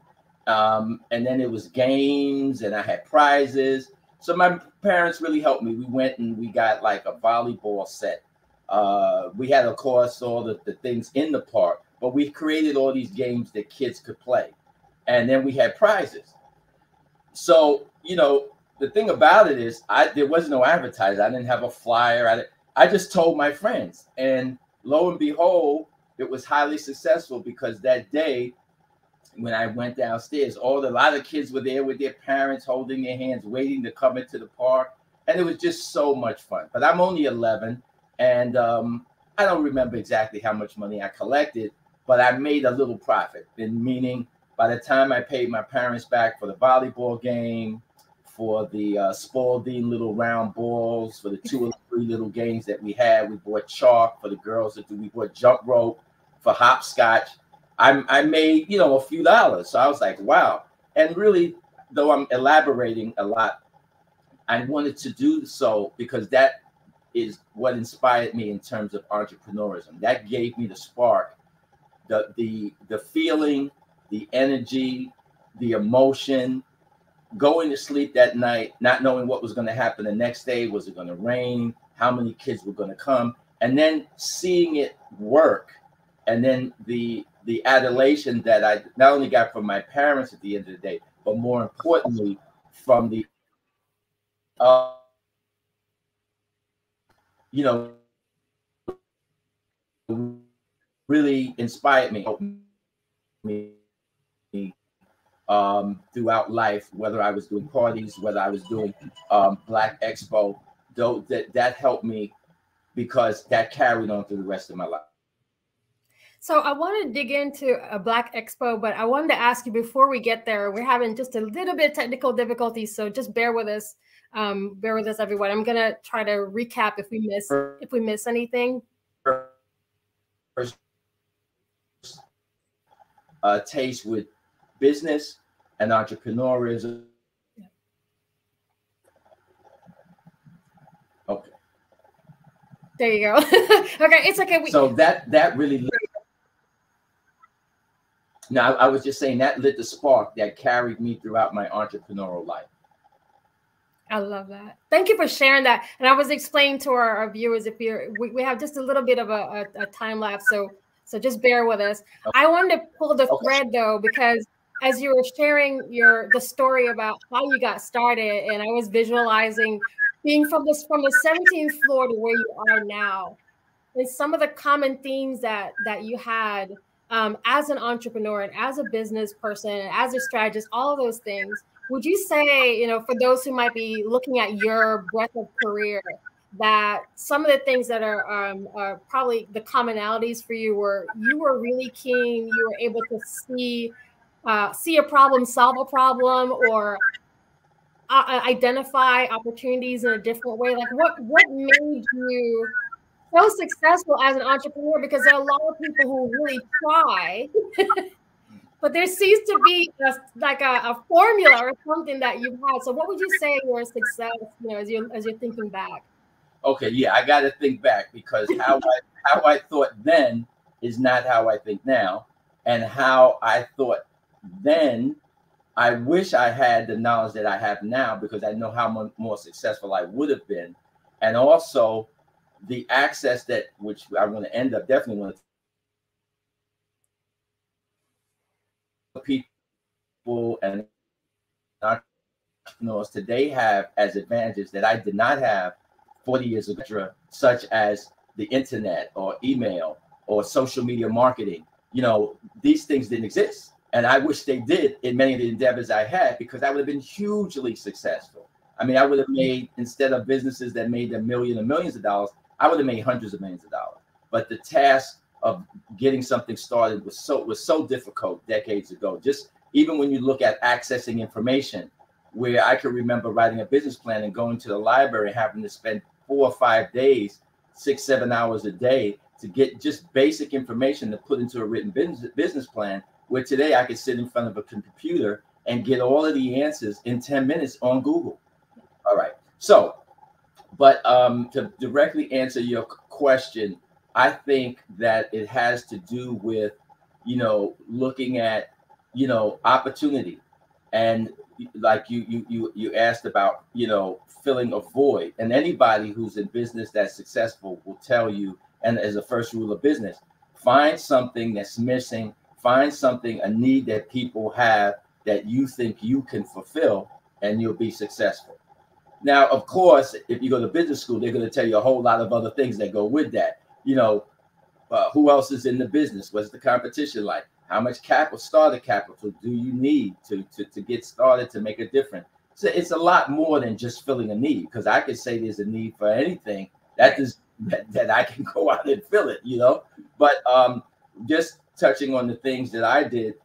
And then it was games, and I had prizes. So my parents really helped me. We went and we got like a volleyball set. We had, of course, all the things in the park, but we created all these games that kids could play. And then we had prizes. So, you know, the thing about it is there was no advertising. I didn't have a flyer. I just told my friends. And lo and behold, it was highly successful, because that day when I went downstairs, a lot of kids were there with their parents holding their hands, waiting to come into the park. And it was just so much fun. But I'm only 11. And I don't remember exactly how much money I collected, but I made a little profit. Meaning, by the time I paid my parents back for the volleyball game, for the Spalding little round balls, for the 2 or 3 little games that we had, we bought chalk for the girls. We bought jump rope for hopscotch. I made, you know, a few dollars. So I was like, wow. And really, though I'm elaborating a lot, I wanted to do so because that is what inspired me in terms of entrepreneurism. That gave me the spark, the feeling, the energy, the emotion, going to sleep that night, not knowing what was going to happen the next day. Was it going to rain? How many kids were going to come? And then seeing it work. And then the adulation that I not only got from my parents at the end of the day, but more importantly, from the you know, really inspired me throughout life, whether I was doing parties, whether I was doing Black Expo, though that helped me because that carried on through the rest of my life. So I want to dig into a Black Expo, but I wanted to ask you before we get there, we're having just a little bit of technical difficulties, so just bear with us. Bear with us, everyone. I'm gonna try to recap if we miss anything. Taste with business and entrepreneurism. Okay. There you go. Okay, it's okay. So that really. Now I was just saying that lit the spark that carried me throughout my entrepreneurial life. I love that. Thank you for sharing that. And I was explaining to our viewers, if we have just a little bit of a time lapse, so just bear with us. Okay. I wanted to pull the thread though, because as you were sharing the story about how you got started, and I was visualizing being from the 17th floor to where you are now, and some of the common themes that you had as an entrepreneur and as a business person, and as a strategist, all of those things, would you say, for those who might be looking at your breadth of career, that some of the things that are probably the commonalities for you were really keen, you were able to see a problem, solve a problem, or identify opportunities in a different way? Like what made you so successful as an entrepreneur? Because there are a lot of people who really try, but there seems to be a formula or something that you've had. So what would you say your success, as you're thinking back? Okay, yeah, I got to think back, because how I thought then is not how I think now, and how I thought then, I wish I had the knowledge that I have now, because I know how much more successful I would have been, and also the access which I'm going to end up definitely want to people and entrepreneurs today have as advantages that I did not have 40 years ago, such as the internet or email or social media marketing. These things didn't exist. And I wish they did in many of the endeavors I had, because I would have been hugely successful. I mean, I would have made, instead of businesses that made a million or millions of dollars, I would have made hundreds of millions of dollars. But the task of getting something started was so difficult decades ago. Just even when you look at accessing information, where I could remember writing a business plan and going to the library and having to spend 4 or 5 days, 6-7 hours a day to get just basic information to put into a written business plan, where today I could sit in front of a computer and get all of the answers in 10 minutes on Google. All right. So, but to directly answer your question, I think that it has to do with, looking at, opportunity. And like you asked about, filling a void. And anybody who's in business that's successful will tell you, and as a first rule of business, find something that's missing, find something, a need that people have that you think you can fulfill, and you'll be successful. Now, of course, if you go to business school, they're going to tell you a whole lot of other things that go with that. Who else is in the business? What's the competition like? How much starter capital do you need to get started, to make a difference? So it's a lot more than just filling a need, because I could say there's a need for anything that I can go out and fill it, But just touching on the things that I did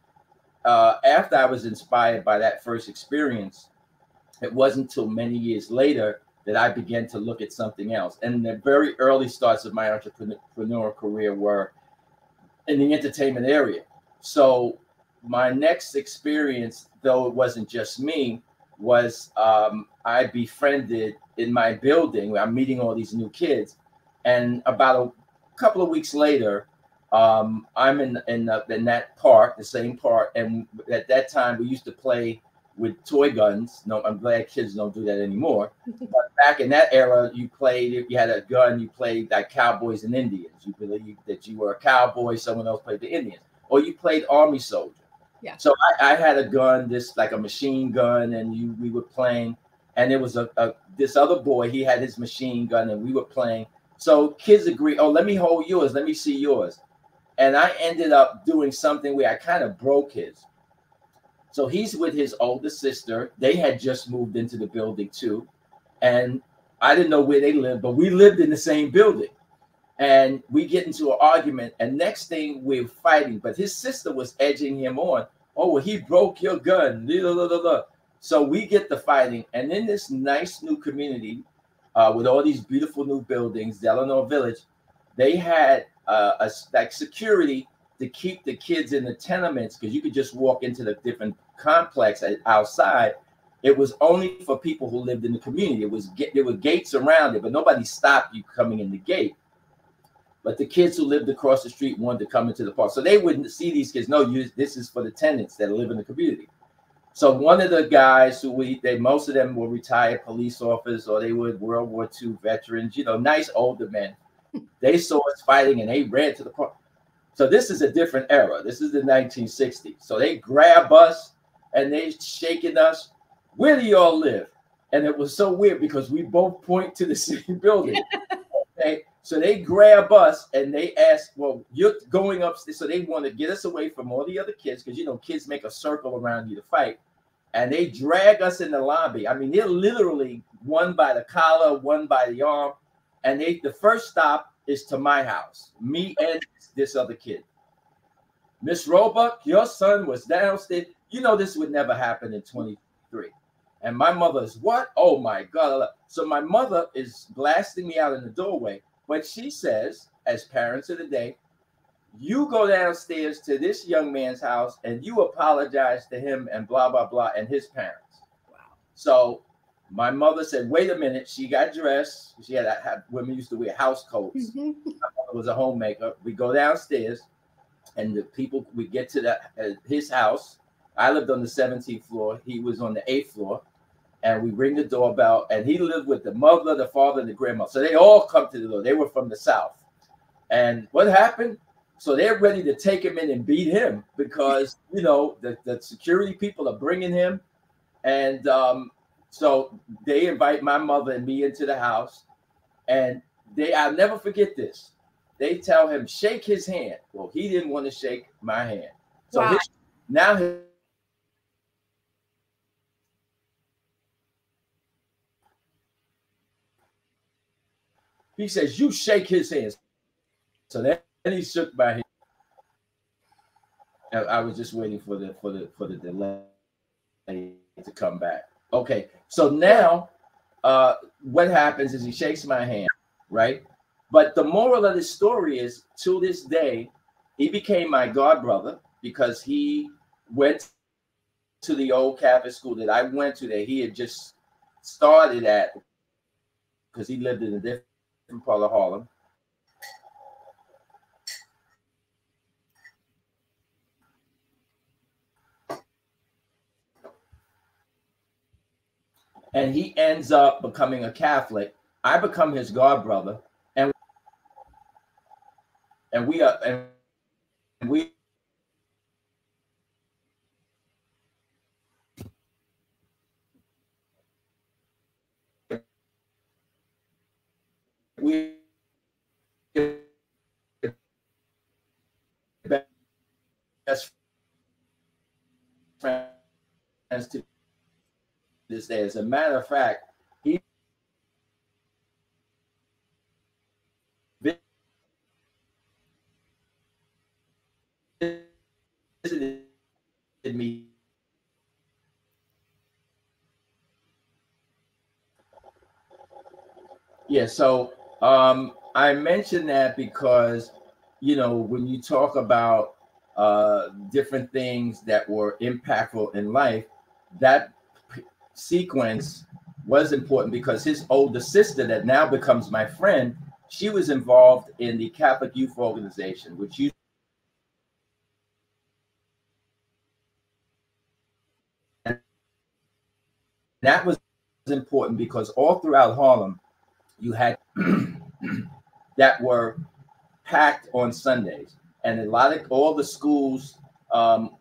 after I was inspired by that first experience, it wasn't until many years later that I began to look at something else. And the very early starts of my entrepreneur career were in the entertainment area. So my next experience, though it wasn't just me, was I befriended in my building where I'm meeting all these new kids. And about a couple of weeks later, I'm in that park, the same park. And at that time, we used to play with toy guns. No, I'm glad kids don't do that anymore. But back in that era, you had a gun, you played like cowboys and Indians. You believed that you were a cowboy, someone else played the Indians. Or you played army soldier. Yeah. So I had a gun, like a machine gun, and we were playing. And there was this other boy, he had his machine gun, and we were playing. So kids agreed, oh, let me hold yours, let me see yours. And I ended up doing something where I kind of broke his. So he's with his older sister. They had just moved into the building too. And I didn't know where they lived, but we lived in the same building. And we get into an argument, and next thing we're fighting, but his sister was edging him on. Oh, well, he broke your gun. So we get the fighting. And in this nice new community with all these beautiful new buildings, Delano Village, they had like security to keep the kids in the tenements, because you could just walk into the different complex outside. It was only for people who lived in the community. There were gates around it, but nobody stopped you coming in the gate. But the kids who lived across the street wanted to come into the park. So they wouldn't see these kids. No, this is for the tenants that live in the community. So one of the guys most of them were retired police officers, or they were World War II veterans, nice older men. They saw us fighting and they ran to the park. So this is a different era. This is the 1960s. So they grab us and they shaking us. Where do y'all live? And it was so weird because we both point to the same building. Okay. So they grab us and they ask, well, you're going upstairs. So they want to get us away from all the other kids because, you know, kids make a circle around you to fight. And they drag us in the lobby. I mean, they're literally one by the collar, one by the arm. And the first stop is to my house, me and this other kid. Miss Roebuck, your son was downstairs. You know, this would never happen in 23. And my mother is, what? Oh, my God. So my mother is blasting me out in the doorway. But she says, as parents of the day, you go downstairs to this young man's house and you apologize to him and blah, blah, blah, and his parents. Wow. So my mother said, wait a minute. She got dressed. She had women used to wear house coats. My mother was a homemaker. We go downstairs and the people, we get to his house. I lived on the 17th floor. He was on the 8th floor. And we ring the doorbell, and he lived with the mother, the father, and the grandmother. So they all come to the door. They were from the South. And what happened? So they're ready to take him in and beat him because, you know, the security people are bringing him. And so they invite my mother and me into the house. And I'll never forget this. They tell him, shake his hand. Well, he didn't want to shake my hand. So wow. Now he says, you shake his hands. So then he shook my hand. I was just waiting for the delay to come back. Okay. So now what happens is he shakes my hand, right? But the moral of the story is, to this day, he became my godbrother because he went to the old Catholic school that I went to that he had just started at because he lived in a different part of Harlem. And he ends up becoming a Catholic. I become his godbrother, and we best friends to this day. As a matter of fact, he visited me. Yeah, so I mentioned that because, you know, when you talk about different things that were impactful in life, that sequence was important because his older sister that now becomes my friend, she was involved in the Catholic Youth Organization, which used that was important because all throughout Harlem, you had that were packed on Sundays, and all the schools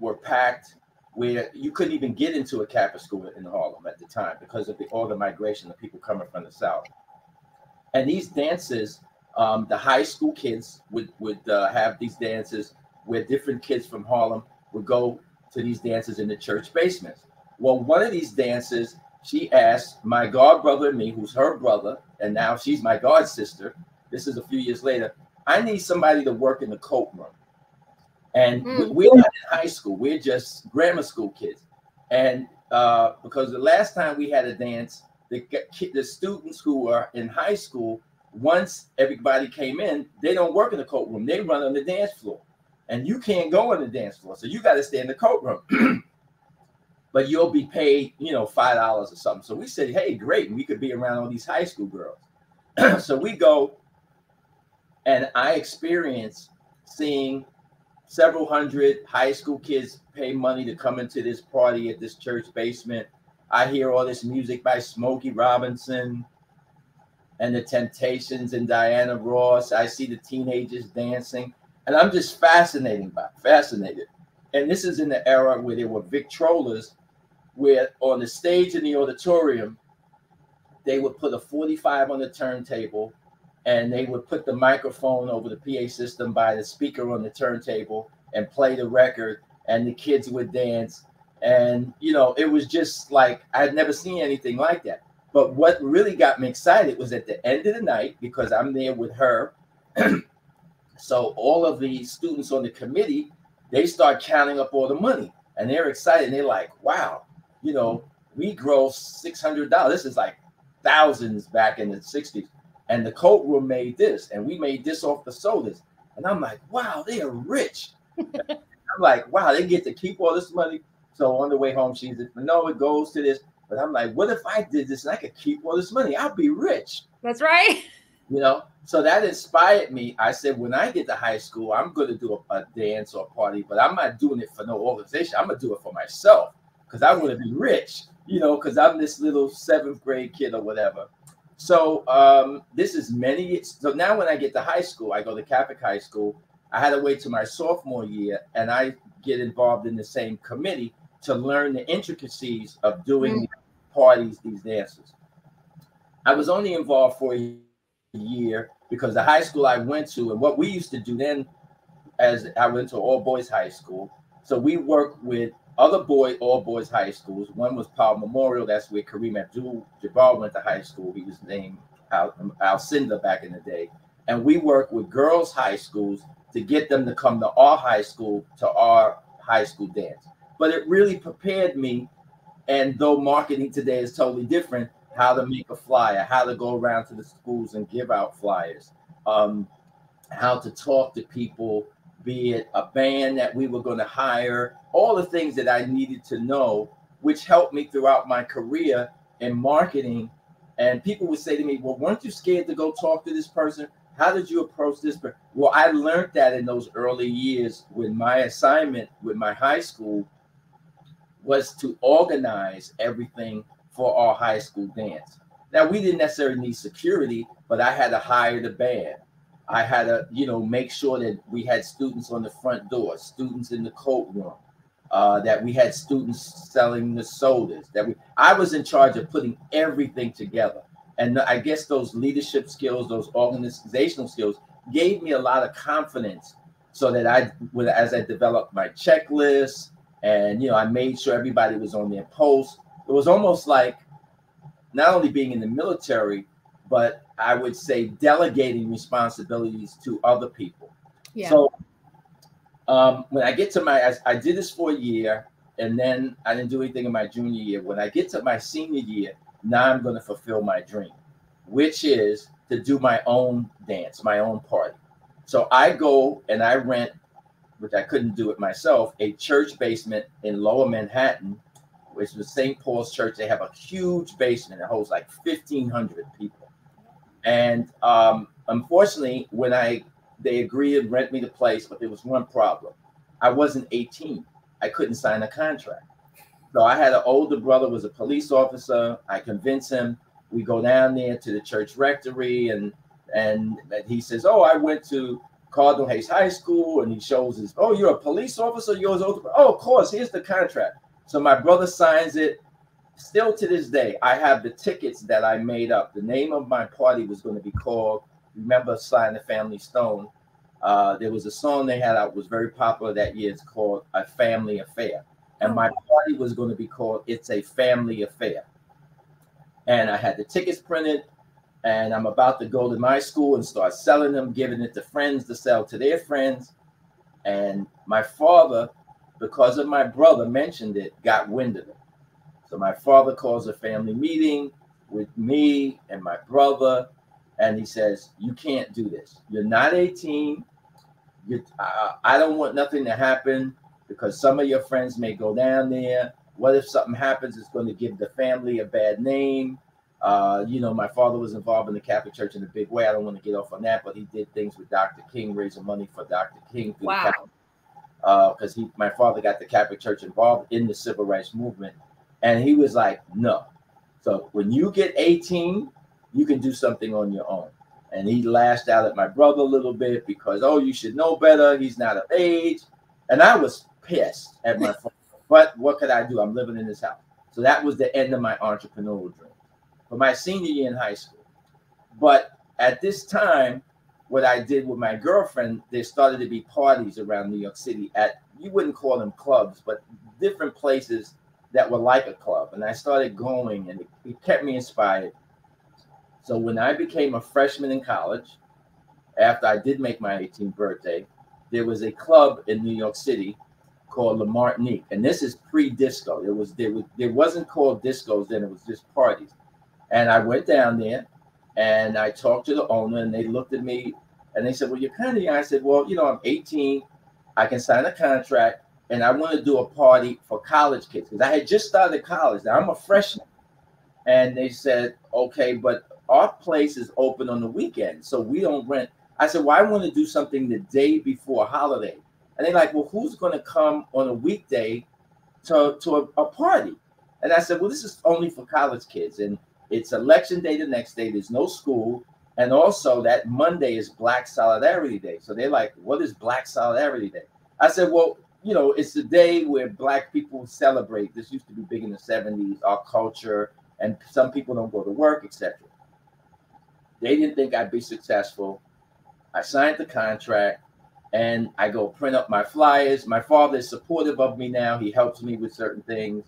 were packed where you couldn't even get into a Catholic school in Harlem at the time because of all the migration of people coming from the South. And these dances, the high school kids would have these dances where different kids from Harlem would go to these dances in the church basements. Well, one of these dances, she asked my god brother and me, who's her brother, and now she's my god sister. This is a few years later. I need somebody to work in the coat room. And we're not in high school. We're just grammar school kids. And because the last time we had a dance, the students who are in high school, once everybody came in, they don't work in the coat room. They run on the dance floor. And you can't go on the dance floor. So you got to stay in the coat room. But you'll be paid, you know, $5 or something. So we said, hey, great. We could be around all these high school girls. So we go, and I experience seeing several hundred high school kids pay money to come into this party at this church basement. I hear all this music by Smokey Robinson and the Temptations and Diana Ross. I see the teenagers dancing, and I'm just fascinated. And this is in the era where there were Victrolas, where on the stage in the auditorium, they would put a 45 on the turntable, and they would put the microphone over the PA system by the speaker on the turntable and play the record, and the kids would dance. And, you know, it was just like, I had never seen anything like that. But what really got me excited was at the end of the night, because I'm there with her. So all of the students on the committee, they start counting up all the money, and they're excited. And they're like, wow, you know, we grossed $600. This is like thousands back in the 60s. And the coat room made this, and we made this off the sodas. And I'm like, wow, they are rich. I'm like, wow, they get to keep all this money. So on the way home, she said, no, it goes to this. But I'm like, what if I did this and I could keep all this money? I'll be rich. That's right. You know, so that inspired me. I said, when I get to high school, I'm going to do a dance or a party, but I'm not doing it for no organization. I'm going to do it for myself because I want to be rich, you know, because I'm this little 7th grade kid or whatever. So this is many. So now when I get to high school, I go to Catholic High School. I had to wait till my sophomore year, and I get involved in the same committee to learn the intricacies of doing these parties, these dances. I was only involved for a year because the high school I went to, and what we used to do then, as I went to all boys high school, so we worked with other all boys high schools. One was Powell Memorial. That's where Kareem Abdul-Jabbar went to high school. He was named Alcinda back in the day. And we worked with girls high schools to get them to come to our high school, to our high school dance. But it really prepared me. And though marketing today is totally different, how to make a flyer, how to go around to the schools and give out flyers, how to talk to people, be it a band that we were going to hire, all the things that I needed to know, which helped me throughout my career in marketing. And people would say to me, well, weren't you scared to go talk to this person? How did you approach this person? Well, I learned that in those early years when my assignment with my high school was to organize everything for our high school dance. Now, we didn't necessarily need security, but I had to hire the band. I had to, you know, make sure that we had students on the front door, students in the coat room, that we had students selling the sodas. I was in charge of putting everything together. And I guess those leadership skills, those organizational skills gave me a lot of confidence so that as I developed my checklist and, you know, I made sure everybody was on their post. It was almost like not only being in the military, but I would say delegating responsibilities to other people. Yeah. So when I get to I did this for a year, and then I didn't do anything in my junior year. When I get to my senior year, now I'm going to fulfill my dream, which is to do my own dance, my own party. So I go and I rent, which I couldn't do it myself, a church basement in Lower Manhattan, which was St. Paul's Church. They have a huge basement that holds like 1,500 people. And unfortunately, when they agreed to rent me the place, but there was one problem. I wasn't 18. I couldn't sign a contract. So I had an older brother, was a police officer. I convinced him. We go down there to the church rectory, and he says, oh, I went to Cardinal Hayes High School, and he shows his, oh, you're a police officer? You're his older brother? Oh, of course, here's the contract. So my brother signs it. Still to this day, I have the tickets that I made up. The name of my party was going to be called, remember Sly and the Family Stone? There was a song they had out, was very popular that year. It's called A Family Affair. And my party was going to be called It's a Family Affair. And I had the tickets printed, and I'm about to go to my school and start selling them, giving it to friends to sell to their friends. And my father, because of my brother mentioned it, got wind of it. So my father calls a family meeting with me and my brother, and he says, you can't do this. You're not 18. I don't want nothing to happen because some of your friends may go down there. What if something happens? It's going to give the family a bad name. You know, my father was involved in the Catholic Church in a big way. I don't want to get off on that, but he did things with Dr. King, raising money for Dr. King. Wow. Because my father got the Catholic Church involved in the civil rights movement. And he was like, no. So when you get 18, you can do something on your own. And he lashed out at my brother a little bit because, oh, you should know better. He's not of age. And I was pissed at my father. But what could I do? I'm living in this house. So that was the end of my entrepreneurial dream for my senior year in high school. But at this time, what I did with my girlfriend, there started to be parties around New York City at, you wouldn't call them clubs, but different places that were like a club. And I started going, and it kept me inspired. So when I became a freshman in college, after I did make my 18th birthday, there was a club in New York City called La Martinique. And this is pre-disco. There wasn't called discos then, it was just parties. And I went down there and I talked to the owner, and they looked at me and they said, well, you're kind of young. I said, well, you know, I'm 18, I can sign a contract, and I want to do a party for college kids because I had just started college. Now I'm a freshman. And they said, okay, but our place is open on the weekend, so we don't rent. I said, well, I want to do something the day before a holiday. And they're like, well, who's going to come on a weekday to a party? And I said, well, this is only for college kids. And it's election day the next day. There's no school. And also that Monday is Black Solidarity Day. So they're like, what is Black Solidarity Day? I said, well, you know, it's the day where Black people celebrate. This used to be big in the 70s, our culture, and some people don't go to work, etc. They didn't think I'd be successful. I signed the contract, and I go print up my flyers. My father is supportive of me now. He helps me with certain things.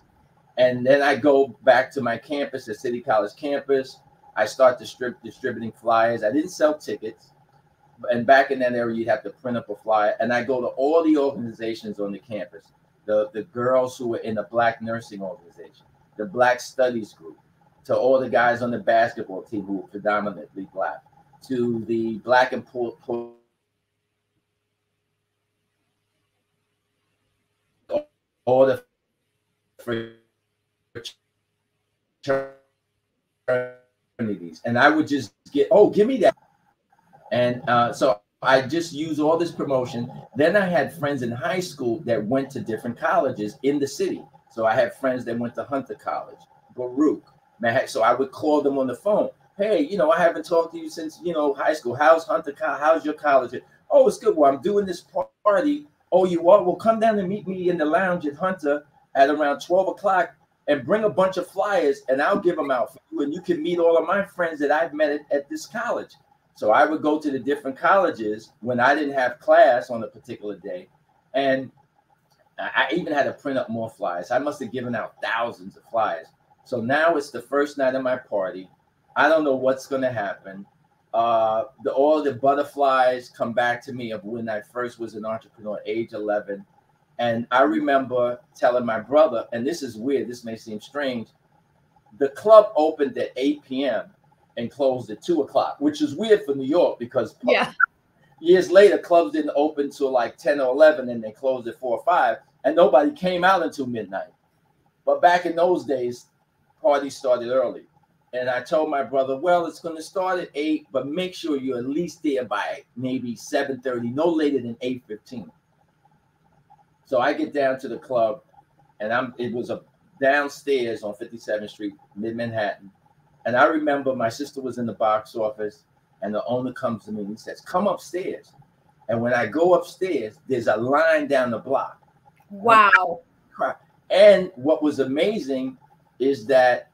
And then I go back to my campus, the City College campus. I start distributing flyers. I didn't sell tickets. And back in that area, you'd have to print up a flyer. And I go to all the organizations on the campus, the girls who were in the Black nursing organization, the Black studies group, to all the guys on the basketball team who were predominantly Black, to the Black and all the fraternities. And I would just get, oh, give me that. And so I just use all this promotion. Then I had friends in high school that went to different colleges in the city. So I had friends that went to Hunter College, Baruch. So I would call them on the phone. Hey, you know, I haven't talked to you since, you know, high school. How's Hunter College? How's your college? Oh, it's good. Well, I'm doing this party. Oh, you are? Well, come down and meet me in the lounge at Hunter at around 12 o'clock and bring a bunch of flyers, and I'll give them out for you. And you can meet all of my friends that I've met at this college. So I would go to the different colleges when I didn't have class on a particular day. And I even had to print up more flyers. I must have given out thousands of flyers. So now it's the first night of my party. I don't know what's going to happen. All the butterflies come back to me of when I first was an entrepreneur, age 11. And I remember telling my brother, and this is weird, this may seem strange, the club opened at 8 p.m. and closed at 2 o'clock, which is weird for New York because years later, clubs didn't open till like 10 or 11 and they closed at 4 or 5, and nobody came out until midnight. But back in those days, parties started early. And I told my brother, well, it's going to start at 8, but make sure you're at least there by maybe 7:30, no later than 8:15. So I get down to the club, and it was a downstairs on 57th Street, mid-Manhattan. And I remember my sister was in the box office, and the owner comes to me and he says, come upstairs. And when I go upstairs, there's a line down the block. Wow. And what was amazing is that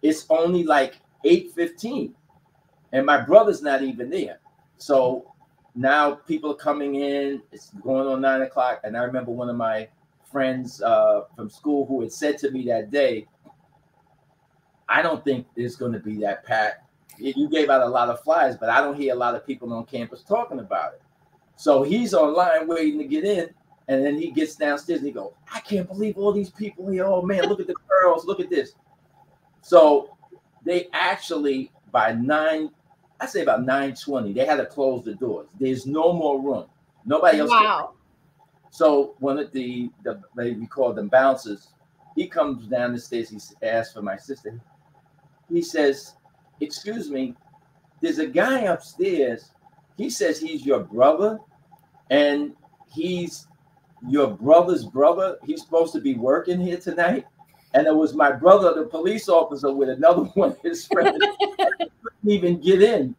it's only like 8:15, and my brother's not even there. So now people are coming in. It's going on 9 o'clock. And I remember one of my friends from school who had said to me that day, I don't think it's going to be that packed. You gave out a lot of flyers, but I don't hear a lot of people on campus talking about it. So he's online waiting to get in. And then he gets downstairs and he goes, I can't believe all these people here. Oh, man, look at the girls. Look at this. So they actually, by I say about 9:20, they had to close the doors. There's no more room. Nobody else. Wow. So one of we call them bouncers, he comes down the stairs. He asks for my sister. He says, excuse me, there's a guy upstairs. He says he's your brother, and he's your brother's brother. He's supposed to be working here tonight. And it was my brother, the police officer, with another one of his friends. Couldn't even get in.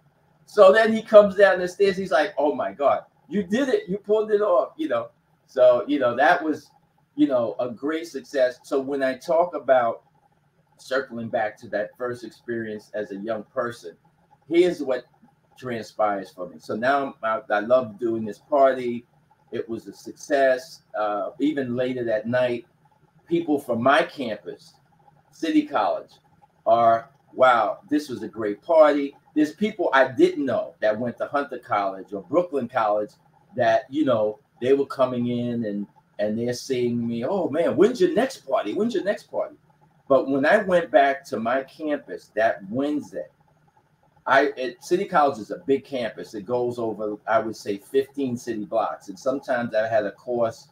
So then he comes down the stairs. He's like, oh, my God, you did it. You pulled it off, you know. So, you know, that was, you know, a great success. So when I talk about circling back to that first experience as a young person, here's what transpires for me. So now I love doing this party. It was a success. Even later that night, people from my campus, City College, are, wow, this was a great party. There's people I didn't know that went to Hunter College or Brooklyn College that, you know, they were coming in and they're seeing me, oh man, when's your next party? When's your next party? But when I went back to my campus that Wednesday, City College is a big campus. It goes over, I would say, 15 city blocks. And sometimes I had a course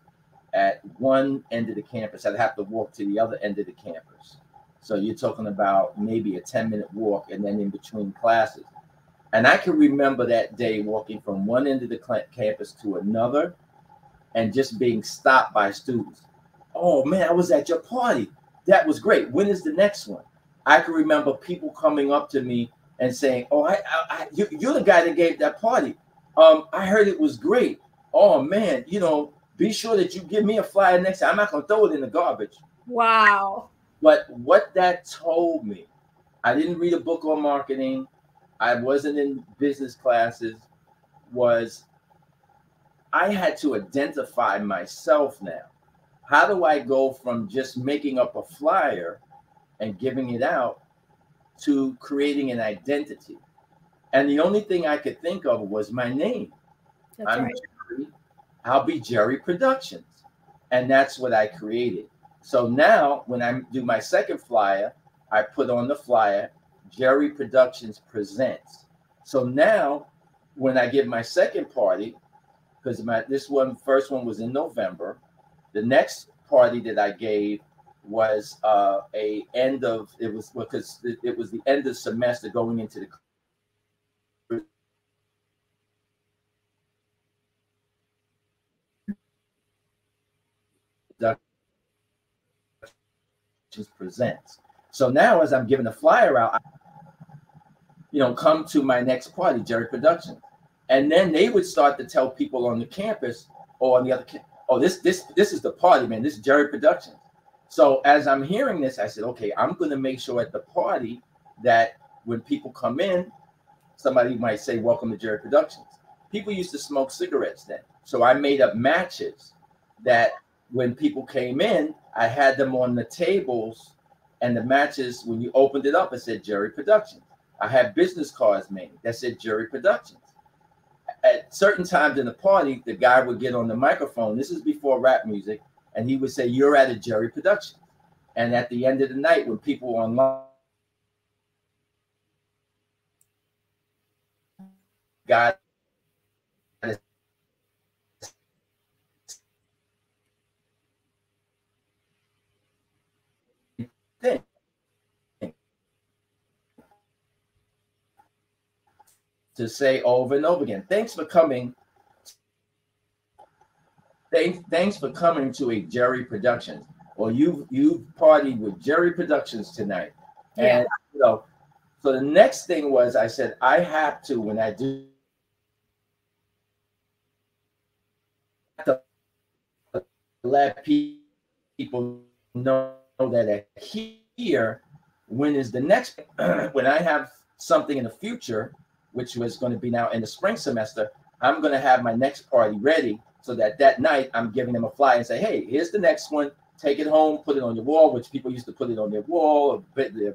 at one end of the campus. I'd have to walk to the other end of the campus. So you're talking about maybe a 10-minute walk and then in between classes. And I can remember that day walking from one end of the campus to another and just being stopped by students. Oh man, I was at your party. That was great. When is the next one? I can remember people coming up to me and saying, oh, you're the guy that gave that party. I heard it was great. Oh man, you know, be sure that you give me a flyer next time. I'm not gonna throw it in the garbage. Wow. But what that told me, I didn't read a book on marketing. I wasn't in business classes, was I had to identify myself now. How do I go from just making up a flyer and giving it out to creating an identity? And the only thing I could think of was my name. That's right. Jerry. I'll be Jerry Productions. And that's what I created. So now when I do my second flyer, I put on the flyer, Jerry Productions Presents. So now when I give my second party, because first one was in November, the next party that I gave was it was the end of semester going into the Presents. So now as I'm giving the flyer out, come to my next party, Jerry Productions. And then they would start to tell people on the campus or on the other this is the party, man. This is Jerry Productions. So as I'm hearing this, I said, okay, I'm going to make sure at the party that when people come in, somebody might say, welcome to Jerry Productions. People used to smoke cigarettes then. So I made up matches that when people came in, I had them on the tables, and the matches, when you opened it up, it said Jerry Productions. I had business cards made that said Jerry Productions. At certain times in the party, the guy would get on the microphone. This is before rap music. And he would say, you're at a Jerry Production. And at the end of the night, when people were online, got thing to say over and over again, thanks for coming. Thanks for coming to a Jerry Productions, or you partied with Jerry Productions tonight. Yeah. And so the next thing was, I said, I have to, when I do, let people know that at here, when is the next, when I have something in the future, which was going to be now in the spring semester, I'm going to have my next party ready. So that night I'm giving them a flyer and say, hey, here's the next one. Take it home, put it on your wall, which people used to put it on their wall or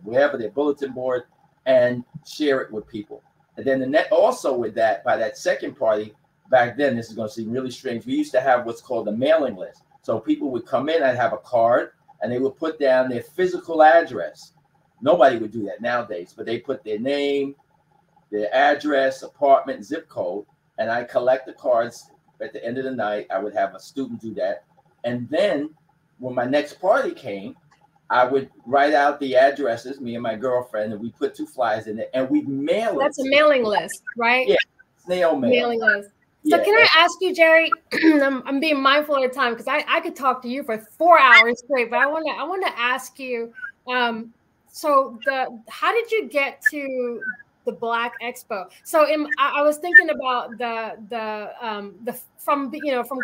wherever, their bulletin board, and share it with people. And then also with that, by that second party, back then, this is going to seem really strange. We used to have what's called a mailing list. So people would come in, I'd have a card, and they would put down their physical address. Nobody would do that nowadays, but they put their name, their address, apartment, zip code, and I collect the cards. At the end of the night, I would have a student do that. And then when my next party came, I would write out the addresses, me and my girlfriend, and we put 2 flyers in it, and we'd mail it. That's a mailing list, right? Yeah, snail mail. Mailing list. So Yeah. can I ask you, Jerry, I'm being mindful of the time because I could talk to you for 4 hours straight, but I want to ask you, how did you get to the Black Expo? So I was thinking about from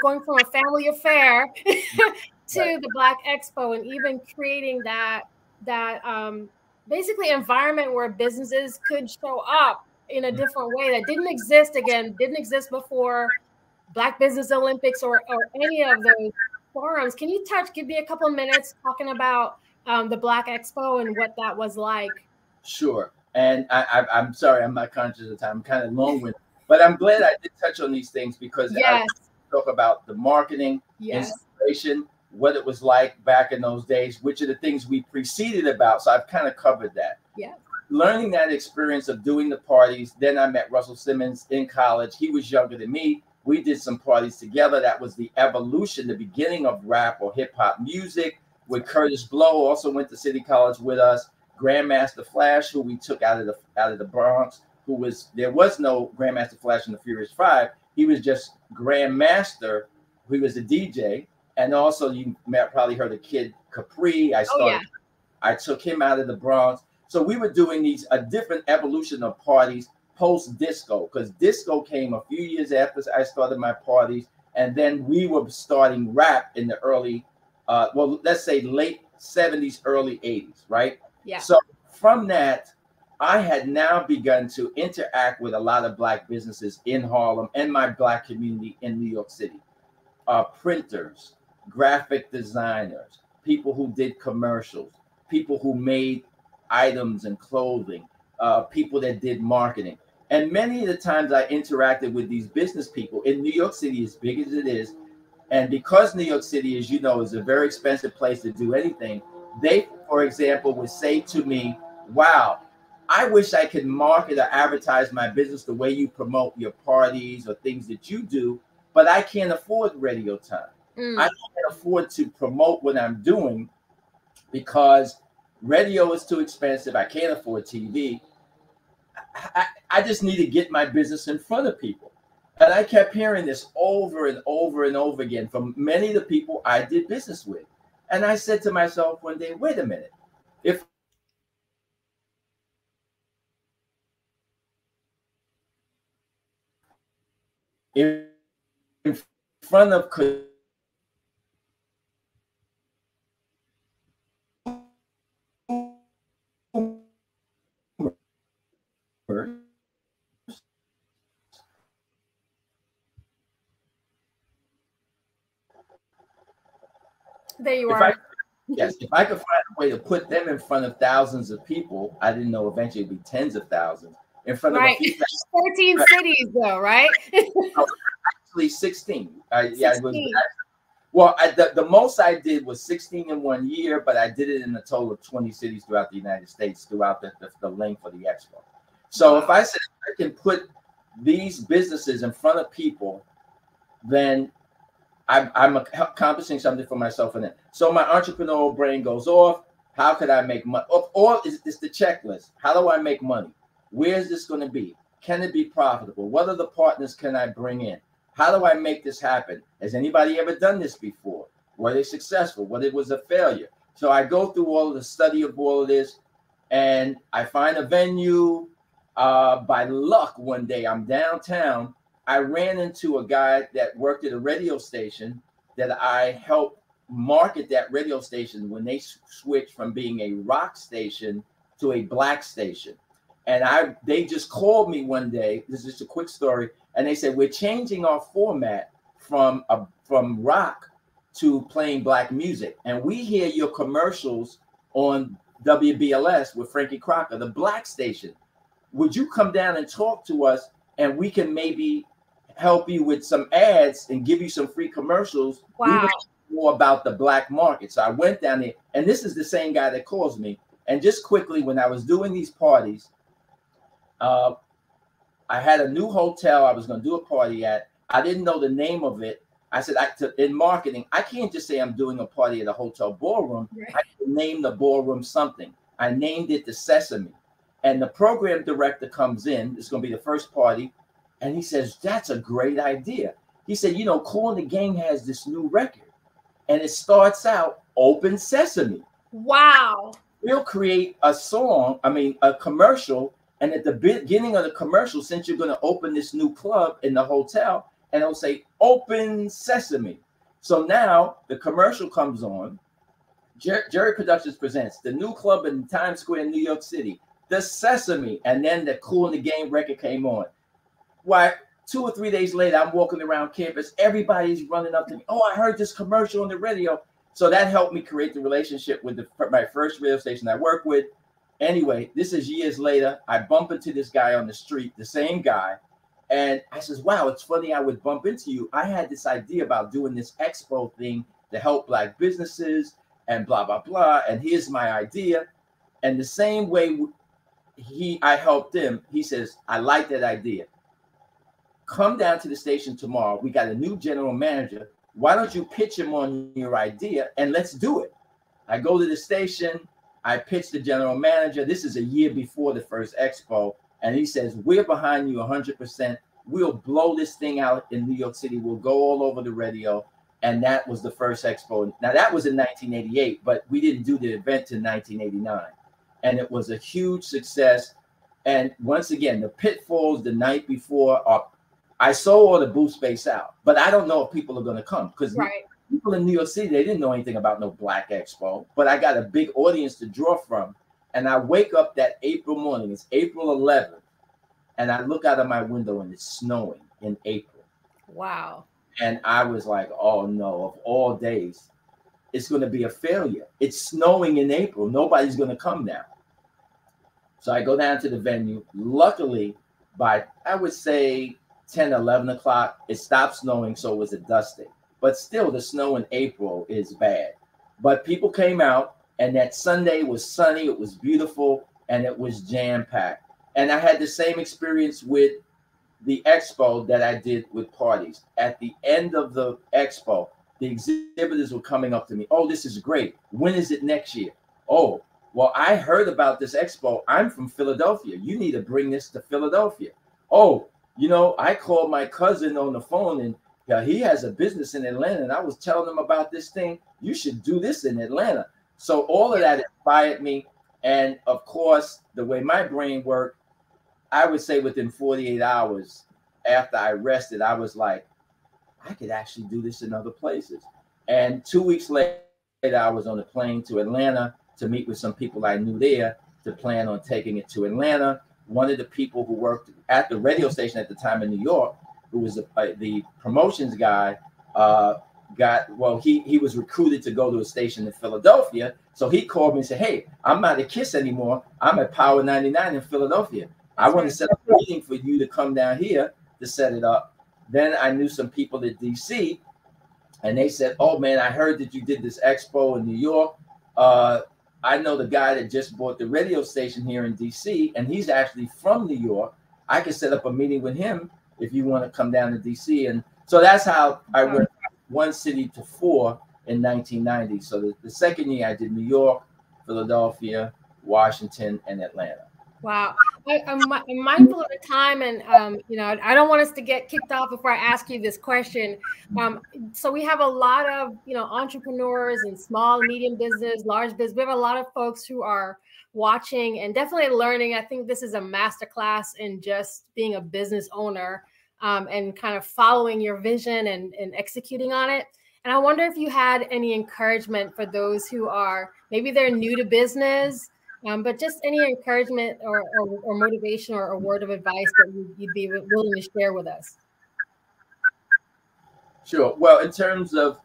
going from a family affair to the Black Expo, and even creating that basically environment where businesses could show up in a different way that didn't exist before Black Business Olympics or any of those forums. Can you give me a couple of minutes talking about the Black Expo and what that was like? Sure. And I'm sorry, I'm not conscious of the time. I'm kind of long-winded, but I'm glad I did touch on these things because I talk about the marketing, inspiration, what it was like back in those days, which are the things we preceded about. So I've kind of covered that. Yeah. Learning that experience of doing the parties. Then I met Russell Simmons in college. He was younger than me. We did some parties together. That was the evolution, the beginning of rap or hip hop music. With Curtis Blow, also went to City College with us. Grandmaster Flash, who we took out of the Bronx, there was no Grandmaster Flash in the Furious Five. He was just Grandmaster. He was a DJ, and also you probably heard of Kid Capri. I took him out of the Bronx. So we were doing a different evolution of parties post disco, because disco came a few years after I started my parties, and then we were starting rap in the early, let's say late 70s, early 80s, right? Yeah. So from that, I had now begun to interact with a lot of Black businesses in Harlem and my Black community in New York City. Printers, graphic designers, people who did commercials, people who made items and clothing, people that did marketing. And many of the times I interacted with these business people in New York City, as big as it is, and because New York City, as you know, is a very expensive place to do anything, they, for example, would say to me, wow, I wish I could market or advertise my business the way you promote your parties or things that you do, but I can't afford radio time. I can't afford to promote what I'm doing because radio is too expensive. I can't afford TV. I just need to get my business in front of people. And I kept hearing this over and over and over again from many of the people I did business with. And I said to myself one day, wait a minute. If in front of there you are. Yes, if I could find a way to put them in front of thousands of people, I didn't know eventually it'd be tens of thousands in front of a few 14 cities though, right? Actually 16. Yeah, it was. Well, the most I did was 16 in 1 year, but I did it in a total of 20 cities throughout the United States, throughout the length of the expo. So if I said I can put these businesses in front of people, then I'm accomplishing something for myself and them. So my entrepreneurial brain goes off. How could I make money? Or it's the checklist. How do I make money? Where is this going to be? Can it be profitable? What other partners can I bring in? How do I make this happen? Has anybody ever done this before? Were they successful? What it was a failure? So I go through all of the study of all of this, and I find a venue. By luck, one day I'm downtown. I ran into a guy that worked at a radio station that I helped market that radio station when they switched from being a rock station to a Black station. And they just called me one day. This is just a quick story. And they said, we're changing our format from rock to playing Black music. And we hear your commercials on WBLS with Frankie Crocker, the Black station. Would you come down and talk to us, and we can maybe help you with some ads and give you some free commercials? Wow. We want to know more about the Black market. So I went down there, and this is the same guy that calls me. And just quickly, when I was doing these parties, I had a new hotel I was going to do a party at. I didn't know the name of it. I said, in marketing, I can't just say I'm doing a party at a hotel ballroom. Right. I can name the ballroom something. I named it the Sesame. And the program director comes in. It's going to be the first party. And he says, that's a great idea. He said, you know, Kool and the Gang has this new record. And it starts out Open Sesame. Wow. We'll create a commercial. And at the beginning of the commercial, since you're going to open this new club in the hotel, and it'll say Open Sesame. So now the commercial comes on. Jerry Productions presents the new club in Times Square, New York City. the Sesame, and then the Cool in the Game record came on. Why, 2 or 3 days later, I'm walking around campus. Everybody's running up to me. Oh, I heard this commercial on the radio. So that helped me create the relationship with my first radio station I work with. Anyway, this is years later. I bump into this guy on the street, the same guy. And I says, wow, it's funny I would bump into you. I had this idea about doing this expo thing to help Black businesses and blah, blah, blah. And here's my idea. And the same way I helped him, he says, I like that idea. Come down to the station tomorrow. We got a new general manager. Why don't you pitch him on your idea and let's do it? I go to the station. I pitch the general manager. This is a year before the first expo. And he says, we're behind you 100%. We'll blow this thing out in New York City. We'll go all over the radio. And that was the first expo. Now, that was in 1988, but we didn't do the event in 1989. And it was a huge success. And once again, the pitfalls the night before are, I sold all the booth space out, but I don't know if people are going to come because people in New York City, they didn't know anything about no Black Expo, but I got a big audience to draw from. And I wake up that April morning, it's April 11th, and I look out of my window and it's snowing in April. Wow. And I was like, oh no, of all days, it's going to be a failure. It's snowing in April. Nobody's going to come now. So I go down to the venue. Luckily, by, I would say, 10, 11 o'clock, it stopped snowing, so it was a dust day. But still, the snow in April is bad. But people came out, and that Sunday was sunny, it was beautiful, and it was jam-packed. And I had the same experience with the expo that I did with parties. At the end of the expo, the exhibitors were coming up to me. Oh, this is great. When is it next year? Oh, well, I heard about this expo. I'm from Philadelphia. You need to bring this to Philadelphia. Oh, you know, I called my cousin on the phone and he has a business in Atlanta. And I was telling him about this thing. You should do this in Atlanta. So all of that inspired me. And of course, the way my brain worked, I would say within 48 hours after I rested, I was like, I could actually do this in other places. And 2 weeks later, I was on a plane to Atlanta to meet with some people I knew there to plan on taking it to Atlanta. One of the people who worked at the radio station at the time in New York, who was the promotions guy, he was recruited to go to a station in Philadelphia. So he called me and said, hey, I'm not at KISS anymore. I'm at Power 99 in Philadelphia. I want to set up a meeting for you to come down here to set it up. Then I knew some people at DC, and they said, oh, man, I heard that you did this expo in New York. I know the guy that just bought the radio station here in DC, and he's actually from New York. I can set up a meeting with him if you want to come down to DC. And so that's how I went from one city to 4 in 1990. So the second year I did New York, Philadelphia, Washington, and Atlanta. Wow. I'm mindful of the time, and I don't want us to get kicked off before I ask you this question. So we have a lot of entrepreneurs and small, medium business, large business. We have a lot of folks who are watching and definitely learning. I think this is a masterclass in just being a business owner and kind of following your vision and executing on it. And I wonder if you had any encouragement for those who are maybe they're new to business. But just any encouragement or motivation or a word of advice that you'd be willing to share with us. Sure. Well, in terms of,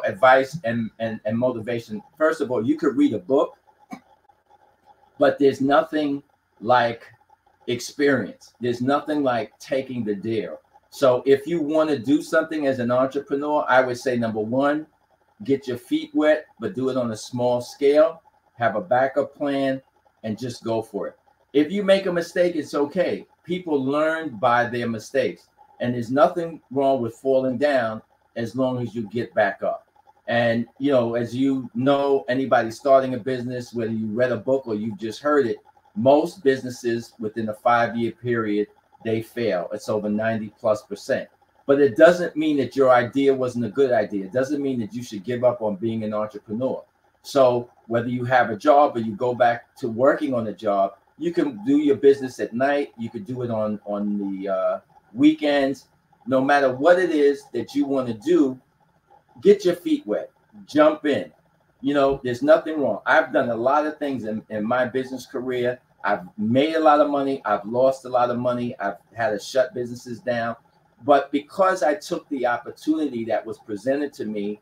advice and motivation, first of all, you could read a book, but there's nothing like experience. There's nothing like taking the dare. So if you want to do something as an entrepreneur, I would say, number one, get your feet wet, but do it on a small scale. Have a backup plan, and just go for it. If you make a mistake, it's okay. People learn by their mistakes, and there's nothing wrong with falling down as long as you get back up. And, as you know, anybody starting a business, whether you read a book or you've just heard it, most businesses within a 5-year period, they fail. It's over 90+%. But it doesn't mean that your idea wasn't a good idea. It doesn't mean that you should give up on being an entrepreneur. So whether you have a job or you go back to working on a job, you can do your business at night. You could do it on the weekends. No matter what it is that you want to do, get your feet wet, jump in. There's nothing wrong. I've done a lot of things in my business career. I've made a lot of money. I've lost a lot of money. I've had to shut businesses down. But because I took the opportunity that was presented to me,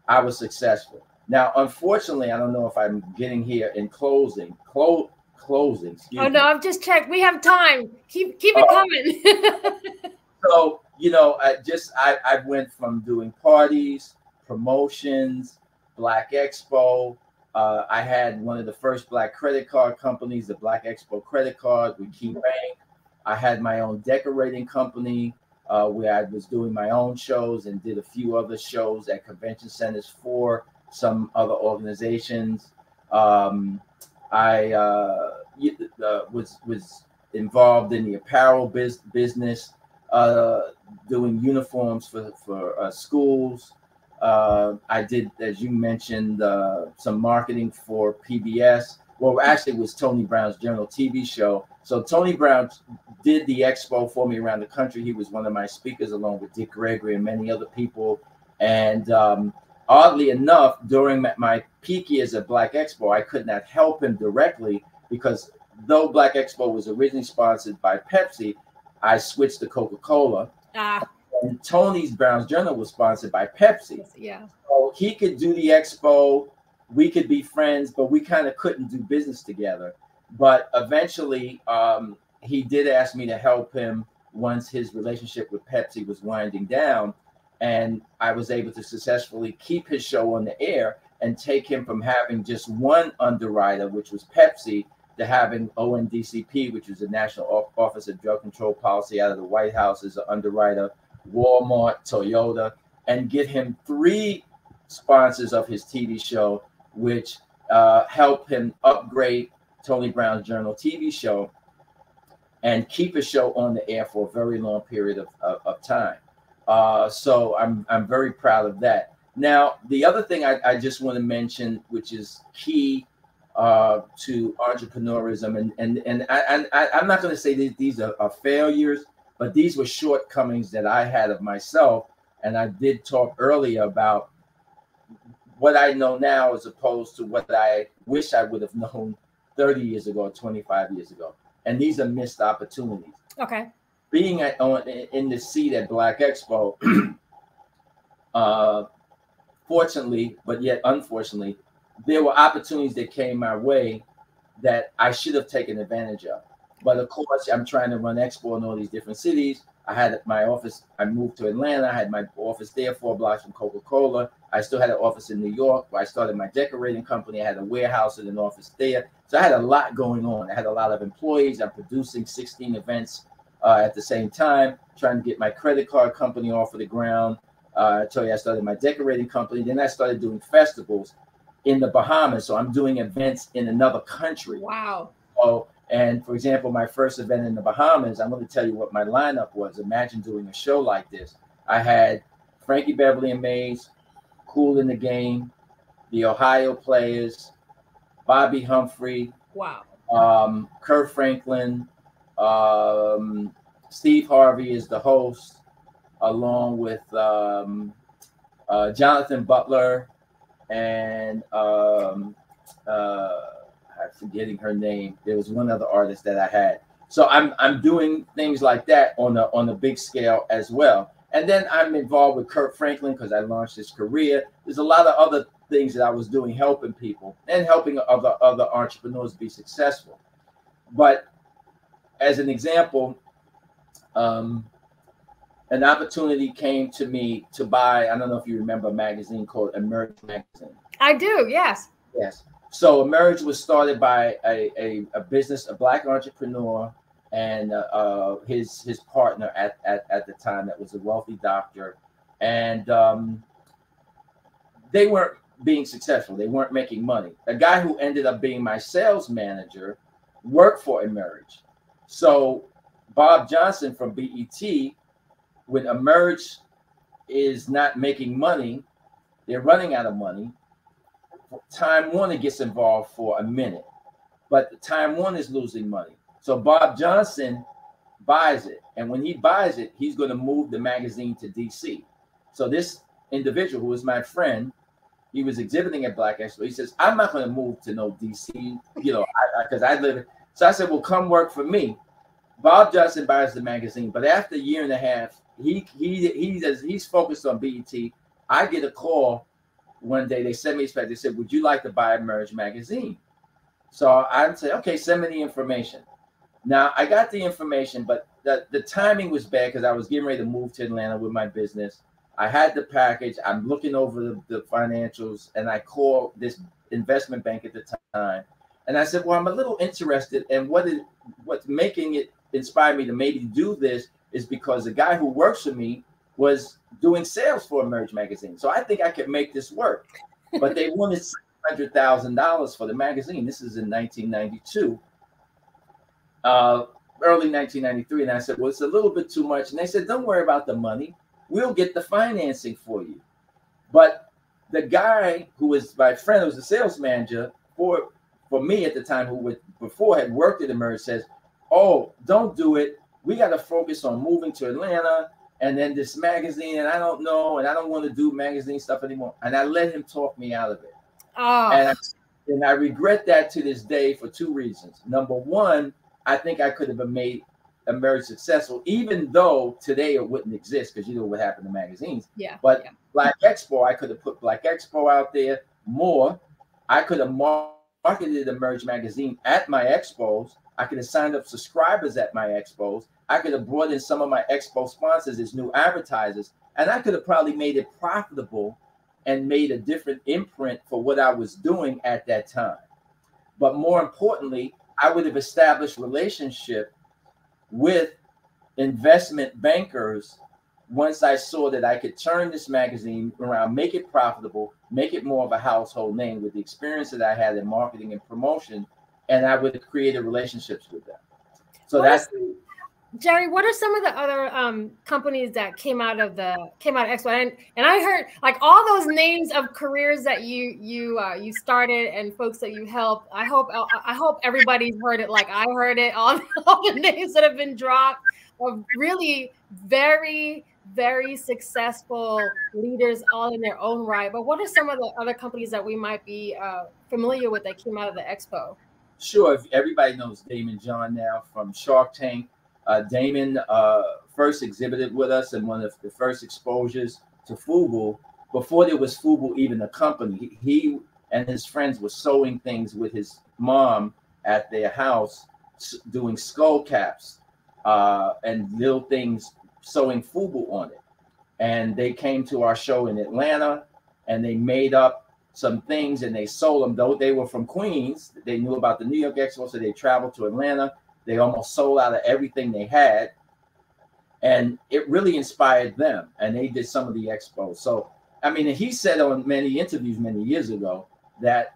I was successful. Now, unfortunately, I don't know if I'm getting here in closing. Closing. Oh no, I've just checked. We have time. Keep it coming. So, you know, I went from doing parties, promotions, Black Expo. I had one of the first Black credit card companies, the Black Expo credit card with Key Bank. I had my own decorating company where I was doing my own shows and did a few other shows at convention centers for some other organizations. I was involved in the apparel business, doing uniforms for schools. I did, as you mentioned, some marketing for PBS. Well, actually, it was Tony Brown's Journal TV show. So Tony Brown did the expo for me around the country. He was one of my speakers, along with Dick Gregory and many other people. And oddly enough, during my peak years at Black Expo, I could not help him directly because though Black Expo was originally sponsored by Pepsi, I switched to Coca-Cola. And Tony's Brown's Journal was sponsored by Pepsi. Yeah. So he could do the expo, we could be friends, but we kind of couldn't do business together. But eventually, he did ask me to help him once his relationship with Pepsi was winding down. And I was able to successfully keep his show on the air and take him from having just one underwriter, which was Pepsi, to having ONDCP, which is the National Office of Drug Control Policy out of the White House, as an underwriter, Walmart, Toyota, and get him 3 sponsors of his TV show, which helped him upgrade Tony Brown's Journal TV show and keep his show on the air for a very long period of time. So I'm very proud of that. Now, the other thing I just want to mention, which is key to entrepreneurism, and I'm not going to say that these are failures, but these were shortcomings that I had of myself. And I did talk earlier about what I know now as opposed to what I wish I would have known 30 years ago, 25 years ago. And these are missed opportunities. Okay. Being in the seat at Black Expo, fortunately, but yet unfortunately, there were opportunities that came my way that I should have taken advantage of. But of course, I'm trying to run Expo in all these different cities. I had my office, I moved to Atlanta. I had my office there 4 blocks from Coca-Cola. I still had an office in New York where I started my decorating company. I had a warehouse and an office there. So I had a lot going on. I had a lot of employees. I'm producing 16 events at the same time, trying to get my credit card company off of the ground. I told you I started my decorating company. Then I started doing festivals in the Bahamas. So I'm doing events in another country. Wow. Oh, and for example, my first event in the Bahamas, I'm going to tell you what my lineup was. Imagine doing a show like this. I had Frankie Beverly and Mays, Cool in the Game, the Ohio Players, Bobby Humphrey, wow, Kurt Franklin, Steve Harvey is the host, along with Jonathan Butler and I'm forgetting her name. There was one other artist that I had. So I'm doing things like that on a big scale as well. And then I'm involved with Kurt Franklin because I launched his career. There's a lot of other things that I was doing, helping people and helping other entrepreneurs be successful. But as an example, an opportunity came to me to buy, I don't know if you remember a magazine called Emerge magazine. I do, yes. Yes. So Emerge was started by a Black entrepreneur and his partner at the time that was a wealthy doctor. And they weren't being successful. They weren't making money. A guy who ended up being my sales manager worked for Emerge. So Bob Johnson from BET, when Emerge is not making money, they're running out of money. Time Warner gets involved for a minute, but Time Warner is losing money. So Bob Johnson buys it. And when he buys it, he's going to move the magazine to DC. So this individual who is my friend, he was exhibiting at Black Expo. He says, I'm not going to move to no DC, you know, because I live, So I said, well, come work for me. Bob Johnson buys the magazine, but after a year and a half, he's focused on BET. I get a call one day. They sent me a spec. They said, would you like to buy Emerge magazine? So I said, okay, send me the information. Now I got the information, but the timing was bad because I was getting ready to move to Atlanta with my business. I had the package. I'm looking over the financials, and I called this investment bank at the time, and I said, well, I'm a little interested, and what's making it inspire me to maybe do this is because the guy who works for me was doing sales for Emerge magazine. So I think I could make this work. But they wanted $600,000 for the magazine. This is in 1992, early 1993. And I said, well, it's a little bit too much. And they said, don't worry about the money. We'll get the financing for you. But the guy who was my friend, who was the sales manager for me at the time, who before had worked at Emerge, says, oh, don't do it. We got to focus on moving to Atlanta and then this magazine. And I don't know. And I don't want to do magazine stuff anymore. And I let him talk me out of it. Oh. And I regret that to this day for two reasons. Number one, I think I could have made Emerge successful, even though today it wouldn't exist because you know what happened to magazines. Yeah. But yeah. Black Expo, I could have put Black Expo out there more. I could have marketed Emerge magazine at my expos. I could have signed up subscribers at my expos. I could have brought in some of my expo sponsors as new advertisers, and I could have probably made it profitable and made a different imprint for what I was doing at that time. But more importantly, I would have established relationship with investment bankers once I saw that I could turn this magazine around, make it profitable, make it more of a household name with the experience that I had in marketing and promotion, and I would have created relationships with them. So Jerry, what are some of the other companies that came out of Expo? And I heard like all those names of careers that you started and folks that you helped. I hope everybody's heard it like I heard it. All the names that have been dropped of really very, very successful leaders, all in their own right. But what are some of the other companies that we might be familiar with that came out of the Expo? Sure, everybody knows Damon John now from Shark Tank. Damon first exhibited with us in one of the first exposures to FUBU. Before there was FUBU even a company, he and his friends were sewing things with his mom at their house, doing skull caps and little things, sewing FUBU on it. And they came to our show in Atlanta, and they made up some things and they sold them. Though they were from Queens, they knew about the New York Expo, so they traveled to Atlanta. They almost sold out of everything they had, and it really inspired them. And they did some of the expos. So, I mean, he said on many interviews many years ago that,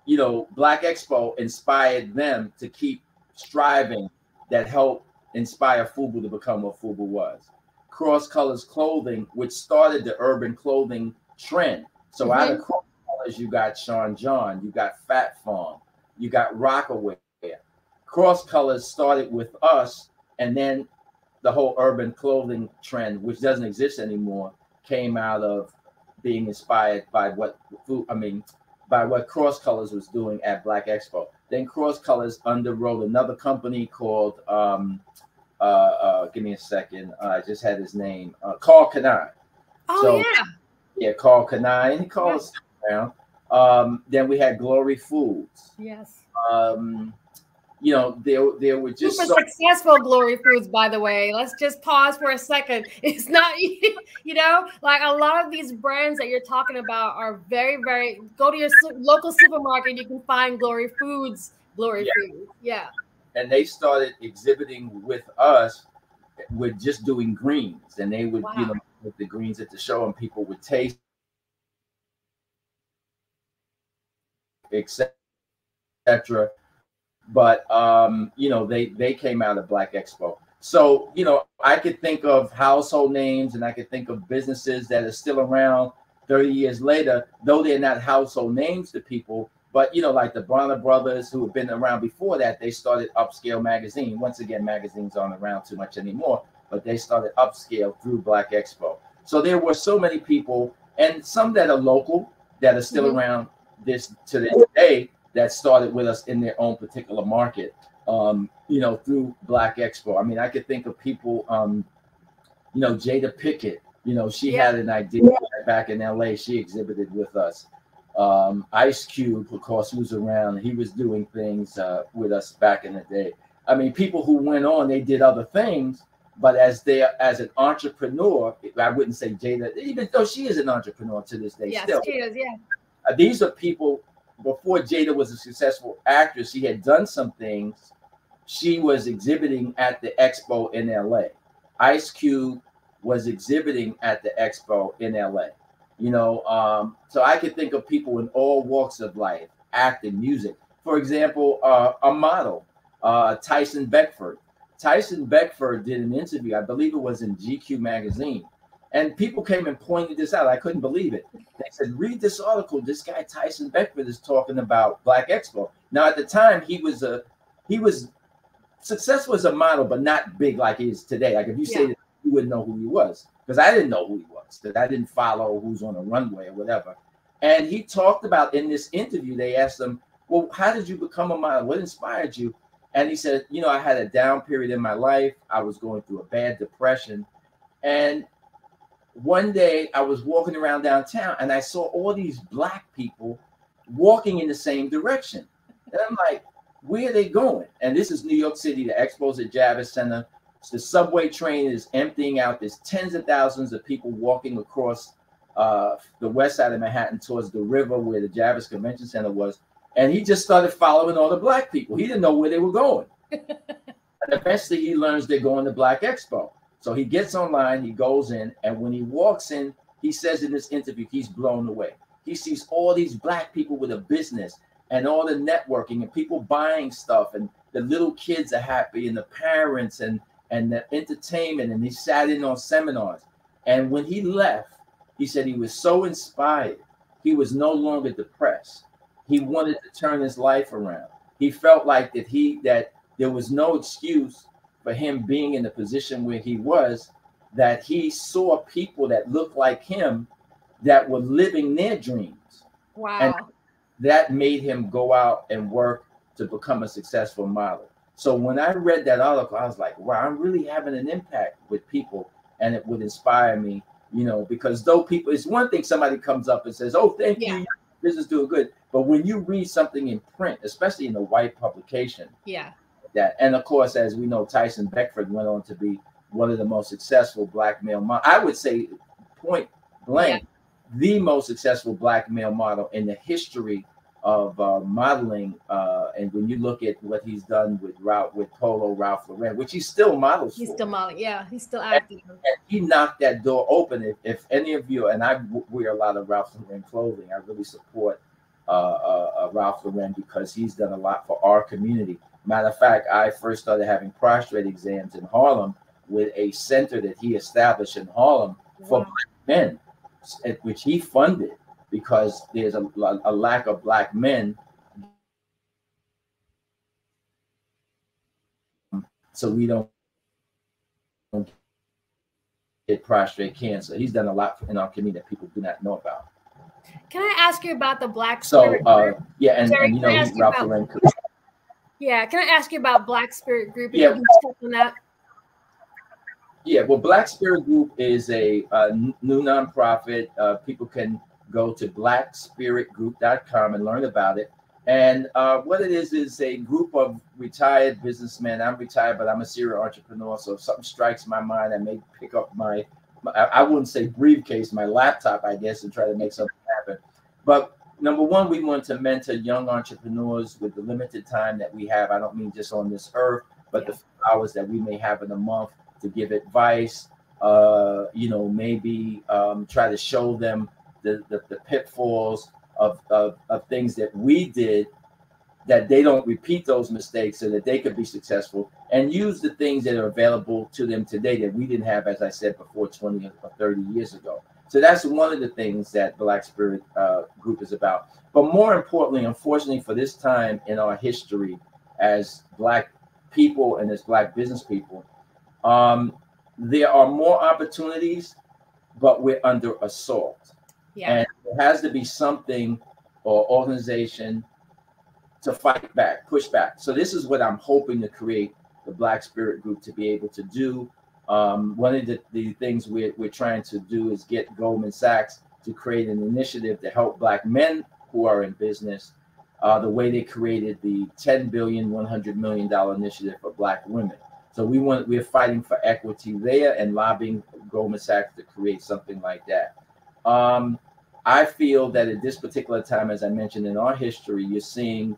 you know, Black Expo inspired them to keep striving, that helped inspire FUBU to become what FUBU was. Cross Colors Clothing, which started the urban clothing trend. So out of Cross Colors, you got Sean John, you got Fat Farm, you got Rockaway. Cross Colors started with us, and then the whole urban clothing trend, which doesn't exist anymore, came out of being inspired by what Cross Colors was doing at Black Expo. Then Cross Colors underwrote another company called give me a second, I just had his name, Carl Kanai. Yeah, Carl Kanai, and he called us around. Then we had Glory Foods. Yes. You know, there were just super successful Glory Foods, by the way. Let's just pause for a second. It's not, you know, like a lot of these brands that you're talking about are very, very, go to your local supermarket, you can find Glory Foods, Foods. Yeah. And they started exhibiting with us with just doing greens. And they would, you know, with the greens at the show, and people would taste, etc. But you know, they came out of Black Expo. So, you know, I could think of household names, and I could think of businesses that are still around 30 years later, though they're not household names to people. But, you know, like the Bronner brothers, who have been around before that, they started Upscale Magazine. Once again, magazines aren't around too much anymore, but they started Upscale through Black Expo. So there were so many people, and some that are local that are still around to this day, that started with us in their own particular market, you know, through Black Expo. I mean, I could think of people, you know, Jada Pickett, you know, she had an idea back in LA. She exhibited with us. Ice Cube, of course, was around. He was doing things with us back in the day. I mean, people who went on, they did other things, but as an entrepreneur, I wouldn't say Jada, even though she is an entrepreneur to this day. Yes, still. she is, yeah. These are people, before Jada was a successful actress, she had done some things. She was exhibiting at the expo in LA. Ice Cube was exhibiting at the expo in LA. You know, so I could think of people in all walks of life, acting, music. For example, a model, Tyson Beckford. Tyson Beckford did an interview, I believe it was in GQ magazine, and people came and pointed this out. I couldn't believe it. They said, read this article. This guy Tyson Beckford is talking about Black Expo. Now, at the time, he was successful as a model, but not big like he is today. Like if you say that, you wouldn't know who he was, because I didn't know who he was, because I didn't follow who's on the runway or whatever. And he talked about, in this interview, they asked him, well, how did you become a model? What inspired you? And he said, you know, I had a down period in my life. I was going through a bad depression. And one day I was walking around downtown and I saw all these Black people walking in the same direction. And I'm like, where are they going? And this is New York City. The expo's at Javits Center. The subway train is emptying out. There's tens of thousands of people walking across the west side of Manhattan towards the river where the Javits Convention Center was. And he just started following all the Black people. He didn't know where they were going. And eventually he learns they're going to Black Expo. So he gets online, he goes in, and when he walks in, he says in this interview, he's blown away. He sees all these Black people with a business and all the networking and people buying stuff, and the little kids are happy and the parents and the entertainment, and he sat in on seminars. And when he left, he said he was so inspired. He was no longer depressed. He wanted to turn his life around. He felt like that there was no excuse for him being in the position where he was, that he saw people that looked like him that were living their dreams. Wow. And that made him go out and work to become a successful model. So when I read that article, I was like, wow, I'm really having an impact with people, and it would inspire me, you know, because though people, it's one thing somebody comes up and says, oh, thank you, business doing good. But when you read something in print, especially in a white publication, that, and of course, as we know, Tyson Beckford went on to be one of the most successful Black male models. I would say, point blank, the most successful Black male model in the history of modeling. And when you look at what he's done with Polo Ralph Lauren, which he still models He's for. still modeling, he's still active. And he knocked that door open. If any of you, and I wear a lot of Ralph Lauren clothing, I really support Ralph Lauren because he's done a lot for our community. Matter of fact, I first started having prostate exams in Harlem with a center that he established in Harlem for Black men, which he funded because there's a lack of Black men. So we don't get prostate cancer. He's done a lot in our community that people do not know about. Can I ask you about the Black So Spirit Group? yeah, and you know, Ralph Lauren. Yeah, can I ask you about Black Spirit Group? Yeah. Can you touch on that? Yeah, well, Black Spirit Group is a new nonprofit. People can go to blackspiritgroup.com and learn about it. And what it is a group of retired businessmen. I'm retired, but I'm a serial entrepreneur. So if something strikes my mind, I may pick up my I wouldn't say briefcase, my laptop, I guess, and try to make something happen. But number one, we want to mentor young entrepreneurs with the limited time that we have. I don't mean just on this earth, but the hours that we may have in a month to give advice, you know, maybe try to show them the pitfalls of things that we did, that they don't repeat those mistakes so that they could be successful, and use the things that are available to them today that we didn't have, as I said before, 20 or 30 years ago. So that's one of the things that Black Spirit Group is about. But more importantly, unfortunately, for this time in our history as Black people and as Black business people, there are more opportunities, but we're under assault. And there has to be something or organization to fight back, push back. So this is what I'm hoping to create the Black Spirit Group to be able to do. One of the things we're trying to do is get Goldman Sachs to create an initiative to help Black men who are in business, the way they created the $10 billion, $100 million initiative for Black women. So we're fighting for equity there and lobbying Goldman Sachs to create something like that. I feel that at this particular time, as I mentioned in our history, you're seeing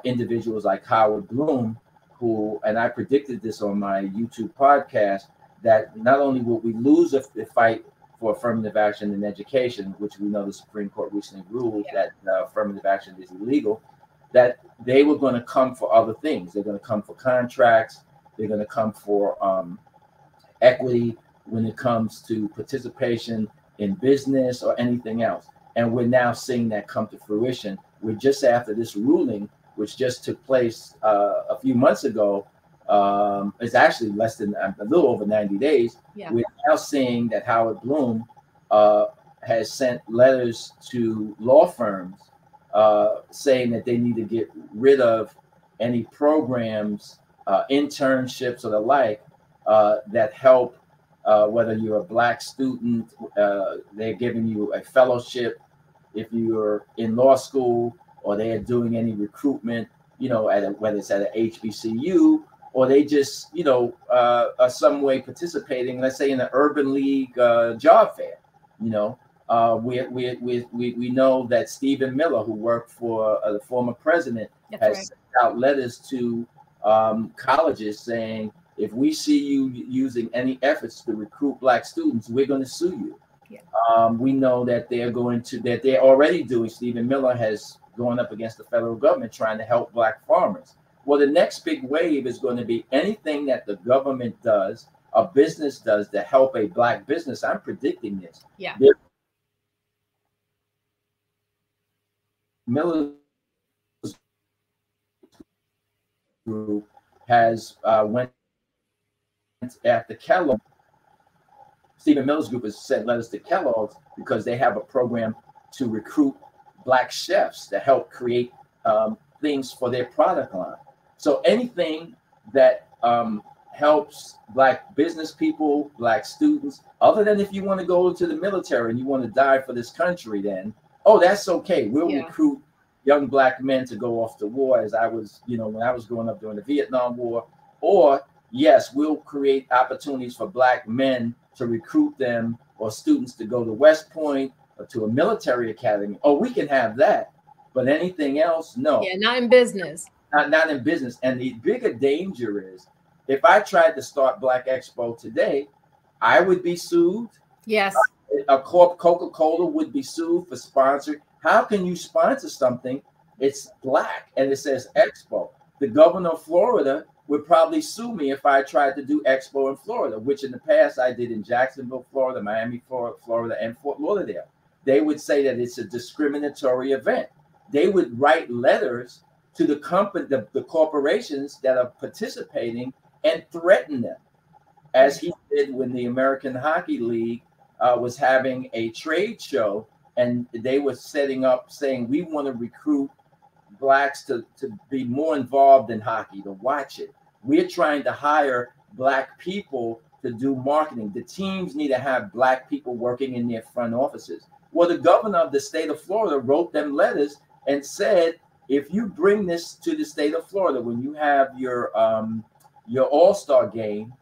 individuals like Howard Bloom, who, and I predicted this on my YouTube podcast, that not only will we lose the fight for affirmative action in education, which we know the Supreme Court recently ruled that affirmative action is illegal, that they were going to come for other things. They're going to come for contracts. They're going to come for equity when it comes to participation in business or anything else. And we're now seeing that come to fruition. We're just after this ruling, which just took place a few months ago. It's actually less than a little over 90 days. Yeah. We're now seeing that Howard Bloom has sent letters to law firms saying that they need to get rid of any programs, internships or the like that help, whether you're a Black student, they're giving you a fellowship if you're in law school, or they are doing any recruitment, whether it's at an HBCU, or they just, are some way participating, let's say in the Urban League job fair. We know that Stephen Miller, who worked for the former president, has sent out letters to colleges saying, if we see you using any efforts to recruit Black students, we're going to sue you. Yeah. We know that they're already doing. Stephen Miller has gone up against the federal government trying to help Black farmers. Well, the next big wave is going to be anything that the government does, a business does to help a Black business. I'm predicting this. Yeah. Miller's group has went after Kellogg. Stephen Miller's group has sent letters to Kellogg's because they have a program to recruit Black chefs to help create things for their product line. So anything that helps Black business people, Black students, other than if you want to go into the military and you want to die for this country, then, that's okay. We'll recruit young Black men to go off to war, as I was, when I was growing up during the Vietnam War. Or, yes, we'll create opportunities for Black men to recruit them or students to go to West Point or to a military academy. Oh, we can have that. But anything else, no. Yeah, not in business. Not in business. And the bigger danger is, if I tried to start Black Expo today, I would be sued. Yes. Coca-Cola would be sued for sponsoring. How can you sponsor something? It's Black and it says Expo. The governor of Florida would probably sue me if I tried to do Expo in Florida, which in the past I did in Jacksonville, Florida, Miami, Florida, and Fort Lauderdale. They would say that it's a discriminatory event. They would write letters to the company, the corporations that are participating, and threaten them, as he did when the American Hockey League was having a trade show, and they were setting up saying, we want to recruit Blacks to be more involved in hockey, to watch it. We're trying to hire Black people to do marketing. The teams need to have Black people working in their front offices. Well, the governor of the state of Florida wrote them letters and said, if you bring this to the state of Florida, when you have your All-Star game,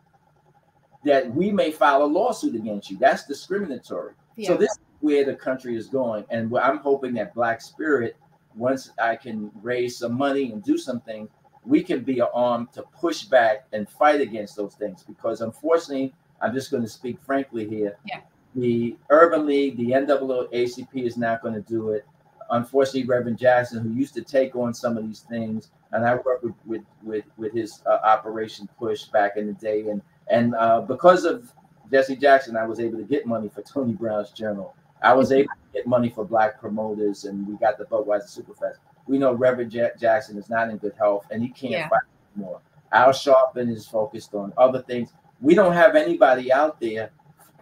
that we may file a lawsuit against you. That's discriminatory. Yeah. So this is where the country is going. And I'm hoping that Black Spirit, once I can raise some money and do something, we can be an arm to push back and fight against those things. Because unfortunately, I'm just going to speak frankly here. Yeah. The Urban League, the NAACP is not going to do it. Unfortunately, Reverend Jackson, who used to take on some of these things, and I worked with his Operation Push back in the day, and because of Jesse Jackson, I was able to get money for Tony Brown's Journal. I was able to get money for Black promoters, and we got the Budweiser Superfest. We know Reverend Jackson is not in good health, and he can't fight anymore. Al Sharpton is focused on other things. We don't have anybody out there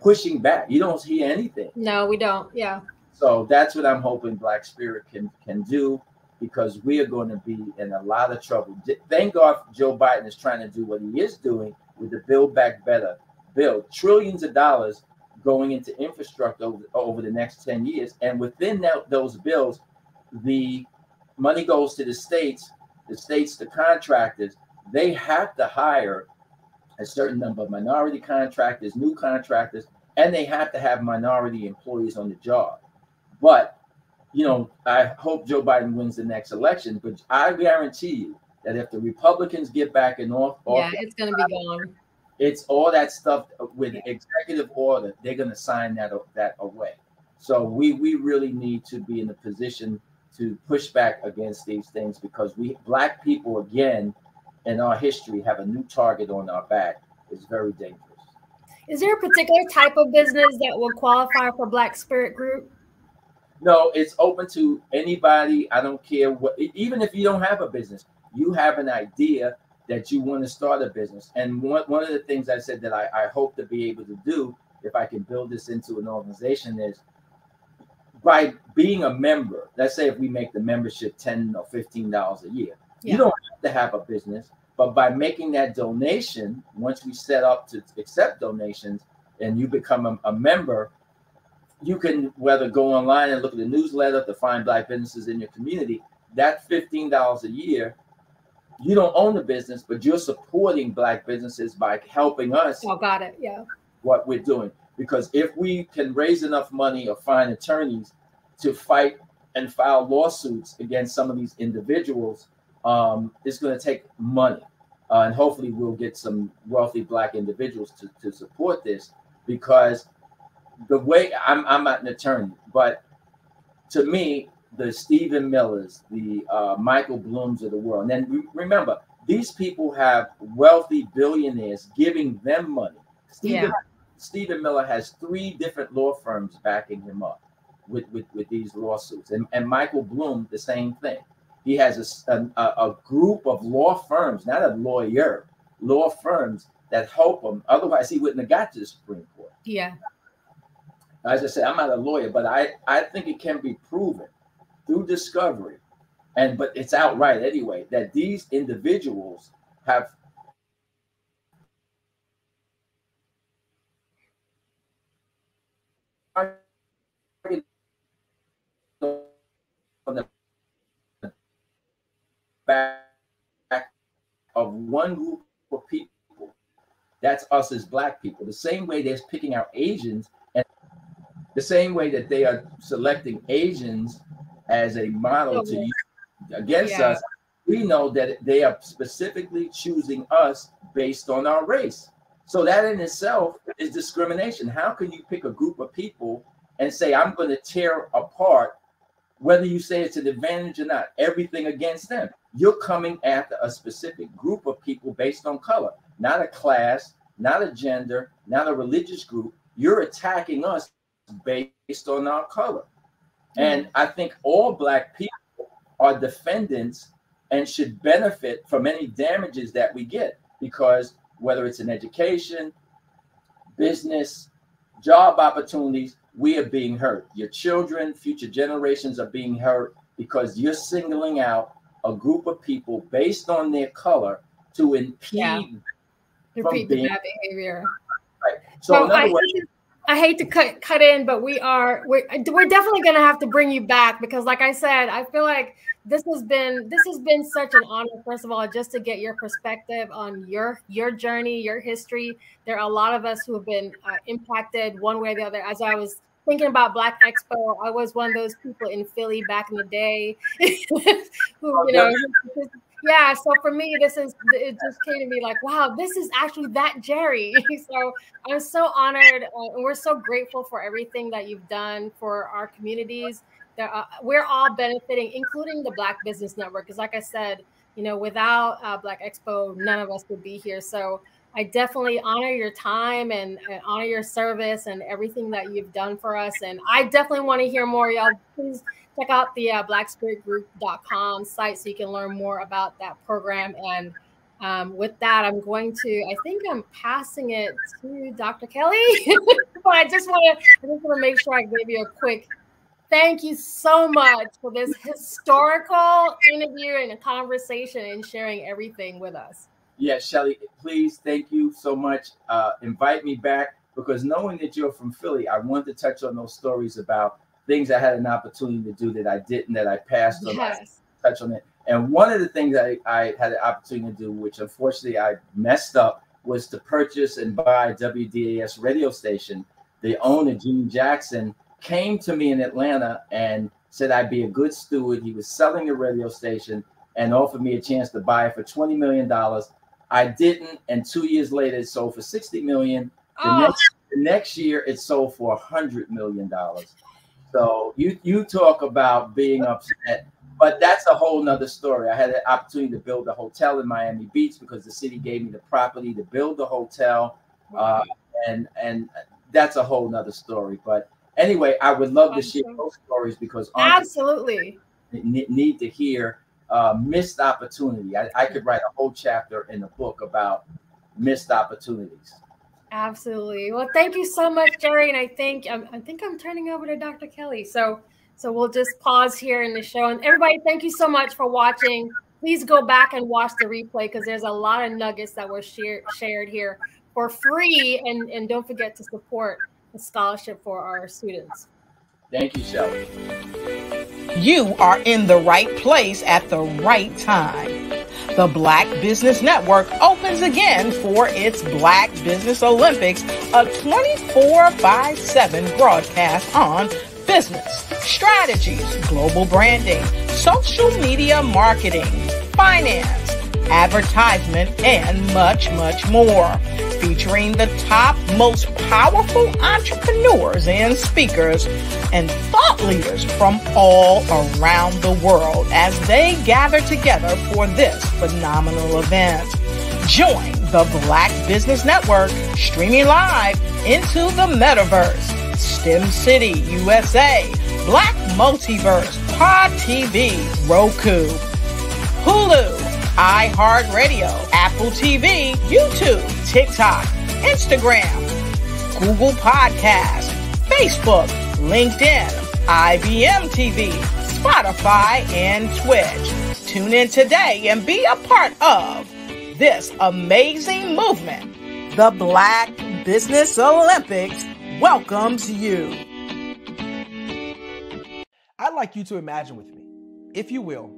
pushing back. You don't hear anything. No, we don't. Yeah. So that's what I'm hoping Black Spirit can do. because we are going to be in a lot of trouble. Thank God Joe Biden is trying to do what he is doing with the Build Back Better bill. Trillions of dollars going into infrastructure over the next 10 years. And within those bills, the money goes to the states, the contractors. They have to hire a certain number of minority contractors, new contractors, and they have to have minority employees on the job. But, you know, I hope Joe Biden wins the next election, but I guarantee you that if the Republicans get back in office, it's going to be gone. It's all that stuff with executive order. They're going to sign that away. So we really need to be in a position to push back against these things, because we Black people, again, in our history, have a new target on our back. It's very dangerous. Is there a particular type of business that will qualify for Black Spirit Group? No, it's open to anybody. I don't care what, even if you don't have a business, you have an idea that you want to start a business. And one of the things I said that I hope to be able to do, if I can build this into an organization, is by being a member. Let's say if we make the membership $10 or $15 a year, you don't have to have a business, but by making that donation, once we set up to accept donations and you become a member, you can whether go online and look at the newsletter to find Black businesses in your community. That $15 a year, you don't own the business, but you're supporting Black businesses by helping us. Oh, got it. Yeah. What we're doing. Because if we can raise enough money or find attorneys to fight and file lawsuits against some of these individuals, it's going to take money. And hopefully we'll get some wealthy Black individuals to support this, because the way I'm not an attorney, but to me, the Stephen Millers, the Michael Blooms of the world. And then remember, these people have wealthy billionaires giving them money. Stephen Miller has 3 different law firms backing him up with these lawsuits. And Michael Bloom, the same thing. He has a group of law firms, not a lawyer, law firms that help him. Otherwise, he wouldn't have got to the Supreme Court. Yeah. As I said, I'm not a lawyer, but I think it can be proven through discovery, but it's outright anyway, that these individuals have on the back of one group of people. That's us as Black people. The same way they're picking out Asians, and the same way that they are selecting Asians as a model to use against us, we know that they are specifically choosing us based on our race. So that in itself is discrimination. How can you pick a group of people and say, I'm going to tear apart, whether you say it's an advantage or not, everything against them? You're coming after a specific group of people based on color, not a class, not a gender, not a religious group. You're attacking us based on our color. And I think all Black people are defendants and should benefit from any damages that we get, because whether it's in education, business, job opportunities, we are being hurt. Your children, future generations are being hurt because you're singling out a group of people based on their color to impede the bad behavior. Right. So in other words, I hate to cut in, but we're definitely going to have to bring you back, because like I said, I feel like this has been such an honor, first of all, just to get your perspective on your journey, your history. There are a lot of us who have been impacted one way or the other. As I was thinking about Black Expo, I was one of those people in Philly back in the day who, yeah. So for me, it just came to me like, wow, this is actually that Jerry. So I'm so honored, and we're so grateful for everything that you've done for our communities. We're all benefiting, including the Black Business Network, because like I said, without Black Expo, none of us would be here. So I definitely honor your time and honor your service and everything that you've done for us. And I definitely want to hear more. Y'all, please check out the blackspiritgroup.com site so you can learn more about that program. And with that, I think I'm passing it to Dr. Kelly. But I just want to make sure I gave you a quick Thank you so much for this historical interview and a conversation and sharing everything with us. Yes, Shelly, please, thank you so much. Invite me back, because knowing that you're from Philly, I want to touch on those stories about things I had an opportunity to do that I didn't, that I passed on. Yes. Touch on it. And one of the things I had an opportunity to do, which unfortunately I messed up, was to purchase and buy a WDAS radio station. The owner, Jimmy Jackson, came to me in Atlanta and said I'd be a good steward. He was selling the radio station and offered me a chance to buy it for $20 million. I didn't, and 2 years later, it sold for $60 million. The next year, it sold for $100 million. So you talk about being upset, but that's a whole nother story. I had an opportunity to build a hotel in Miami Beach because the city gave me the property to build the hotel, and that's a whole nother story. But anyway, I would love to share those stories, because absolutely need to hear missed opportunity. I could write a whole chapter in a book about missed opportunities. Absolutely. Well, thank you so much, Jerry. And I think I'm turning over to Dr. Kelly. So we'll just pause here in the show. And everybody, thank you so much for watching. Please go back and watch the replay, because there's a lot of nuggets that were shared here for free. And don't forget to support the scholarship for our students. Thank you, Shelly. You are in the right place at the right time. The Black Business Network opens again for its Black Business Olympics, a 24/7 broadcast on business, strategies, global branding, social media marketing, finance, advertisement, and much, much more. Featuring the top, most powerful entrepreneurs and speakers and thought leaders from all around the world as they gather together for this phenomenal event. Join the Black Business Network streaming live into the metaverse, STEM City USA, Black Multiverse, Pod TV, Roku, Hulu, iHeartRadio, Apple TV, YouTube, TikTok, Instagram, Google Podcasts, Facebook, LinkedIn, IBM TV, Spotify, and Twitch. Tune in today and be a part of this amazing movement. The Black Business Olympics welcomes you. I'd like you to imagine with me, if you will,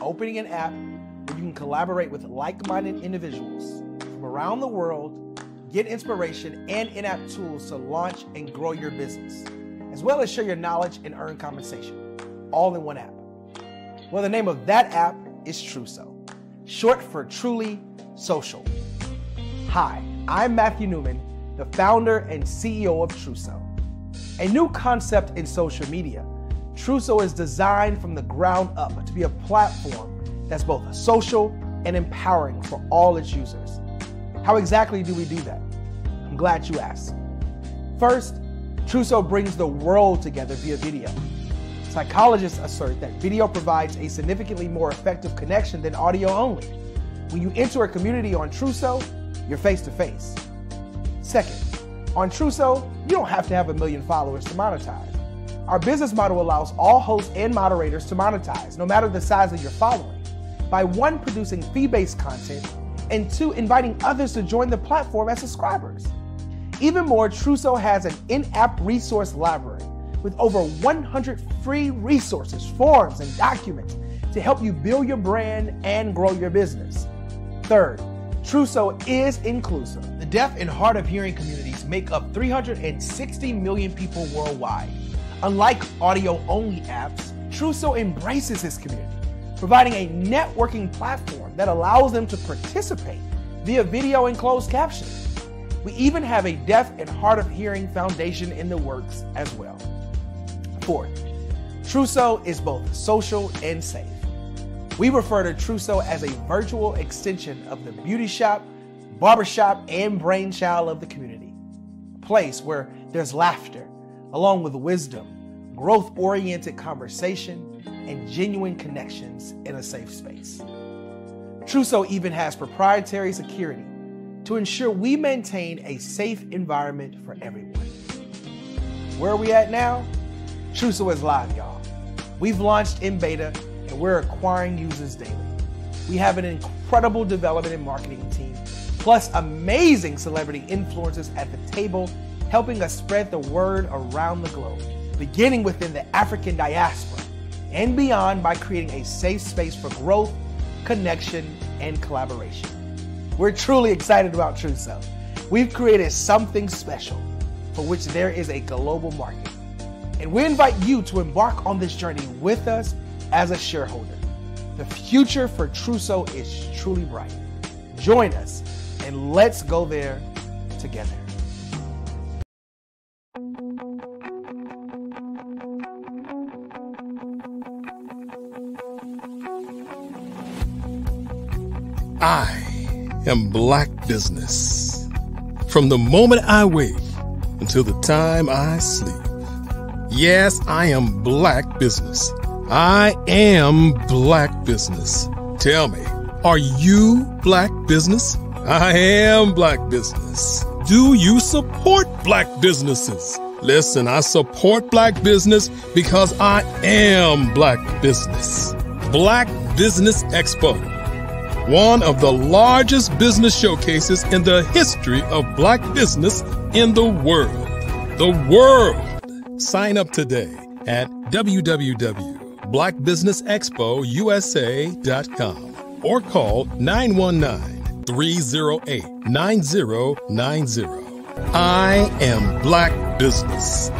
opening an app where you can collaborate with like-minded individuals from around the world, get inspiration and in-app tools to launch and grow your business, as well as share your knowledge and earn compensation, all in one app. Well, the name of that app is Truso, short for Truly Social. Hi, I'm Matthew Newman, the founder and CEO of Truso. A new concept in social media, Truso is designed from the ground up to be a platform that's both social and empowering for all its users. How exactly do we do that? I'm glad you asked. First, Truso brings the world together via video. Psychologists assert that video provides a significantly more effective connection than audio only. When you enter a community on Truso, you're face-to-face. Second, on Truso, you don't have to have 1 million followers to monetize. Our business model allows all hosts and moderators to monetize, no matter the size of your following, by 1, producing fee-based content, and 2, inviting others to join the platform as subscribers. Even more, Truso has an in-app resource library with over 100 free resources, forms, and documents to help you build your brand and grow your business. Third, Truso is inclusive. The deaf and hard of hearing communities make up 360 million people worldwide. Unlike audio-only apps, Truso embraces this community, providing a networking platform that allows them to participate via video and closed captioning. We even have a deaf and hard of hearing foundation in the works as well. Fourth, Truso is both social and safe. We refer to Truso as a virtual extension of the beauty shop, barbershop, and brainchild of the community. A place where there's laughter, along with wisdom, growth-oriented conversation, and genuine connections in a safe space. Truso even has proprietary security to ensure we maintain a safe environment for everyone. Where are we at now? Truso is live, y'all. We've launched in beta and we're acquiring users daily. We have an incredible development and marketing team, plus amazing celebrity influencers at the table, helping us spread the word around the globe, beginning within the African diaspora and beyond by creating a safe space for growth, connection, and collaboration. We're truly excited about Truso. We've created something special for which there is a global market. And we invite you to embark on this journey with us as a shareholder. The future for Truso is truly bright. Join us and let's go there together. I am Black Business. From the moment I wake until the time I sleep. Yes, I am Black Business. I am Black Business. Tell me, are you Black Business? I am Black Business. Do you support Black businesses? Listen, I support Black business because I am Black Business. Black Business Expo, one of the largest business showcases in the history of Black business in the world. The world! Sign up today at www.blackbusinessexpousa.com or call 919-308-9090. I am Black Business.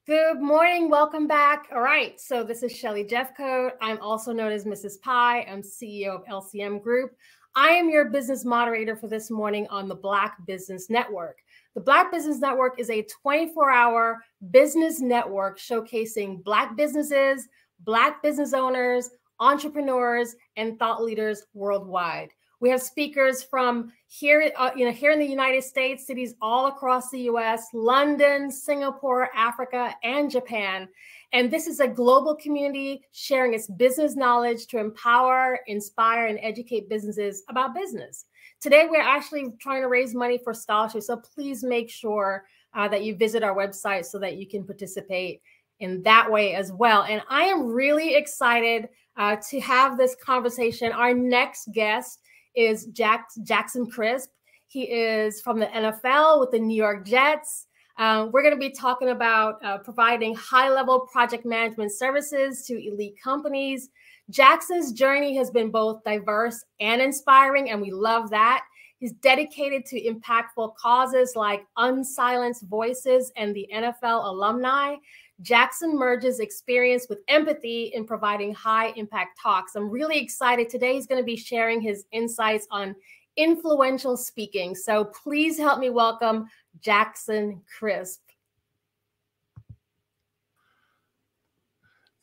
Good morning. Welcome back. All right. So this is Shelly Jeffcoat. I'm also known as Mrs. Pie. I'm CEO of LCM Group. I am your business moderator for this morning on the Black Business Network. The Black Business Network is a 24-hour business network showcasing Black businesses, Black business owners, entrepreneurs, and thought leaders worldwide. We have speakers from here, here in the United States, cities all across the US, London, Singapore, Africa, and Japan. And this is a global community sharing its business knowledge to empower, inspire, and educate businesses about business. Today, we're actually trying to raise money for scholarships. So please make sure that you visit our website so that you can participate in that way as well. And I am really excited to have this conversation. Our next guest is Jackson Crisp. He is from the NFL with the New York Jets. We're going to be talking about providing high-level project management services to elite companies. Jackson's journey has been both diverse and inspiring, and we love that. He's dedicated to impactful causes like Unsilenced Voices and the NFL alumni. Jackson merges experience with empathy in providing high-impact talks. I'm really excited. Today he's going to be sharing his insights on influential speaking. So please help me welcome Jackson Crisp.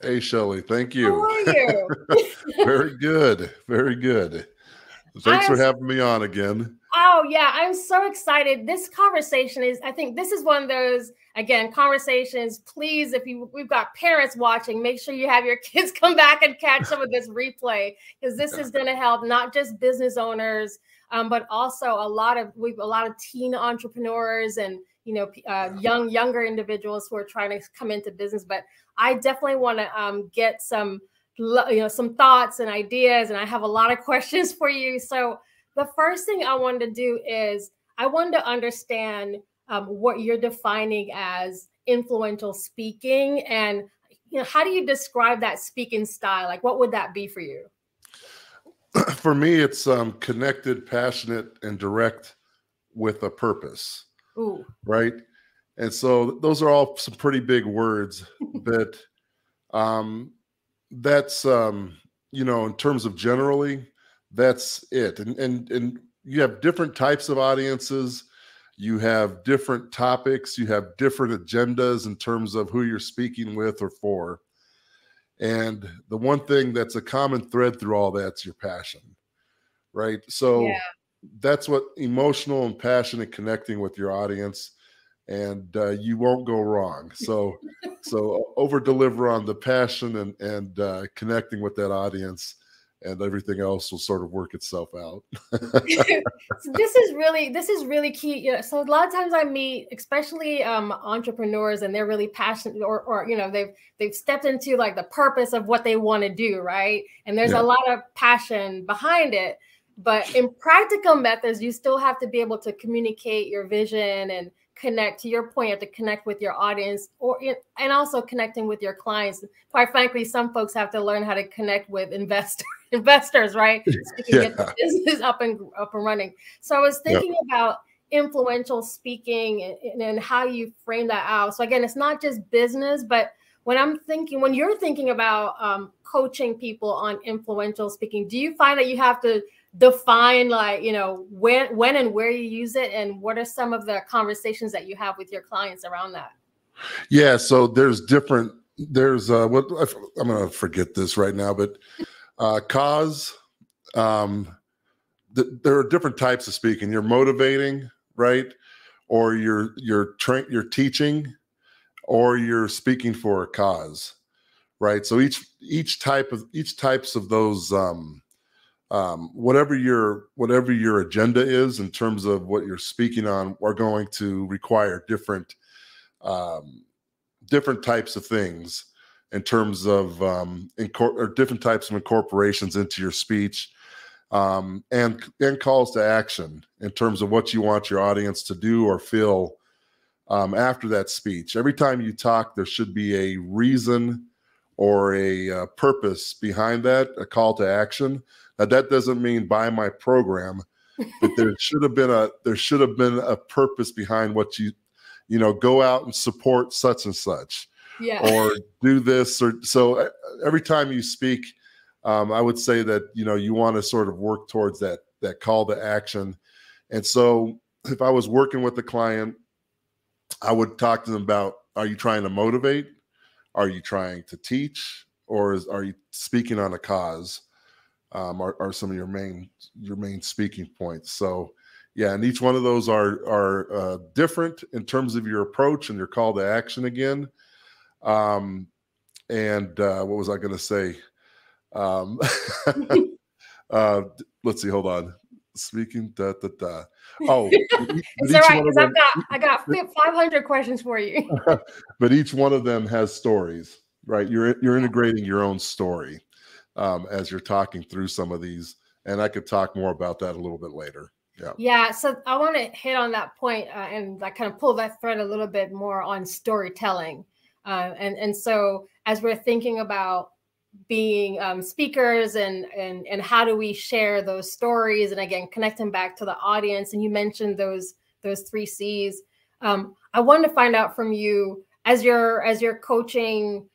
Hey, Shelly, thank you. How are you? Very good. Very good. Thanks for having me on again. Oh, yeah, I'm so excited. This conversation is, I think this is one of those, again, conversations. Please, if we've got parents watching, make sure you have your kids come back and catch some of this replay, because this is going to help not just business owners, but also a lot of teen entrepreneurs and younger individuals who are trying to come into business. But I definitely want to get some thoughts and ideas, and I have a lot of questions for you. So the first thing I wanted to do is I wanted to understand what you're defining as influential speaking, and how do you describe that speaking style? Like, what would that be for you? For me, it's connected, passionate, and direct with a purpose. Ooh. Right. And so those are all some pretty big words, but that's in terms of generally, that's it. And you have different types of audiences. You have different topics. You have different agendas in terms of who you're speaking with or for. And the one thing that's a common thread through all that's your passion, right? So that's what emotional and passionate connecting with your audience, and you won't go wrong. So over deliver on the passion and connecting with that audience, and everything else will sort of work itself out. So this is really key. You know, so a lot of times I meet, especially entrepreneurs, and they're really passionate, or you know, they've stepped into like the purpose of what they want to do, right? And there's a lot of passion behind it. But in practical methods, you still have to be able to communicate your vision and connect. To your point, you have to connect with your audience, and also connecting with your clients. Quite frankly, some folks have to learn how to connect with investors, right? So you can get the business up and running. So I was thinking about influential speaking and how you frame that out. So again, it's not just business, but when you're thinking about coaching people on influential speaking, do you find that you have to define, like, you know, when and where you use it, and what are some of the conversations that you have with your clients around that? Yeah, so there's what I'm going to forget this right now, but cause, there are different types of speaking. You're motivating, right? Or you're teaching, or you're speaking for a cause, right? So each types of those, whatever your agenda is in terms of what you're speaking on, are going to require different types of things in terms of or different types of incorporations into your speech, and calls to action in terms of what you want your audience to do or feel after that speech. Every time you talk, there should be a reason or a purpose behind that, a call to action. Now, that doesn't mean buy my program, but there should have been a purpose behind what you go out and support such and such, or do this, or so. Every time you speak, I would say that you want to sort of work towards that call to action. And so, if I was working with a client, I would talk to them about: are you trying to motivate? Are you trying to teach? Or are you speaking on a cause? Are some of your main speaking points. So yeah, and each one of those are different in terms of your approach and your call to action again. And what was I going to say? Let's see, hold on. Speaking Oh, it's all right, because I got 500 questions for you. But each one of them has stories, right? You're integrating your own story as you're talking through some of these, and I could talk more about that a little bit later. Yeah. So I want to hit on that point, and I kind of pull that thread a little bit more on storytelling. And so as we're thinking about being speakers and how do we share those stories, and again, connecting back to the audience, and you mentioned those 3 C's. I wanted to find out from you, as you're coaching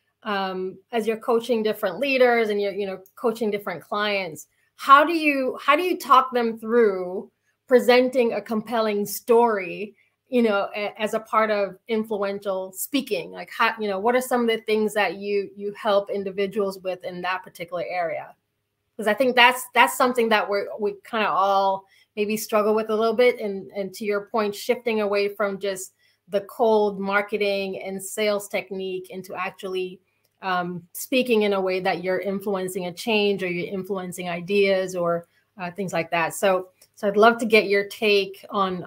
different leaders, and you're coaching different clients, how do you talk them through presenting a compelling story, as a part of influential speaking? Like, how, what are some of the things that you help individuals with in that particular area? Because I think that's something that we kind of all maybe struggle with a little bit. And to your point, shifting away from just the cold marketing and sales technique into actually speaking in a way that you're influencing a change, or you're influencing ideas, or things like that. So I'd love to get your take on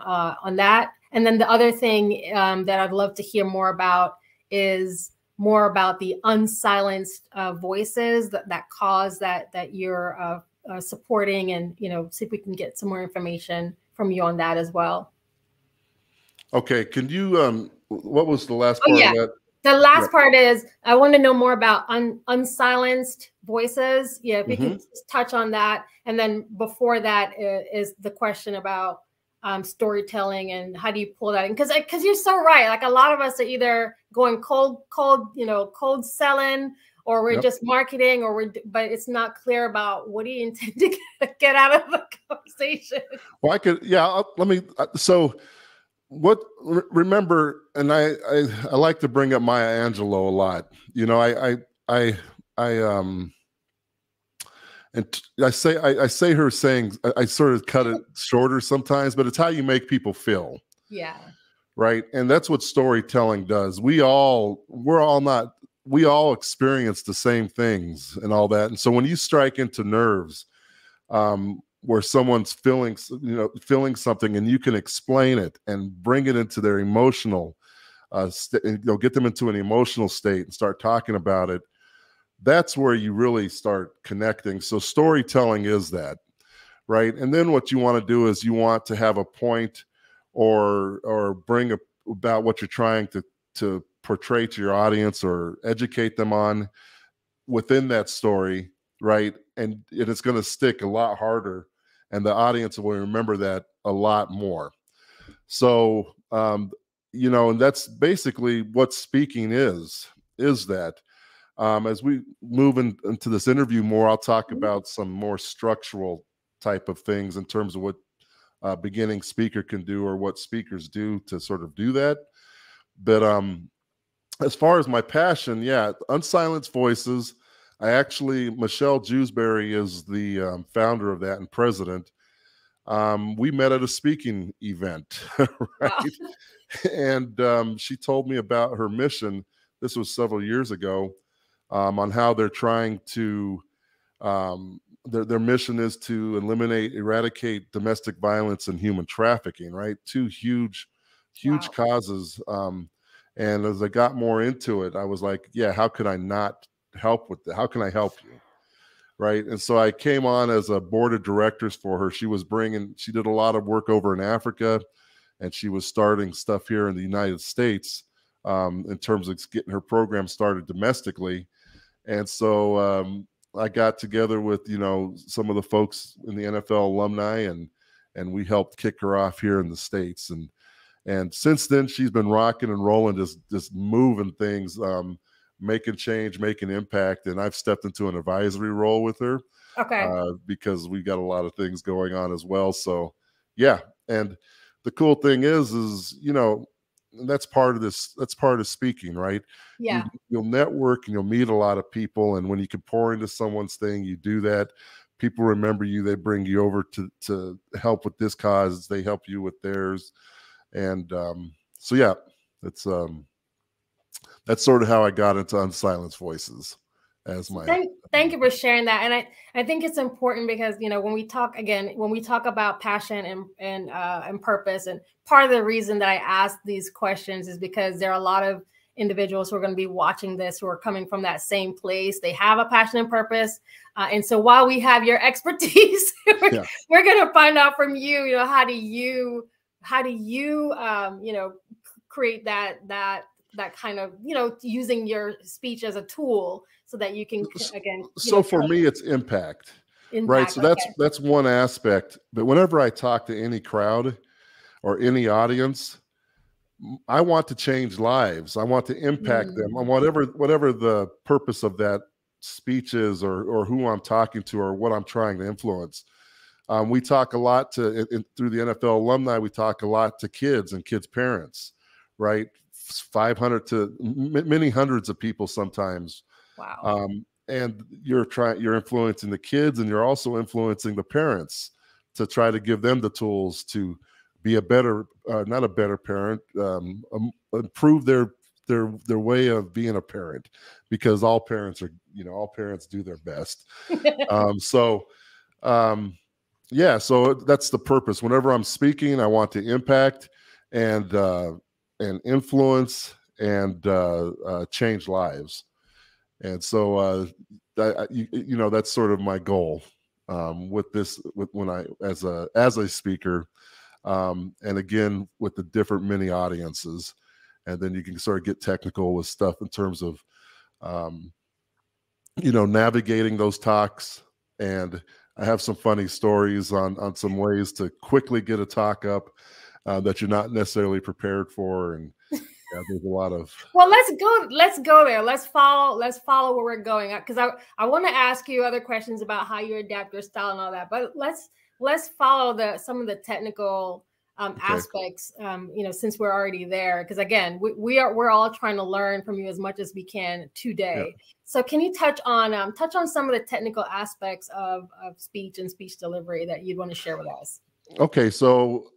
that. And then the other thing that I'd love to hear more about is more about the unsilenced voices that cause that you're supporting, and see if we can get some more information from you on that as well. Okay, can you what was the last part of that? The last part is, I want to know more about unsilenced voices. Yeah, if we can just touch on that. And then before that is the question about storytelling, and how do you pull that in? Because you're so right. Like, a lot of us are either going cold selling, or we're just marketing, but it's not clear about what do you intend to get out of the conversation. Well, remember, and I like to bring up Maya Angelou a lot. I say her sayings, I sort of cut it shorter sometimes, but it's how you make people feel. Yeah. Right. And that's what storytelling does. We're all not we all experience the same things and all that. And so when you strike into nerves, where someone's feeling something, and you can explain it and bring it into their emotional, get them into an emotional state and start talking about it, that's where you really start connecting. So storytelling is that, right? And then what you want to do is you want to have a point or bring about what you're trying to portray to your audience or educate them on within that story, right? And it's going to stick a lot harder, and the audience will remember that a lot more. So, and that's basically what speaking is that. As we move into this interview more, I'll talk about some more structural type of things in terms of what a beginning speaker can do or what speakers do to sort of do that. But as far as my passion, Unsilenced Voices, Michelle Jewsbury is the founder of that and president. We met at a speaking event, right? Wow. And she told me about her mission. This was several years ago, on how they're trying to, their mission is to eradicate domestic violence and human trafficking, right? Two huge wow. causes. And as I got more into it, I was like, how could I not help with that? How can I help you? Right. And so I came on as a board of directors for her. She did a lot of work over in Africa, and she was starting stuff here in the United States, in terms of getting her program started domestically. And so I got together with, some of the folks in the NFL alumni, and we helped kick her off here in the States. And since then, she's been rocking and rolling, just moving things, making change, making impact. And I've stepped into an advisory role with her, because we got a lot of things going on as well. So, and the cool thing is, and that's part of this. That's part of speaking, right? Yeah. You'll network and you'll meet a lot of people. And when you can pour into someone's thing, you do that. People remember you. They bring you over to help with this cause. They help you with theirs. And that's sort of how I got into Unsilenced Voices as my. Thank you for sharing that. And I think it's important because, when we talk about passion and purpose, and part of the reason that I ask these questions is because there are a lot of individuals who are going to be watching this who are coming from that same place. They have a passion and purpose. And so while we have your expertise, we're going to find out from you, how do you create that kind of, using your speech as a tool so that you can, again. So for me, it's impact, right? So that's one aspect. But whenever I talk to any crowd or any audience, I want to change lives. I want to impact them on whatever the purpose of that speech is, or who I'm talking to, or what I'm trying to influence. We talk a lot through the NFL alumni. We talk a lot to kids and kids' parents, right? 500 to many hundreds of people sometimes. Wow. And you're influencing the kids, and you're also influencing the parents to try to give them the tools to be a better, not a better parent, improve their way of being a parent, because all parents do their best. So that's the purpose. Whenever I'm speaking, I want to impact and influence and change lives. And so that's sort of my goal as a speaker, and again with the different mini audiences. And then you can sort of get technical with stuff in terms of navigating those talks. And I have some funny stories on some ways to quickly get a talk up that you're not necessarily prepared for. And there's a lot of. Well, let's go there. Let's follow where we're going, because I want to ask you other questions about how you adapt your style and all that. But let's follow some of the technical aspects. Since we're already there, because again, we're all trying to learn from you as much as we can today. Yeah. So can you touch on some of the technical aspects of speech and speech delivery that you'd want to share with us? Okay, so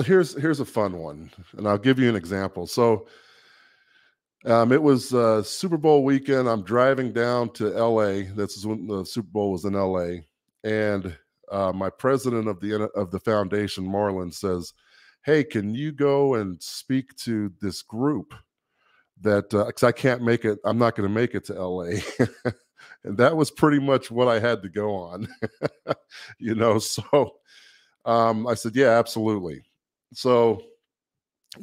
here's a fun one, and I'll give you an example. So It was Super Bowl weekend. I'm driving down to LA. That's when the Super Bowl was in LA. And my president of the foundation, Marlon, says, "Hey, can you go and speak to this group that, because I can't make it, I'm not going to make it to LA." And that was pretty much what I had to go on, so I said, yeah, absolutely. So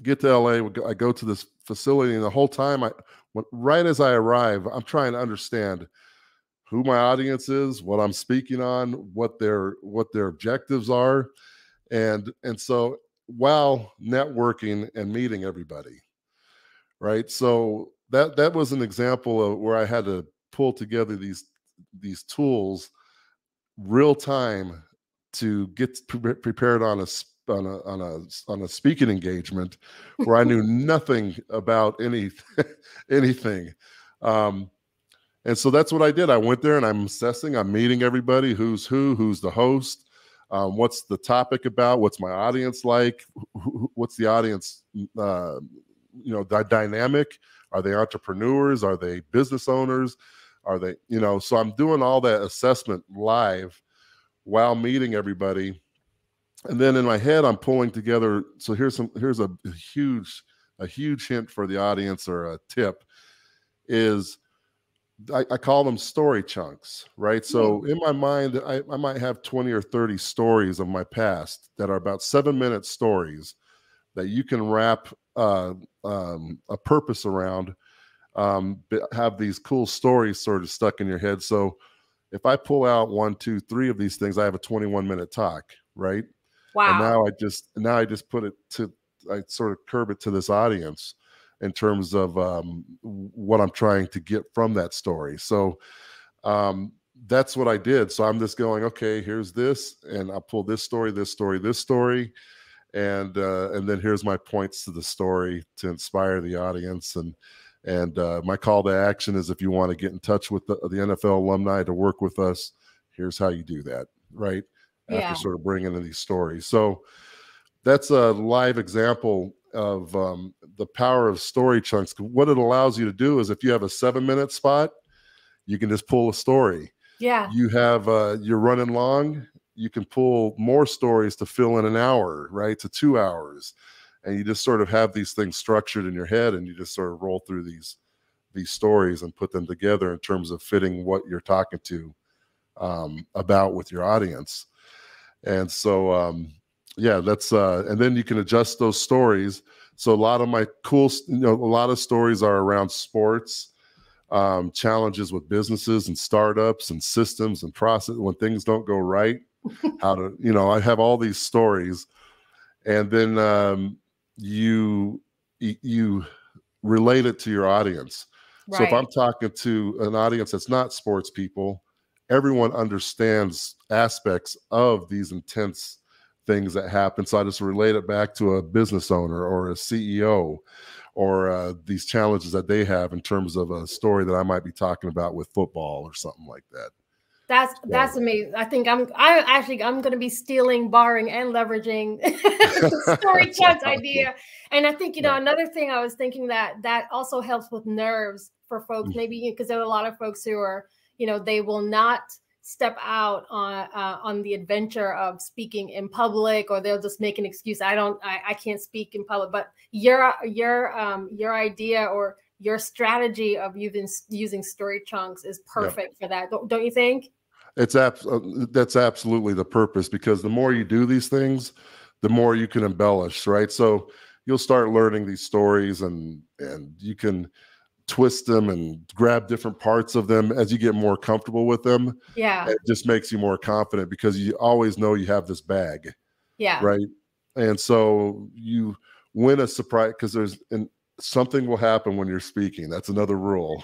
get to LA, I go to this facility, and the whole time, right as I arrive, I'm trying to understand who my audience is, what I'm speaking on, what their objectives are. And so while networking and meeting everybody, right? So that was an example of where I had to pull together these tools real time to get prepared on a speaking engagement where I knew nothing about anything. And so that's what I did. I went there and I'm assessing, I'm meeting everybody, who's the host, what's the topic about, what's my audience like, what's the audience, the dynamic. Are they entrepreneurs? Are they business owners? Are they, so I'm doing all that assessment live while meeting everybody. And then in my head, I'm pulling together. So here's a huge hint for the audience, or a tip is, I call them story chunks, right? So in my mind, I might have 20 or 30 stories of my past that are about 7-minute stories that you can wrap a purpose around, have these cool stories sort of stuck in your head. So if I pull out 1, 2, 3 of these things, I have a 21-minute talk, right? Wow. And now I just put it to, I sort of curb it to this audience in terms of what I'm trying to get from that story. So that's what I did. So I'm just going, okay, here's this, and I'll pull this story, this story, this story, and then here's my points to the story to inspire the audience. And my call to action is, if you want to get in touch with the NFL alumni to work with us, here's how you do that, right? After sort of bringing in these stories. So that's a live example of the power of story chunks. What it allows you to do is, if you have a 7-minute spot, you can just pull a story. Yeah. You have, you're running long, you can pull more stories to fill in an hour, right? To 2 hours. And you just sort of have these things structured in your head, and you just sort of roll through these stories and put them together in terms of fitting what you're talking to about with your audience. And so, yeah, that's, and then you can adjust those stories. So a lot of my a lot of stories are around sports, challenges with businesses and startups and systems and process when things don't go right, how to, I have all these stories. And then you relate it to your audience. Right. So if I'm talking to an audience that's not sports people, everyone understands aspects of these intense things that happen. So I just relate it back to a business owner or a CEO, or these challenges that they have in terms of a story that I might be talking about with football or something like that. That's amazing. I think I'm going to be stealing, borrowing, and leveraging the story chunks idea. And I think, another thing I was thinking that also helps with nerves for folks, maybe because there are a lot of folks who are, they will not step out on the adventure of speaking in public, or they'll just make an excuse. I can't speak in public. But your idea or your strategy of using story chunks is perfect for that. Don't you think? That's absolutely the purpose, because the more you do these things, the more you can embellish, right? So you'll start learning these stories, and you can twist them and grab different parts of them as you get more comfortable with them. Yeah. It just makes you more confident, because you always know you have this bag. Yeah. Right. And so you win a surprise, because something will happen when you're speaking. That's another rule.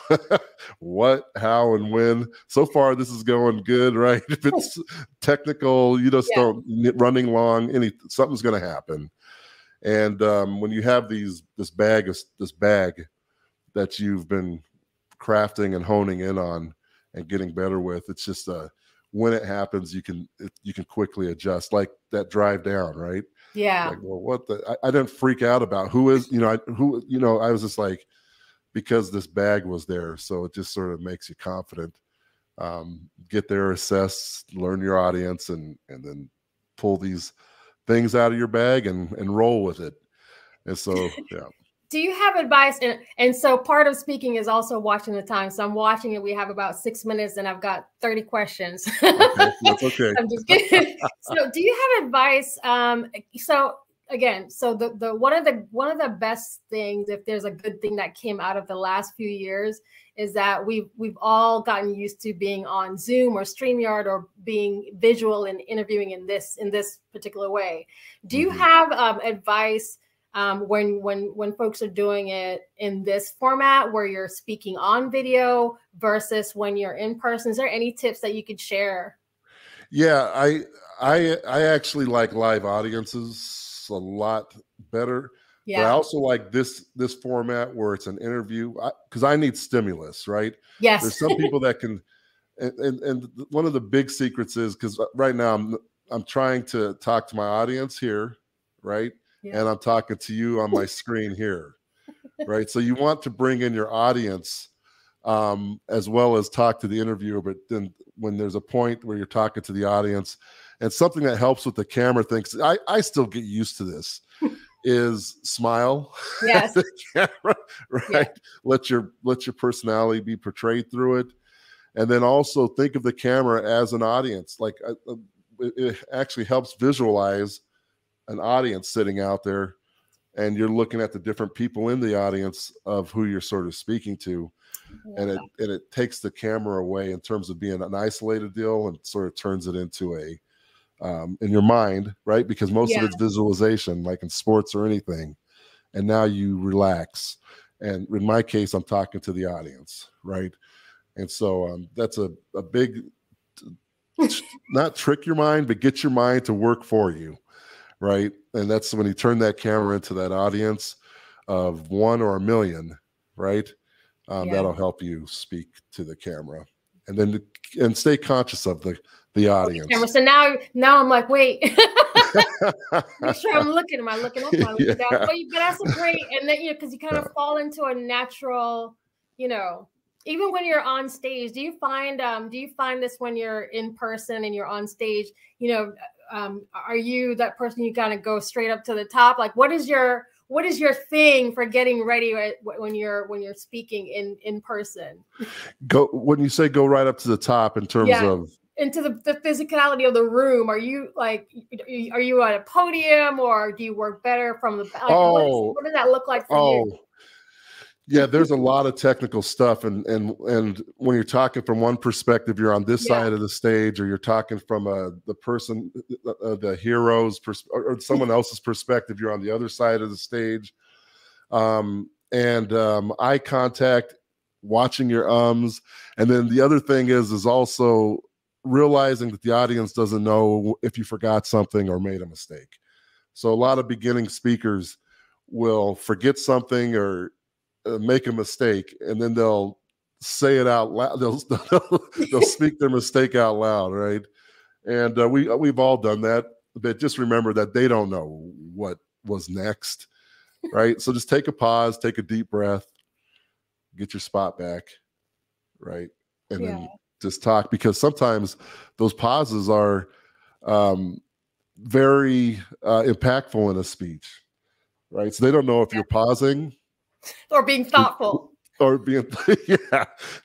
What, how, and when. So far, this is going good, right? If it's technical, you just don't running long. Something's going to happen. And when you have this bag that you've been crafting and honing in on and getting better with, it's just when it happens, you can quickly adjust, like that drive down, right? Yeah. Like, well, I didn't freak out about who is, I was just like, because this bag was there. So it just sort of makes you confident. Get there, assess, learn your audience, and then pull these things out of your bag and roll with it. And so, yeah. Do you have advice? And so part of speaking is also watching the time. So I'm watching it. We have about 6 minutes and I've got 30 questions. Okay, that's okay. I'm just kidding. So do you have advice? So again, so the one of the best things, if there's a good thing that came out of the last few years, is that we've all gotten used to being on Zoom or StreamYard or being visual and interviewing in this particular way. Do you have advice when folks are doing it in this format where you're speaking on video versus when you're in person? Is there any tips that you could share? Yeah, I actually like live audiences a lot better. Yeah. But I also like this format where it's an interview, because I need stimulus, right? Yes. There's some people that can, and one of the big secrets is, because right now I'm trying to talk to my audience here, right? Yeah. And I'm talking to you on my screen here, right? So you want to bring in your audience as well as talk to the interviewer. But then when there's a point where you're talking to the audience, and something that helps with the camera things, I still get used to this, is smile. Yes. The camera, right? Yeah. Let your personality be portrayed through it. And then also think of the camera as an audience. Like it actually helps visualize an audience sitting out there, and you're looking at the different people in the audience of who you're sort of speaking to. Yeah. And it takes the camera away in terms of being an isolated deal and sort of turns it into a in your mind, right? Because most of it's visualization, like in sports or anything. And now you relax. And in my case, I'm talking to the audience, right? And so that's a big, not trick your mind, but get your mind to work for you. Right. And that's when you turn that camera into that audience of 1 or 1 million, right? That'll help you speak to the camera, and then and stay conscious of the audience. So now I'm like, wait, make sure I'm looking. Am I looking up? Am I looking down? But that's a great, and then because you kind of fall into a natural, even when you're on stage. Do you find this when you're in person and you're on stage? Are you that person you kind of go straight up to the top? Like, what is your thing for getting ready when you're speaking in person? When you say go right up to the top in terms of into the physicality of the room, are you at a podium, or do you work better from the back? Like, what does that look like for you? Yeah, there's a lot of technical stuff, and when you're talking from one perspective, you're on this side of the stage, or you're talking from the hero's or someone else's perspective, you're on the other side of the stage. Eye contact, watching your ums, and then the other thing is also realizing that the audience doesn't know if you forgot something or made a mistake. So a lot of beginning speakers will forget something or make a mistake, and then they'll say it out loud. They'll speak their mistake out loud, right? And we've all done that. But just remember that they don't know what was next, right? So just take a pause, take a deep breath, get your spot back, right? And then just talk, because sometimes those pauses are very impactful in a speech, right? So they don't know if you're pausing or being thoughtful or being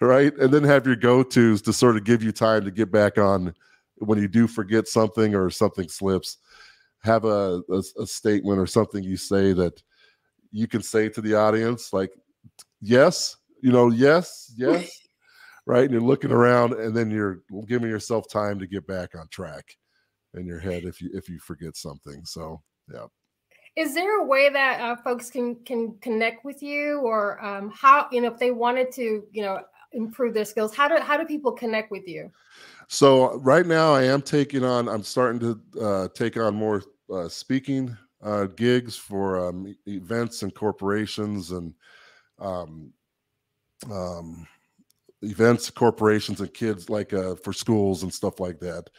right. And then have your go-tos to sort of give you time to get back on when you do forget something or something slips. Have a statement or something you say that you can say to the audience, like, yes, yes, right? And you're looking around, and then you're giving yourself time to get back on track in your head if you forget something. So yeah. Is there a way that folks can connect with you, or how, if they wanted to, improve their skills, how do people connect with you? So right now I'm starting to take on more speaking gigs for events and corporations and events, corporations and kids, like for schools and stuff like that.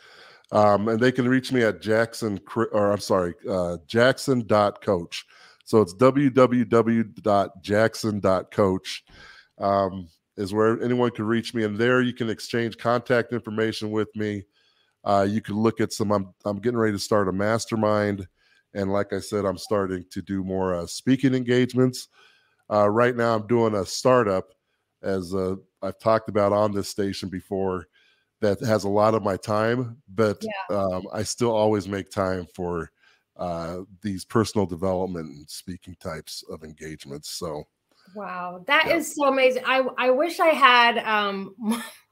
And they can reach me at jackson.coach. So it's www.jackson.coach is where anyone can reach me. And there you can exchange contact information with me. You can look at some, I'm getting ready to start a mastermind. And like I said, I'm starting to do more speaking engagements. Right now I'm doing a startup, as I've talked about on this station before, that has a lot of my time, but I still always make time for these personal development and speaking types of engagements. So wow, that is so amazing. I wish I had I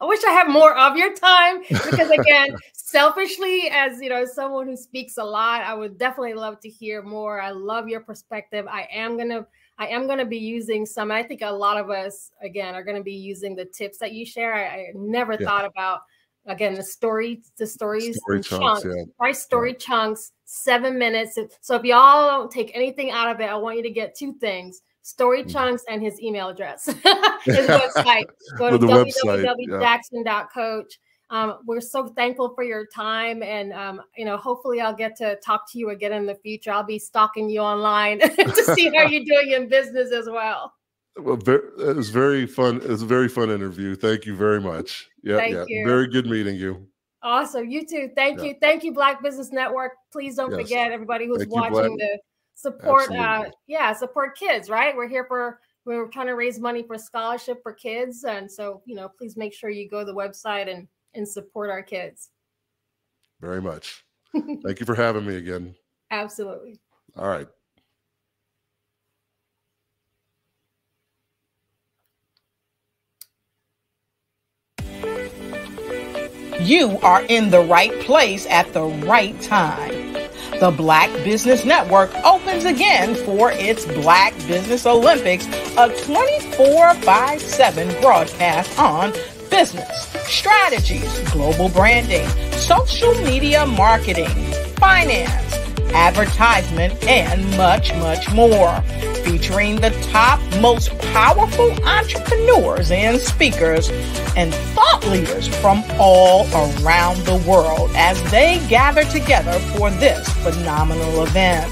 wish I had more of your time, because again, selfishly, as you know, as someone who speaks a lot, I would definitely love to hear more. I love your perspective. I am gonna be using some. I think a lot of us again are gonna be using the tips that you share. I never thought about, again, the stories in chunks, right? Story chunks, 7 minutes. So if y'all don't take anything out of it, I want you to get two things: story chunks and his email address, his website. Go to www.jackson.coach. We're so thankful for your time, and you know, hopefully I'll get to talk to you again in the future. I'll be stalking you online to see how you're doing in business as well. Well, it was very fun. It was a very fun interview. Thank you very much. Thank you. Very good meeting you. Awesome. You too. Thank you. Thank you, Black Business Network. Please don't forget, everybody who's watching, to support, support kids, right? We're trying to raise money for scholarship for kids. And so, you know, please make sure you go to the website and support our kids. Very much. Thank you for having me again. Absolutely. All right. You are in the right place at the right time. The Black Business Network opens again for its Black Business Olympics, a 24/7 broadcast on business, strategies, global branding, social media marketing, finance, advertisement, and much, much more. Featuring the top, most powerful entrepreneurs and speakers and thought leaders from all around the world as they gather together for this phenomenal event.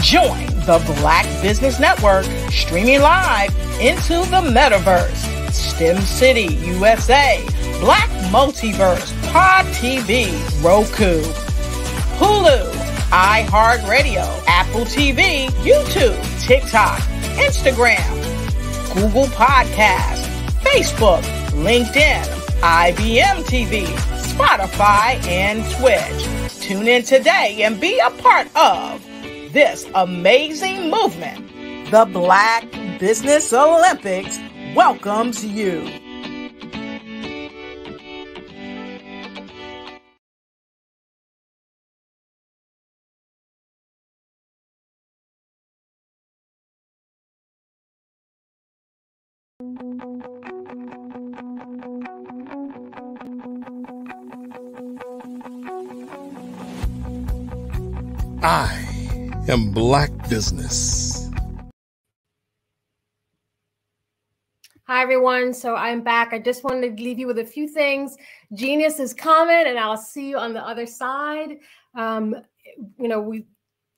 Join the Black Business Network streaming live into the metaverse, STEM City USA, Black Multiverse, Pod TV, Roku, Hulu, iHeartRadio, Apple TV, YouTube, TikTok, Instagram, Google Podcasts, Facebook, LinkedIn, IBM TV, Spotify, and Twitch. Tune in today and be a part of this amazing movement. The Black Business Olympics welcomes you. I am Black Business. Hi, everyone. So I'm back. I just wanted to leave you with a few things. Genius is coming, and I'll see you on the other side. You know, we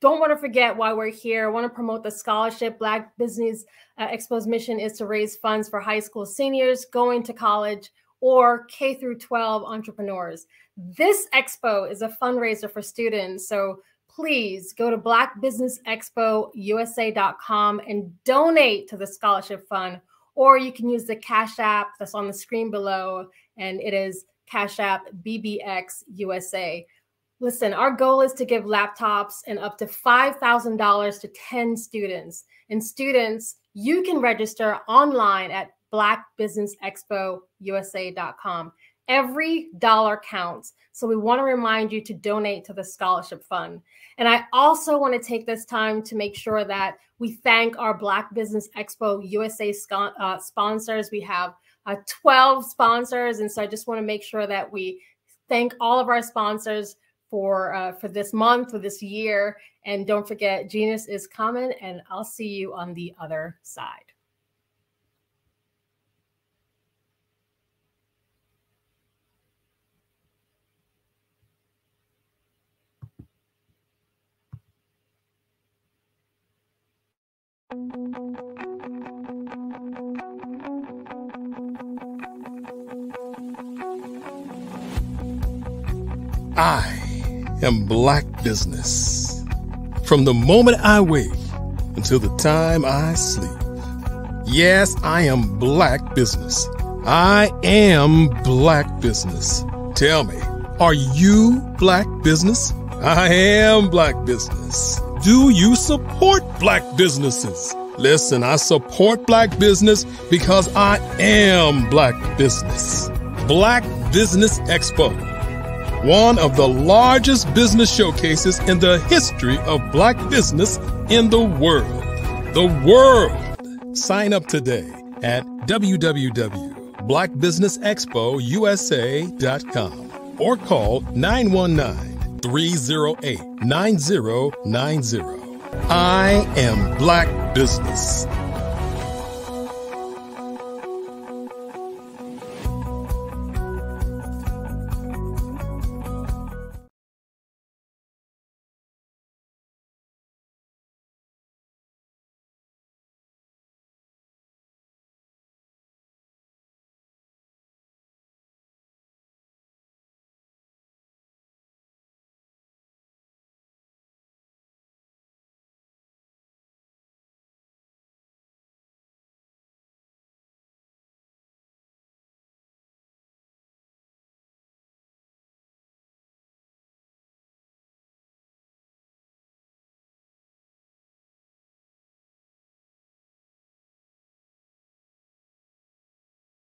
don't want to forget why we're here. I want to promote the scholarship. Black Business Expo's mission is to raise funds for high school seniors going to college or K through 12 entrepreneurs. This expo is a fundraiser for students. So please go to blackbusinessexpousa.com and donate to the scholarship fund, or you can use the Cash App that's on the screen below, and it is Cash App BBX USA. Listen, our goal is to give laptops and up to $5,000 to 10 students. And students, you can register online at blackbusinessexpousa.com. Every dollar counts. So we want to remind you to donate to the scholarship fund. And I also want to take this time to make sure that we thank our Black Business Expo USA sponsors. We have 12 sponsors. And so I just want to make sure that we thank all of our sponsors for this month, for this year. And don't forget, Genius is coming, and I'll see you on the other side. I am Black Business. From the moment I wake until the time I sleep. Yes, I am Black Business. I am Black Business. Tell me, are you Black Business? I am Black Business. Do you support Black businesses? Listen, I support Black business because I am Black Business. Black Business Expo, one of the largest business showcases in the history of Black business in the world. The world. Sign up today at www.blackbusinessexpousa.com or call 919-308-9090. I am Black Business.